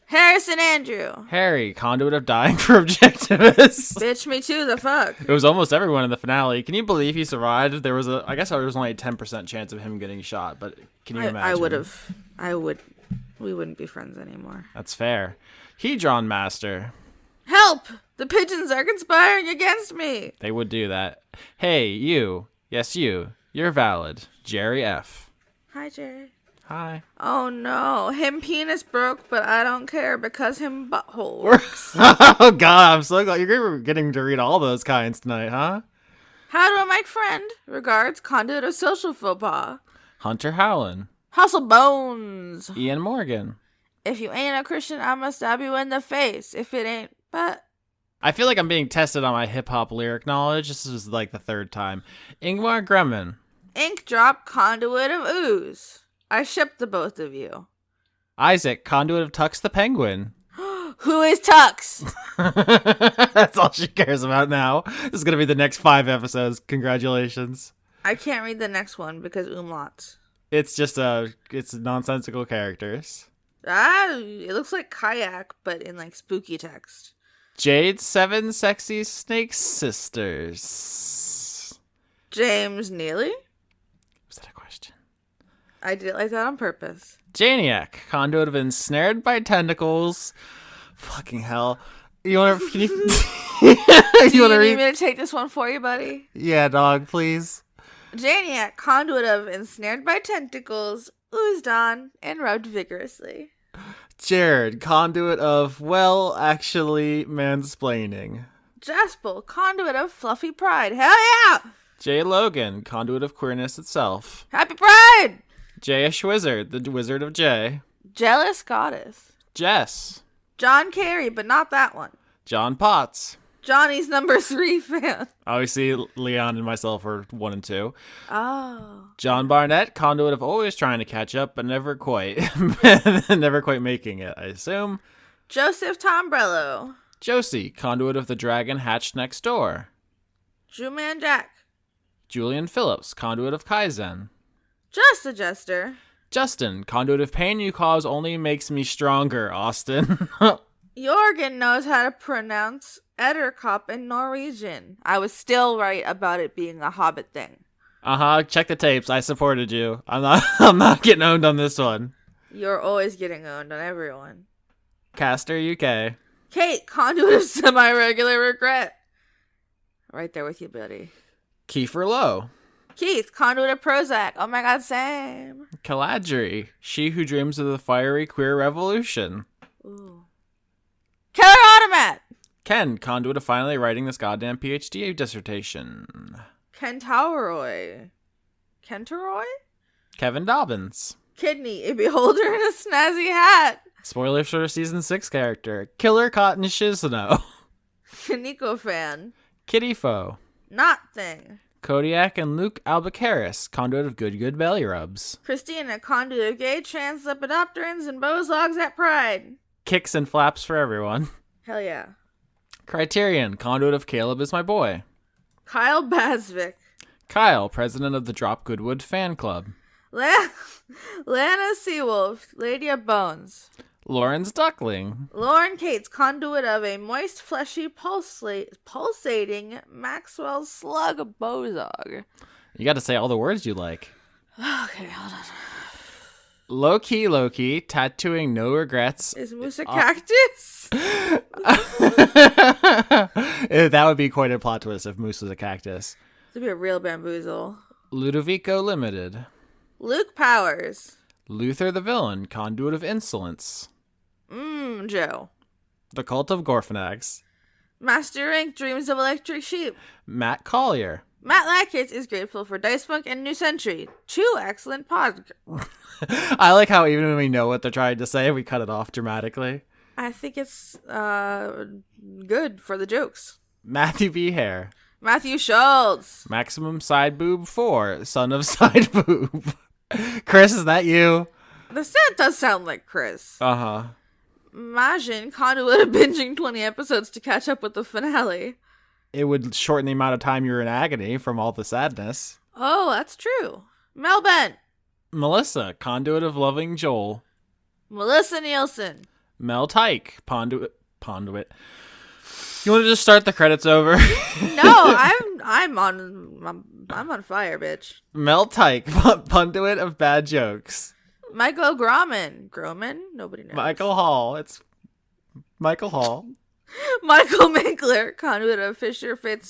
Harrison Andrew. Harry, conduit of dying for objectivists. Bitch, me too, the fuck. It was almost everyone in the finale. Can you believe he survived? I guess there was only a 10% chance of him getting shot, but can you imagine? We wouldn't be friends anymore. That's fair. Hedron Master. Help! The pigeons are conspiring against me. They would do that. Hey, you. Yes, you. You're valid. Jerry F. Hi, Jerry. Hi. Oh no, him penis broke, but I don't care because him butthole works. Oh god, I'm so glad you're getting to read all those kinds tonight, huh? How do I make friend? Regards, conduit of social faux pas. Hunter Howland. Hustle bones. Ian Morgan. If you ain't a Christian, I'ma stab you in the face. If it ain't, but... I feel like I'm being tested on my hip-hop lyric knowledge. This is like the third time. Ingmar Gremmen. Ink drop, conduit of ooze. I ship the both of you. Isaac, conduit of Tux the Penguin. Who is Tux? That's all she cares about now. This is going to be the next 5 episodes. Congratulations. I can't read the next one because umlauts. It's just it's nonsensical characters. It looks like kayak, but in like spooky text. Jade's 7 sexy snake sisters. James Neely? Was that a question? I did it like that on purpose. Janiac, conduit of ensnared by tentacles. Fucking hell. You wanna can you Do you you wanna need read? me to take this one for you, buddy? Yeah, dog, please. Janiac, conduit of ensnared by tentacles, oozed on and rubbed vigorously. Jared, conduit of, well, actually, mansplaining. Jaspel, conduit of fluffy pride. Hell yeah! Jay Logan, conduit of queerness itself. Happy Pride! Jayish Wizard, the Wizard of Jay. Jealous Goddess. Jess. John Kerry, but not that one. John Potts. Johnny's number 3 fan. Obviously, Leon and myself are 1 and 2. Oh. John Barnett, conduit of always trying to catch up, but never quite. Never quite making it, I assume. Joseph Tombrello. Josie, conduit of the dragon hatched next door. Jewman Jack. Julian Phillips, conduit of Kaizen. Just a Jester. Justin, conduit of pain you cause only makes me stronger, Austin. Jorgen knows how to pronounce Edderkop in Norwegian. I was still right about it being a Hobbit thing. Check the tapes. I supported you. I'm not getting owned on this one. You're always getting owned on everyone. Caster UK. Kate, conduit of semi-regular regret. Right there with you, buddy. Kiefer Lowe. Keith, conduit of Prozac. Oh my god, same. Caladri, she who dreams of the fiery queer revolution. Ooh. Killer Automat. Ken, conduit of finally writing this goddamn PhD dissertation. Kentauroy. Kentauroy? Kevin Dobbins. Kidney, a beholder in a snazzy hat. Spoilers for season 6 character. Killer Cotton Shizno. Kaneko fan. Kitty Foe. Not thing. Kodiak and Luke Albucaris, conduit of good belly rubs. Christina, conduit of gay, trans, lepidopterans, and bozlogs at Pride. Kicks and flaps for everyone. Hell yeah. Criterion, conduit of Caleb is my boy. Kyle Basvik. Kyle, president of the Drop Goodwood fan club. Lana Seawolf, Lady of Bones. Lawrence Duckling. Lauren Cates, conduit of a moist, fleshy, pulsating Maxwell slug bozog. You got to say all the words you like. Okay, hold on. Loki, tattooing no regrets. Is Moose a cactus? That would be quite a plot twist if Moose was a cactus. This would be a real bamboozle. Ludovico Limited. Luke Powers. Luther the Villain, conduit of insolence. Joe. The Cult of Gorfanax. Master Rank, Dreams of Electric Sheep. Matt Collier. Matt Lackett is grateful for Dice Funk and New Century. 2 excellent podcasts. I like how even when we know what they're trying to say, we cut it off dramatically. I think it's good for the jokes. Matthew B. Hare. Matthew Schultz. Maximum Side Boob 4, son of Side Boob. Chris, is that you? The set does sound like Chris. Uh-huh. Majin, conduit of binging 20 episodes to catch up with the finale. It would shorten the amount of time you're in agony from all the sadness. Oh, that's true. Mel Bent. Melissa, conduit of loving Joel. Melissa Nielsen. Mel Tyke, conduit. You want to just start the credits over? No, I'm on fire, bitch. Mel Tyke, conduit of bad jokes. Michael Groman? Nobody knows. Michael Hall. It's Michael Hall. Michael Minkler, conduit of Fisher Fisher?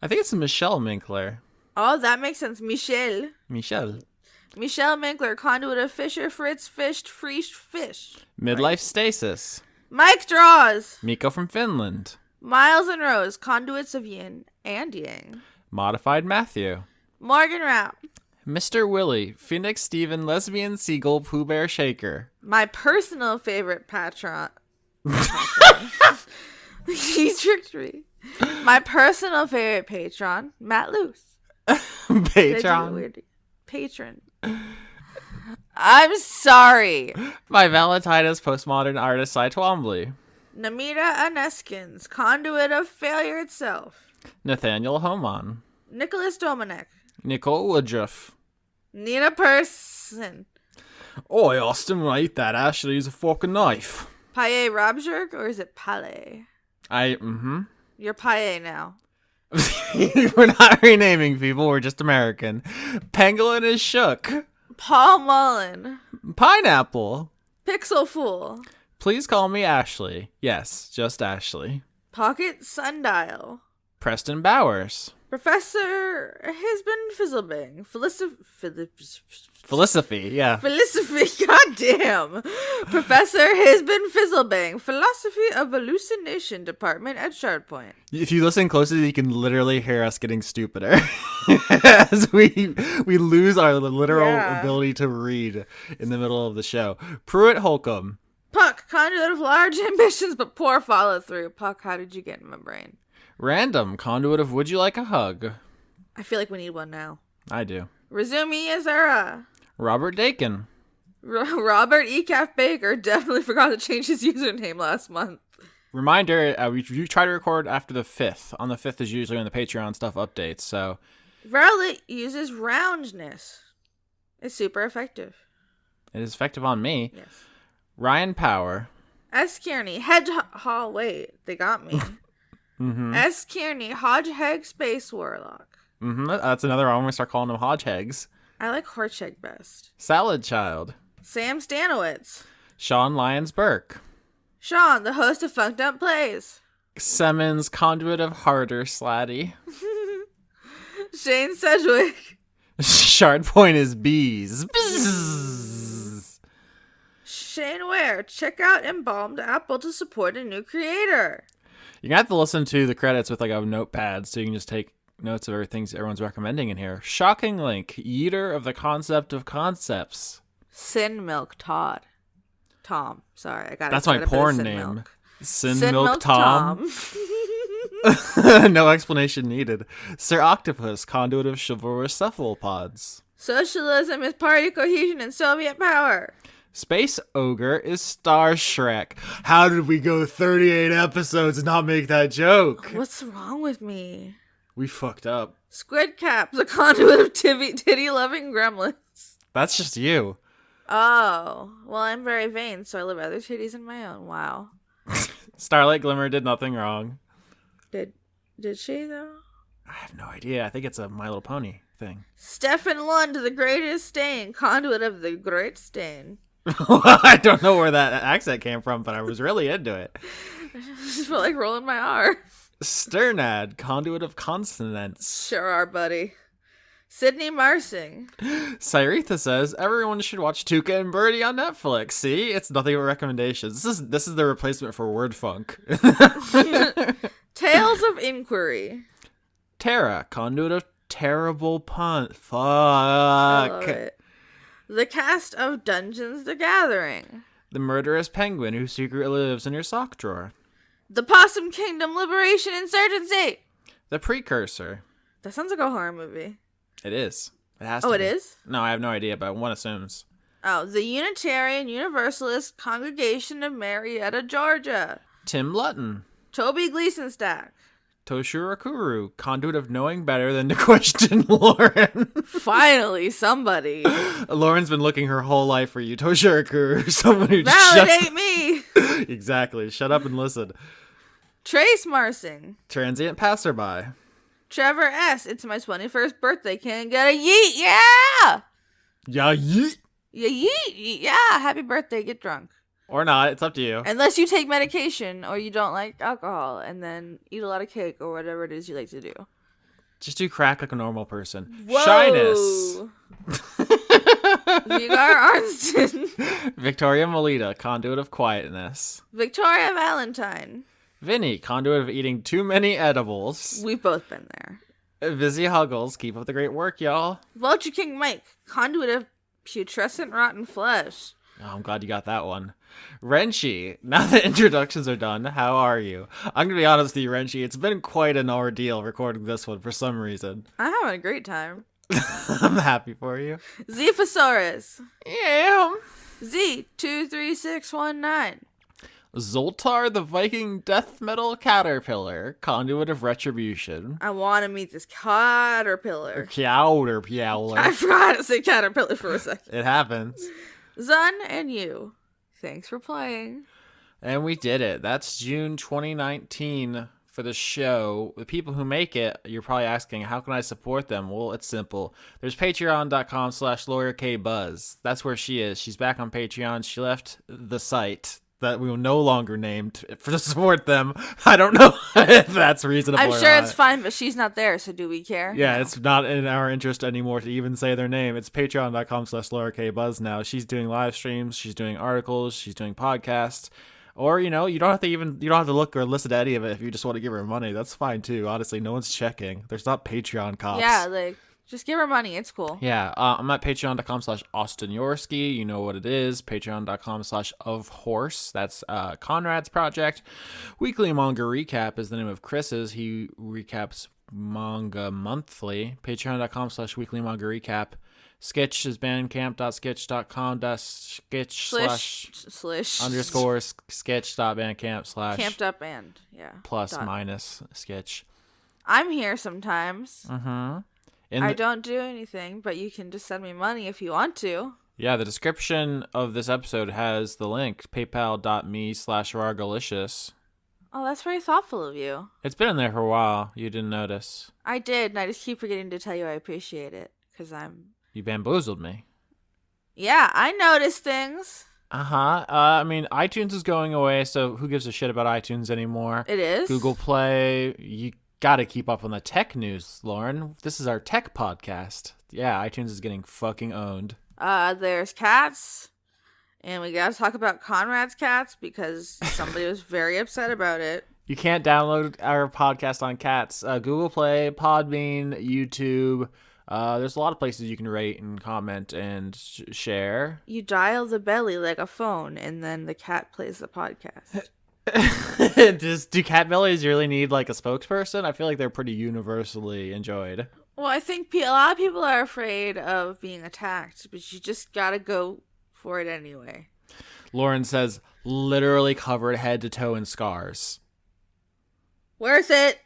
I think it's Michelle Minkler. Oh, that makes sense. Michelle Minkler, conduit of Fisher Fritz Fished Fresh Fish. Midlife Stasis. Mike Draws. Miko from Finland. Miles and Rose, conduits of yin and yang. Modified Matthew. Morgan Rapp. Mr. Willie, Phoenix Steven, Lesbian Seagull, Pooh Bear Shaker. My personal favorite patron. He tricked me. My personal favorite patron, Matt Luce. Patron. I'm sorry. My Valentinus, Postmodern Artist, Cy Twombly. Namita Aneskins, conduit of failure itself. Nathaniel Homan. Nicholas Domenech. Nicole Woodruff. Nina Person. Oi, Austin, right, that Ashley is a fucking knife. Paye Robjerg, or is it Palais? You're Paye now. We're not renaming people, we're just American. Pangolin is shook. Paul Mullen. Pineapple. Pixel Fool. Please call me Ashley. Yes, just Ashley. Pocket Sundial. Preston Bowers. Professor Hisbin Fizzlebang. Philosophy, yeah. Philosophy, goddamn. Professor Hisbin Fizzlebang. Philosophy of Hallucination Department at Shardpoint. If you listen closely, you can literally hear us getting stupider as we lose our literal ability to read in the middle of the show. Pruitt Holcomb. Puck, conduit of large ambitions but poor follow through. Puck, how did you get in my brain? Random, conduit of Would You Like a Hug? I feel like we need one now. I do. Resume Azura. Robert Dakin. Robert Ecaf Baker definitely forgot to change his username last month. Reminder, we try to record after the 5th. On the 5th is usually when the Patreon stuff updates, so... Rowlet uses roundness. It's super effective. It is effective on me. Yes. Ryan Power. S. Kearney, wait, they got me. S. Kearney, Hodgeheg Space Warlock. That's another one. We start calling them Hodgehegs. I like Horcheg best. Salad Child. Sam Stanowitz. Sean Lyons Burke. Sean, the host of Funked Up Plays. Simmons, conduit of Harder Slatty. Shane Sedgwick. Shardpoint is bees. Bzzz. Shane Ware, check out Embalmed Apple to support a new creator. You're gonna have to listen to the credits with like a notepad so you can just take notes of everything everyone's recommending in here. Shocking Link, Yeater of the Concept of Concepts. Sin Milk Todd. Tom. Sorry, I got it. That's my porn name. Sin Milk Tom. No explanation needed. Sir Octopus, conduit of chivalrous cephalopods. Socialism is party cohesion and Soviet power. Space Ogre is Star Shrek. How did we go 38 episodes and not make that joke? What's wrong with me? We fucked up. Squid Cap, the conduit of titty-loving gremlins. That's just you. Oh, well, I'm very vain, so I love other titties in my own. Wow. Starlight Glimmer did nothing wrong. Did she, though? I have no idea. I think it's a My Little Pony thing. Stefan Lund, the greatest stain, conduit of the great stain. I don't know where that accent came from, but I was really into it. I just felt like rolling my R. Sternad, conduit of consonants. Sure are, buddy. Sydney Marsing. Cyretha says everyone should watch Tuca and Birdie on Netflix. See, it's nothing but recommendations. This is the replacement for Word Funk. Tales of Inquiry. Terra, conduit of terrible pun. Fuck. I love it. The cast of Dungeons the Gathering. The murderous penguin who secretly lives in your sock drawer. The Possum Kingdom Liberation Insurgency. The Precursor. That sounds like a horror movie. It is. It has to Oh, be. it is? No, I have no idea, but one assumes. Oh, the Unitarian Universalist Congregation of Marietta, Georgia. Tim Lutton. Toby Gleason Stack. Toshiro Kuru, conduit of knowing better than to question Lauren. Finally, somebody. Lauren's been looking her whole life for you. Toshiro Kuru, someone who Validate me. Exactly. Shut up and listen. Trace Marsing. Transient passerby. Trevor S. It's my 21st birthday. Can't get a yeet. Yeah. Yeah, yeet. Yeah, yeet. Yeah. Happy birthday. Get drunk. Or not. It's up to you. Unless you take medication or you don't like alcohol and then eat a lot of cake or whatever it is you like to do. Just do crack like a normal person. Whoa. Shyness. Vigar Arnston. Victoria Melita, conduit of quietness. Victoria Valentine. Vinny, conduit of eating too many edibles. We've both been there. Vizzy Huggles, keep up the great work, y'all. Vulture King Mike, conduit of putrescent rotten flesh. Oh, I'm glad you got that one. Renshi, now that introductions are done, how are you? I'm going to be honest with you, Renshi. It's been quite an ordeal recording this one for some reason. I'm having a great time. I'm happy for you. Zephosaurus. Yeah. Z23619. Zoltar, the Viking death metal caterpillar, conduit of retribution. I want to meet this caterpillar. Caterpillar. I forgot to say caterpillar for a second. It happens. Zun and you. Thanks for playing. And we did it. That's June 2019 for the show. The people who make it, you're probably asking, how can I support them? Well, it's simple. There's patreon.com/lawyerkbuzz. That's where she is. She's back on Patreon. She left the site that we will no longer name to support them. I don't know if that's reasonable I'm or sure not. it's fine, but she's not there, so do we care? Yeah, No. it's not in our interest anymore to even say their name. It's patreon.com/lawyerkbuzz now. She's doing live streams, she's doing articles, she's doing podcasts. Or, you don't have to look or listen to any of it if you just want to give her money. That's fine too. Honestly, no one's checking. There's not Patreon cops. Yeah, just give her money. It's cool. Yeah, I'm at patreon.com/Austin Yorski. You know what it is. Patreon.com/ofhorse. That's Conrad's project. Weekly Manga Recap is the name of Chris's. He recaps manga monthly. Patreon.com/Weekly Manga Recap. Skitch is bandcamp.skitch.com/skitch/_sketch.bandcamp/ Camped up and, yeah. plus dot. minus sketch. I'm here sometimes. Mm-hmm. I don't do anything, but you can just send me money if you want to. Yeah, the description of this episode has the link, paypal.me/Rargalicious. Oh, that's very thoughtful of you. It's been in there for a while. You didn't notice. I did, and I just keep forgetting to tell you I appreciate it, because You bamboozled me. Yeah, I notice things. I mean, iTunes is going away, so who gives a shit about iTunes anymore? It is? Google Play, you gotta keep up on the tech news, Lauren. This is our tech podcast. Yeah, iTunes is getting fucking owned. There's cats, and we gotta talk about Conrad's cats, because somebody was very upset about it. You can't download our podcast on cats. Google Play, Podbean, YouTube. There's a lot of places you can rate and comment and share. You dial the belly like a phone, and then the cat plays the podcast. Do cat bellies really need like a spokesperson? I feel like they're pretty universally enjoyed. Well, I think a lot of people are afraid of being attacked, but you just gotta go for it anyway. Lauren says, literally covered head to toe in scars. Worth it.